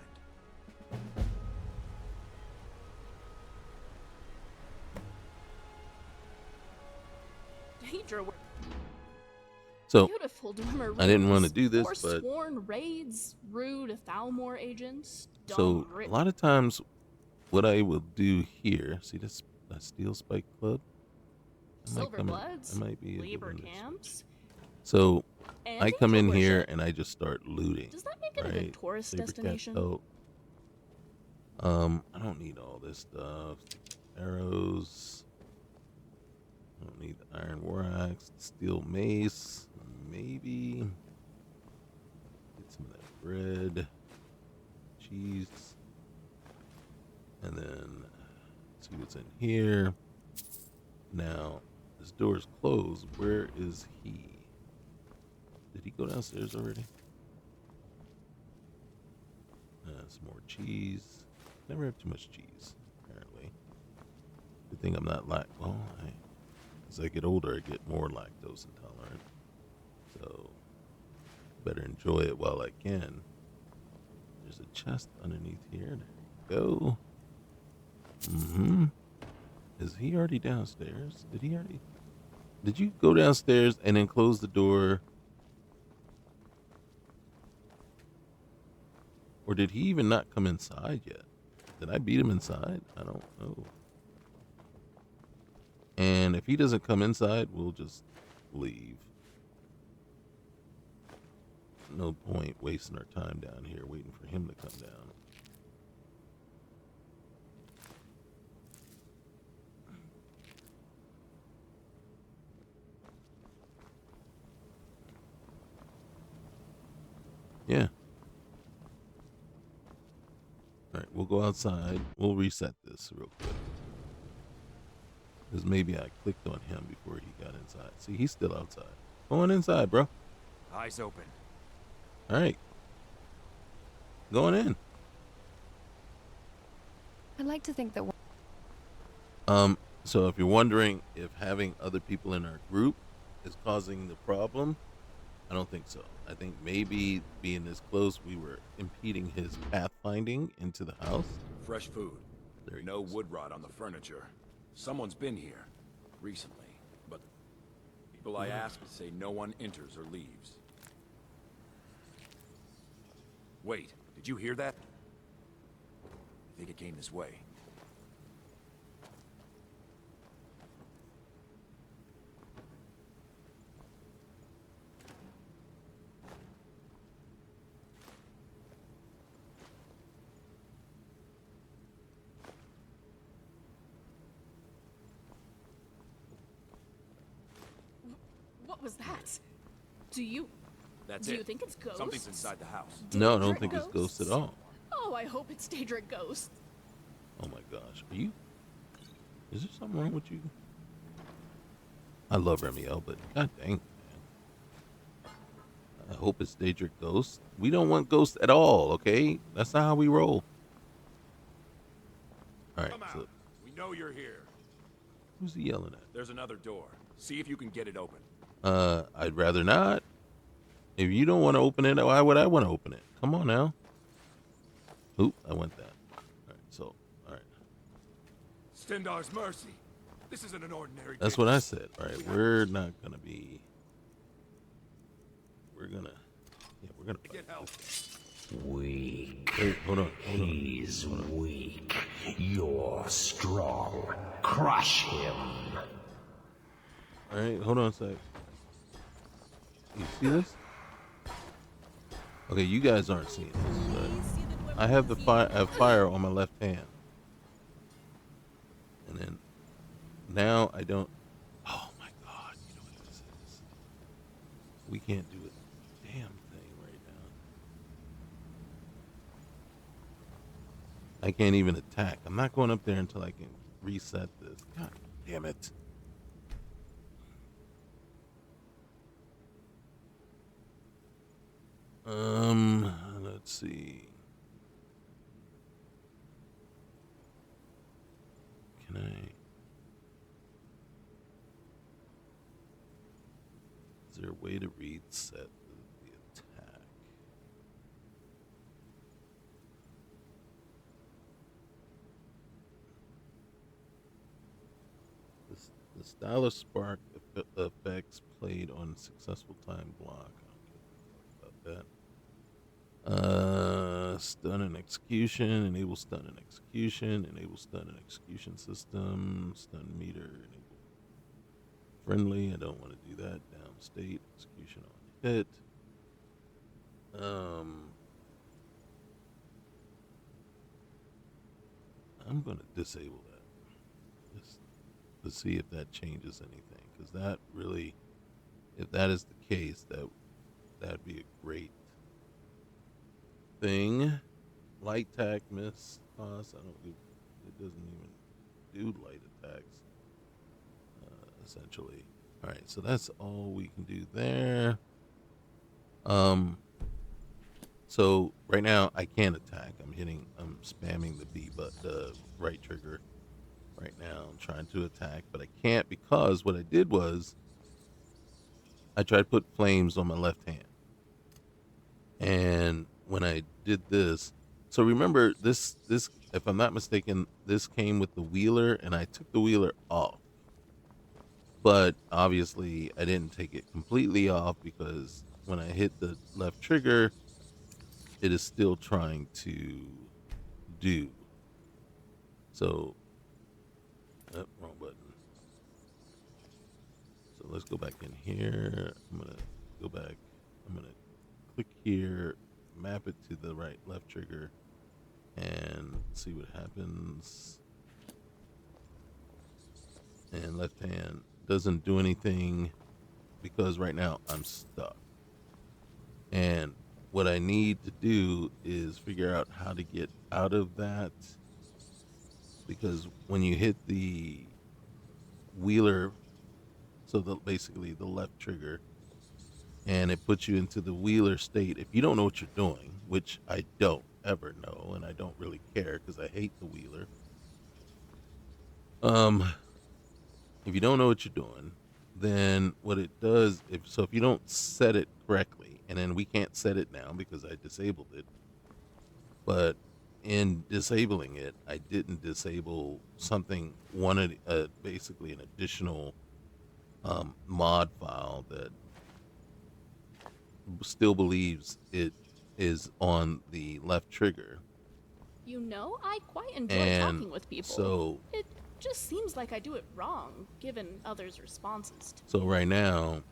Daedra were So, beautiful Dwemer I didn't want to rooms, do this, but forsworn raids, rude Thalmor agents, dumb so a rich lot of times what I will do here, see this steel spike club? silver bloods, I might be able to labor do this. camps. So And I come angel in here worship. and I just start looting. Does that make it a good tourist Saber cat destination? belt. I don't need all this stuff. Arrows. I don't need the iron war axe, steel mace. Maybe get some of that bread, cheese, and then see what's in here. Now this door is closed. Where is he? Did he go downstairs already? Some more cheese. Never have too much cheese, apparently. Good thing I'm not well, as I get older, I get more lactose intolerant. So, better enjoy it while I can. There's a chest underneath here. There you go. Is he already downstairs? Did you go downstairs and then close the door? Or did he even not come inside yet? Did I beat him inside? I don't know. And if he doesn't come inside, we'll just leave. No point wasting our time down here waiting for him to come down. Yeah. go outside. We'll reset this real quick. Because maybe I clicked on him before he got inside. See, he's still outside. Go on inside, bro. Eyes open. All right. Going in. I'd like to think that. So if you're wondering if having other people in our group is causing the problem, I don't think so. I think maybe being this close, we were impeding his pathfinding into the house. Fresh food. No wood rot on the furniture. Someone's been here recently, but people I asked say no one enters or leaves. Wait, did you hear that? I think it came this way. What was that? Do you That's do it. you think it's ghosts? Something's inside the house. No, I don't think it's ghosts at all. Oh, I hope it's Daedric ghosts. Oh my gosh. Are you? Is there something wrong with you? I love Remiel, but god dang, man. I hope it's Daedric ghosts. We don't want ghosts at all, okay? That's not how we roll. Alright, Come so out. We know you're here. who's he yelling at? There's another door. See if you can get it open. I'd rather not. If you don't want to open it, why would I want to open it? Come on now. Oop, I went that. Alright. Stendar's mercy. This isn't an ordinary. That's what I said. Alright, we're not gonna be. We're gonna. Yeah, we're gonna. Get help. Weak. Wait, hold on. He's weak. You're strong. Crush him. Alright, hold on a sec. You see this? Okay, you guys aren't seeing this, but I have the fire on my left hand. And then now I don't. Oh my god, you know what this is? We can't do a damn thing right now. I can't even attack. I'm not going up there until I can reset this. God damn it. Let's see. Can I? Is there a way to reset the attack? The style of spark effects played on successful time block. I don't care about that. Stun and execution, enable stun and execution, enable stun and execution system, stun meter, enable friendly. I don't want to do that. Down state, execution on hit. I'm gonna disable that. Just to see if that changes anything, because that really, if that is the case, that'd be a great thing. Light attack miss cost. I don't give. It doesn't even do light attacks. Essentially. All right. So that's all we can do there. So right now I can't attack. I'm spamming the B, but the right trigger right now. I'm trying to attack, but I can't because what I did was I tried to put flames on my left hand, and when I did this, so remember this, if I'm not mistaken, this came with the wheeler, and I took the wheeler off. But obviously, I didn't take it completely off because when I hit the left trigger, it is still trying to do. So, wrong button. So let's go back in here. I'm gonna go back. I'm gonna click here. Map it to the left trigger and see what happens. And left hand doesn't do anything because right now I'm stuck. And what I need to do is figure out how to get out of that, because when you hit the wheeler, so basically the left trigger, and it puts you into the wheeler state. If you don't know what you're doing, which I don't ever know, and I don't really care because I hate the wheeler. If you don't know what you're doing, then what it does, if you don't set it correctly, and then we can't set it now because I disabled it, but in disabling it, I didn't disable something, basically an additional mod file that still believes it is on the left trigger. You know, I quite enjoy talking with people. So it just seems like I do it wrong, given others' responses to So right now,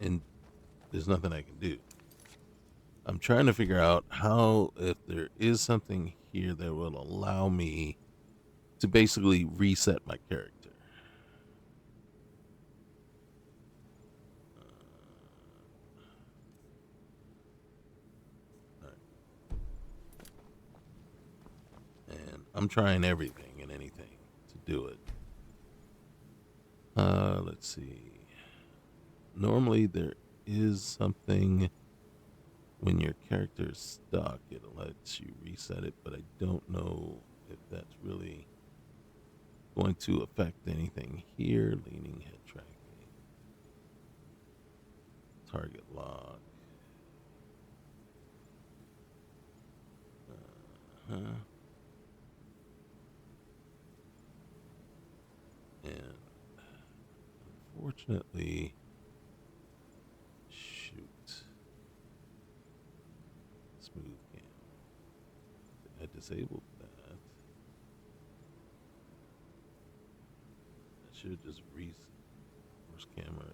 and there's nothing I can do. I'm trying to figure out how, if there is something here that will allow me to basically reset my character. And I'm trying everything and anything to do it. Let's see. Normally there is something when your character is stuck, it lets you reset it, but I don't know if that's really going to affect anything here. Leaning head tracking, target lock. And unfortunately, smooth cam. I disabled that. I should just force camera.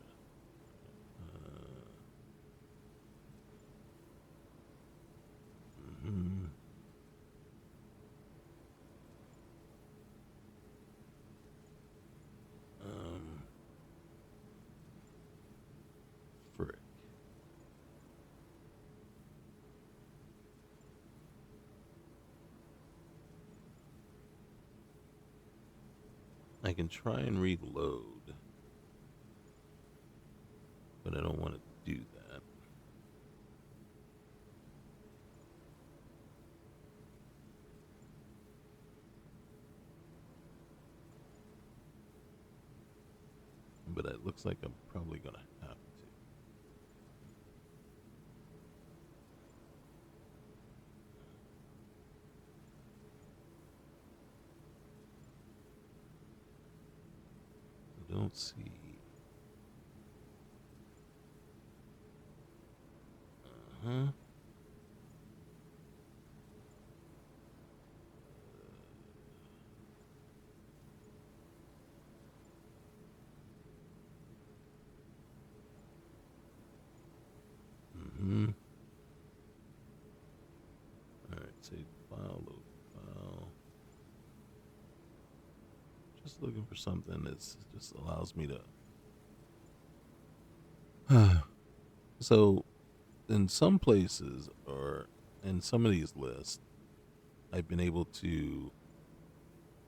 Frick. I can try and reload, but I don't want to do that. But it looks like I'm probably going to have to. I don't see. Alright, save file, load file. Just looking for something that just allows me to. So, in some places, or in some of these lists, I've been able to.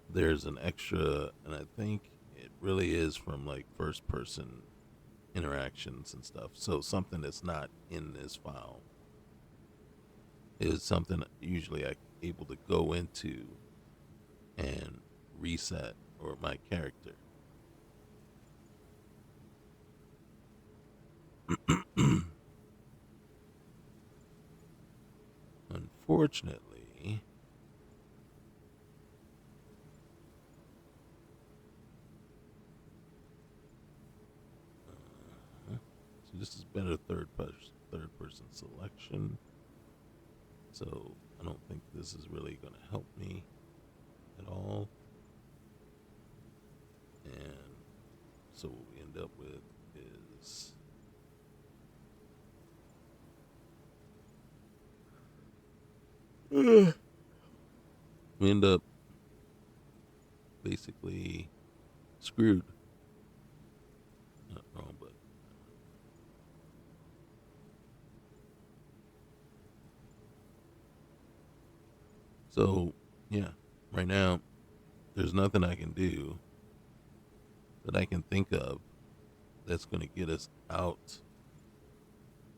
There's an extra, and I think it really is from like first person interactions and stuff. So, something that's not in this file is something usually I'm able to go into and reset or my character. Unfortunately, so this is better third person selection. So I don't think this is really going to help me at all. And so what we end up with is we end up basically screwed. Not wrong, but So, yeah, right now, there's nothing I can do that I can think of that's going to get us out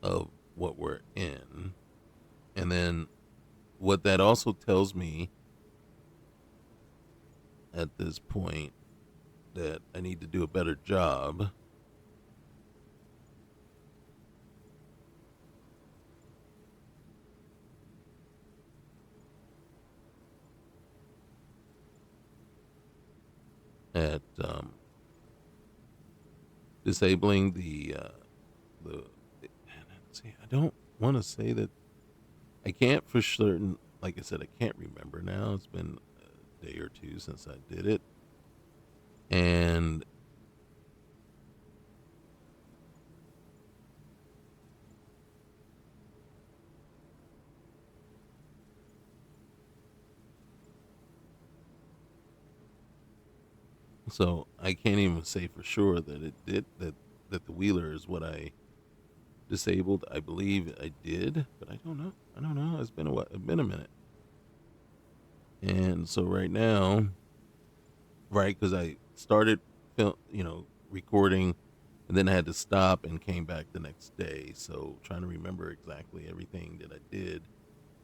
of what we're in. And then what that also tells me at this point that I need to do a better job at disabling the see, I don't want to say that I can't for certain. Like I said, I can't remember now. It's been a day or two since I did it, and so I can't even say for sure that it did that the wheeler is what I disabled. I believe I did, but I don't know. I don't know. It's been it's been a minute. And so right now, right, because I started, recording, and then I had to stop and came back the next day. So trying to remember exactly everything that I did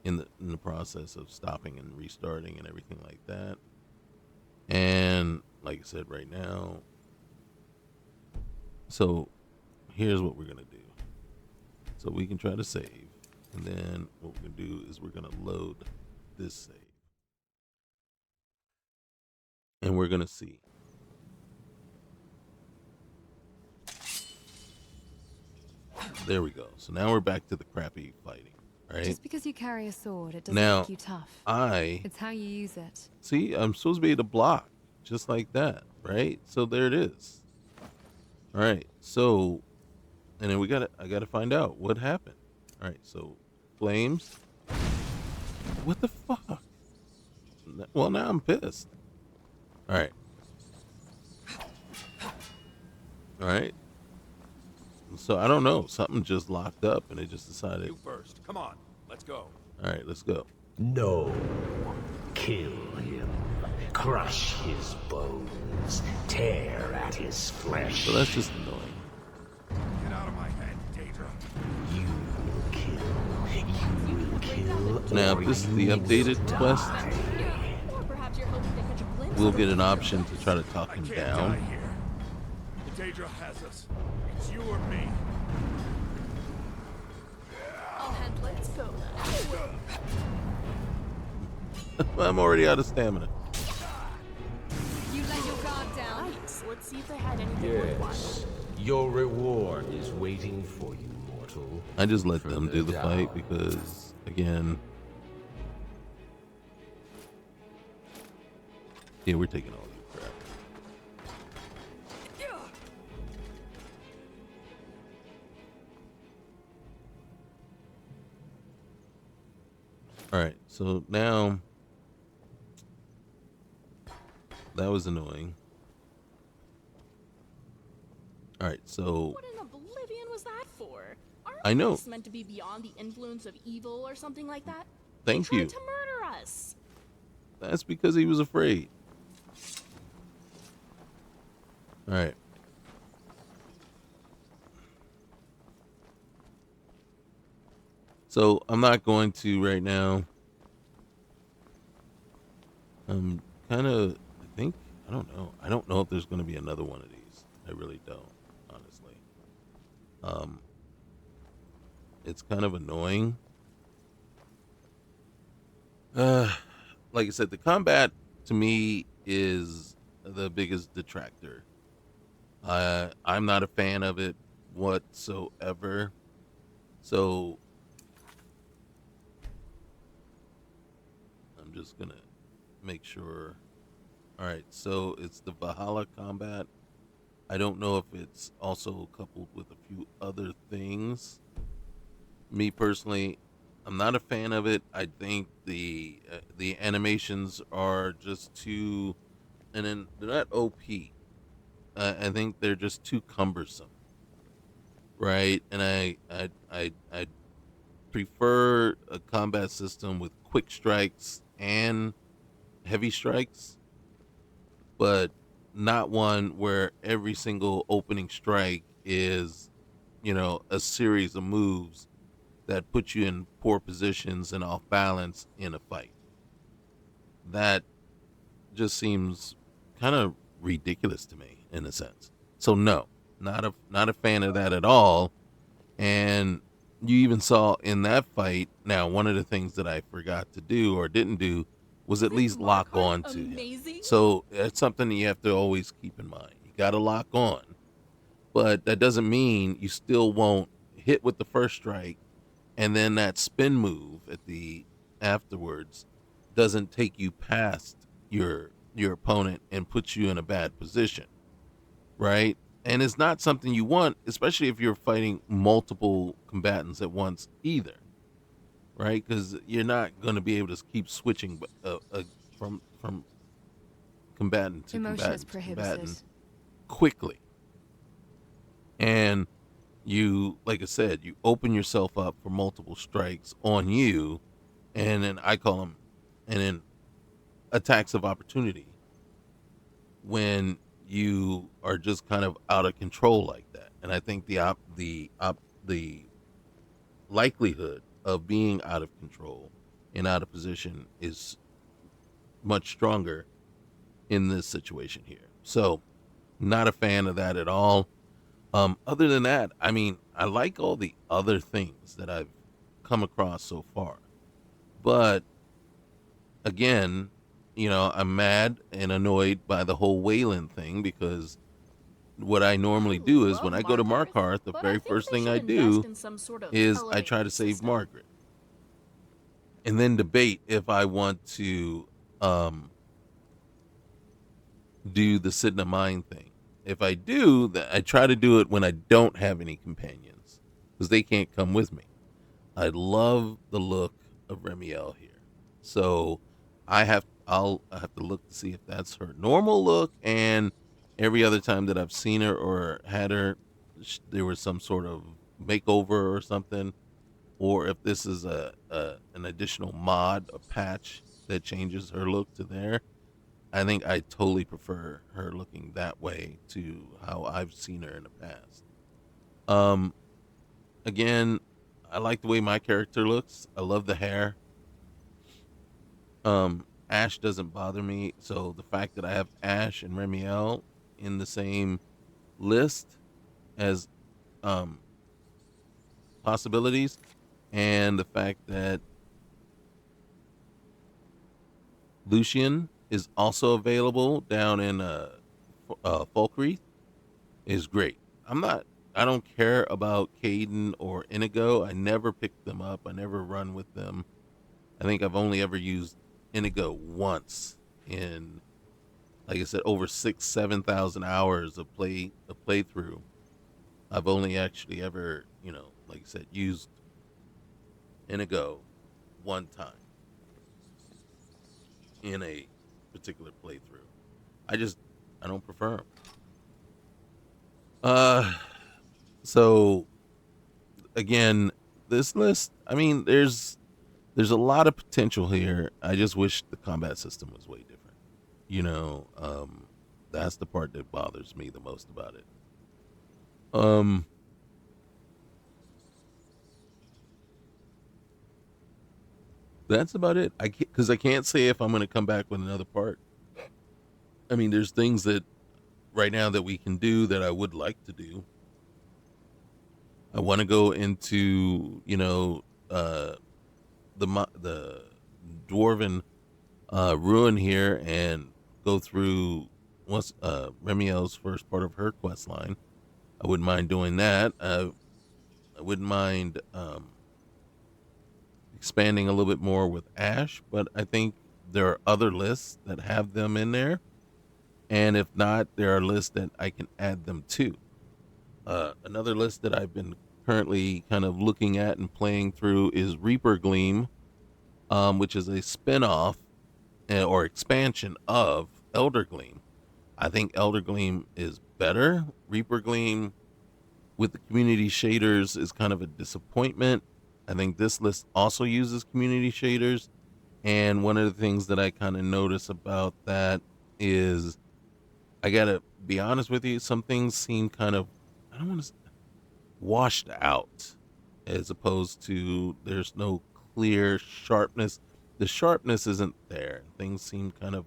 in the process of stopping and restarting and everything like that. And like I said, right now, so here's what we're gonna do. So we can try to save, and then what we're gonna do is we're gonna load this save. And we're going to see. There we go. So now we're back to the crappy fighting, right? Just because you carry a sword, it doesn't now, make you tough. It's how you use it. See, I'm supposed to be able to block just like that, right? So there it is. All right. So, and then I got to find out what happened. All right. So, flames. What the fuck? Well, now I'm pissed. All right. All right. So I don't know. Something just locked up, and it just decided. You first. Come on. Let's go. All right, let's go. No. Kill him. Crush his bones. Tear at his flesh. So that's just annoying. Get out of my head, Daedra. You will kill. You will kill. Now, if this is the updated quest, we'll get an option to try to talk him down. Die here. The Daedra has us. It's you or me. I'll handle it. Let's go. I'm already out of stamina. You let your guard down. Nice. Let's see if they had anything Yes. Your reward is waiting for you, mortal. I just let them do the fight because, again, yeah, we're taking all your crap. All right, so now that was annoying. All right, so What in oblivion was that for? Aren't I know. we meant to be beyond the influence of evil or something like that? Thank They you. tried to murder us. That's because he was afraid. All right. So I'm not going to right now. I'm kind of, I don't know. I don't know if there's going to be another one of these. I really don't, honestly. It's kind of annoying. Like I said, the combat to me is the biggest detractor. I'm not a fan of it whatsoever. So I'm just gonna make sure. All right, so it's the Valhalla combat. I don't know if it's also coupled with a few other things. Me personally, I'm not a fan of it. I think the animations are just too, and then they're not OP. I think they're just too cumbersome, right? And I prefer a combat system with quick strikes and heavy strikes, but not one where every single opening strike is, a series of moves that put you in poor positions and off balance in a fight. That just seems kind of ridiculous to me in a sense. So no, not a fan of that at all. And you even saw in that fight, now one of the things that I forgot to do or didn't do was at least lock on to him. So that's something that you have to always keep in mind. You got to lock on, but that doesn't mean you still won't hit with the first strike, and then that spin move at the afterwards doesn't take you past your opponent and puts you in a bad position, right? And it's not something you want, especially if you're fighting multiple combatants at once either, right? Because you're not going to be able to keep switching from combatant to combatant quickly. And you, like I said, you open yourself up for multiple strikes on you, and then I call them, and then attacks of opportunity when you are just kind of out of control like that. And I think the likelihood of being out of control and out of position is much stronger in this situation here. So not a fan of that at all. Other than that, I mean, I like all the other things that I've come across so far, but again, I'm mad and annoyed by the whole Wayland thing, because what I normally do is when I go to Markarth, the very first thing I do is I try to save Margaret, and then debate if I want to do the Sidna Mine thing. If I do, I try to do it when I don't have any companions, because they can't come with me. I love the look of Remiel here, so I'll have to look to see if that's her normal look, and every other time that I've seen her or had her, there was some sort of makeover or something, or if this is an additional mod, a patch that changes her look to there. I think I totally prefer her looking that way to how I've seen her in the past. Again, I like the way my character looks. I love the hair. Ash doesn't bother me, so the fact that I have Ash and Remiel in the same list as possibilities, and the fact that Lucien is also available down in Vokrii is great. I don't care about Caden or Inigo. I never picked them up. I never run with them. I think I've only ever used Inigo once in, like I said, over 7,000 hours of playthrough. I've only actually ever, like I said, used Inigo one time in a particular playthrough. I don't prefer them. So again, this list, I mean, there's a lot of potential here. I just wish the combat system was way different. That's the part that bothers me the most about it. That's about it. Because I can't say if I'm going to come back with another part. I mean, there's things that right now that we can do that I would like to do. I want to go into, the dwarven ruin here and go through once Remiel's first part of her quest line. I wouldn't mind doing that. I wouldn't mind expanding a little bit more with Ash, but I think there are other lists that have them in there, and if not, there are lists that I can add them to. Another list that I've been currently kind of looking at and playing through is Reaper Gleam, which is a spin-off or expansion of Elder Gleam. I think Elder Gleam is better. Reaper Gleam with the community shaders is kind of a disappointment. I think this list also uses community shaders, And one of the things that I kind of notice about that is, I gotta be honest with you, some things seem kind of, I don't want to, washed out, as opposed to there's no clear sharpness. The sharpness isn't there. Things seem kind of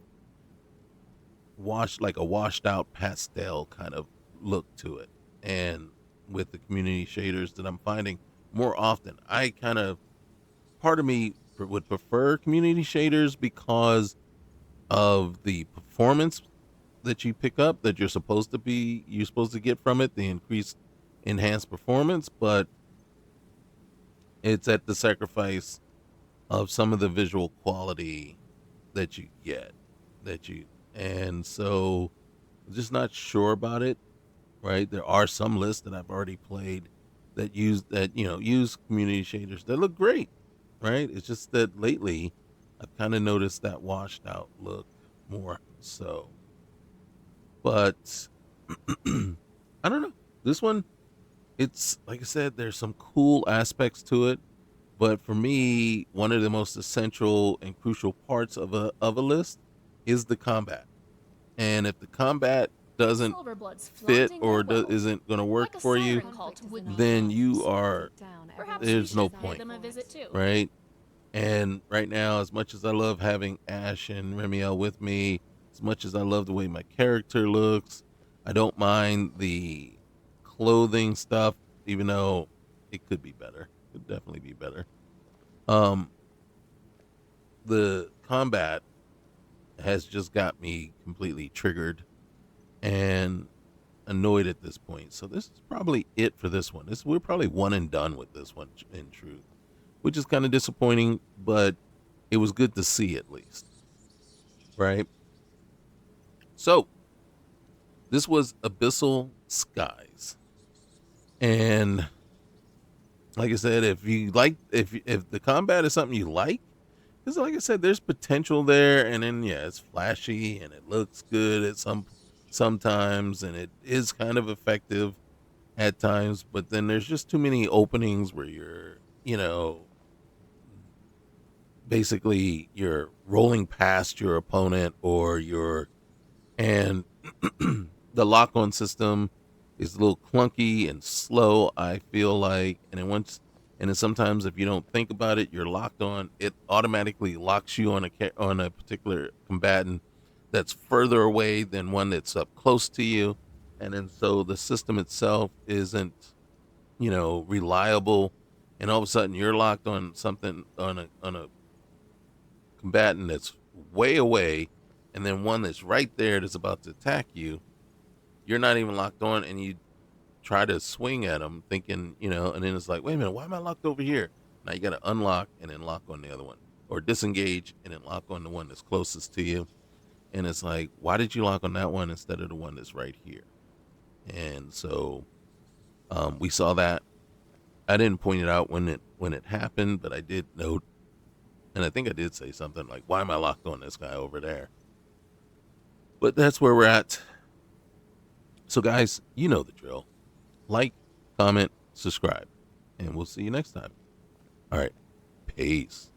washed, like a washed out pastel kind of look to it. And with the community shaders that I'm finding more often, I kind of, part of me would prefer community shaders because of the performance that you pick up, that you're supposed to get from it, the increased enhanced performance, but it's at the sacrifice of some of the visual quality that you get, and so I'm just not sure about it. Right, there are some lists that I've already played that use community shaders that look great. Right, it's just that lately I've kind of noticed that washed out look more so. But I don't know, this one, it's like I said, there's some cool aspects to it, but for me, one of the most essential and crucial parts of a list is the combat. And if the combat doesn't fit or isn't going to work for you, then you are, there's no point, right? And right now, as much as I love having Ash and Remiel with me, as much as I love the way my character looks, I don't mind the clothing stuff, even though it could be better. It could definitely be better. The combat has just got me completely triggered and annoyed at this point. So this is probably it for this one. We're probably one and done with this one, in truth, which is kind of disappointing, but it was good to see at least. Right? So this was Abyssal Skies. And like I said, if the combat is something you like, because like I said, there's potential there, and then it's flashy and it looks good at sometimes, and it is kind of effective at times, but then there's just too many openings where basically you're rolling past your opponent, and the lock-on system is a little clunky and slow, I feel like, and then sometimes if you don't think about it, you're locked on, it automatically locks you on a particular combatant that's further away than one that's up close to you, and then so the system itself isn't reliable, and all of a sudden you're locked on something, on a combatant that's way away, and then one that's right there that's about to attack you. You're not even locked on, and you try to swing at them thinking, and then it's like, wait a minute, why am I locked over here? Now you got to unlock and then lock on the other one, or disengage and then lock on the one that's closest to you. And it's like, why did you lock on that one instead of the one that's right here? And so we saw that. I didn't point it out when it happened, but I did note, and I think I did say something like, why am I locked on this guy over there? But that's where we're at. So guys, you know the drill. Like, comment, subscribe, and we'll see you next time. All right. Peace.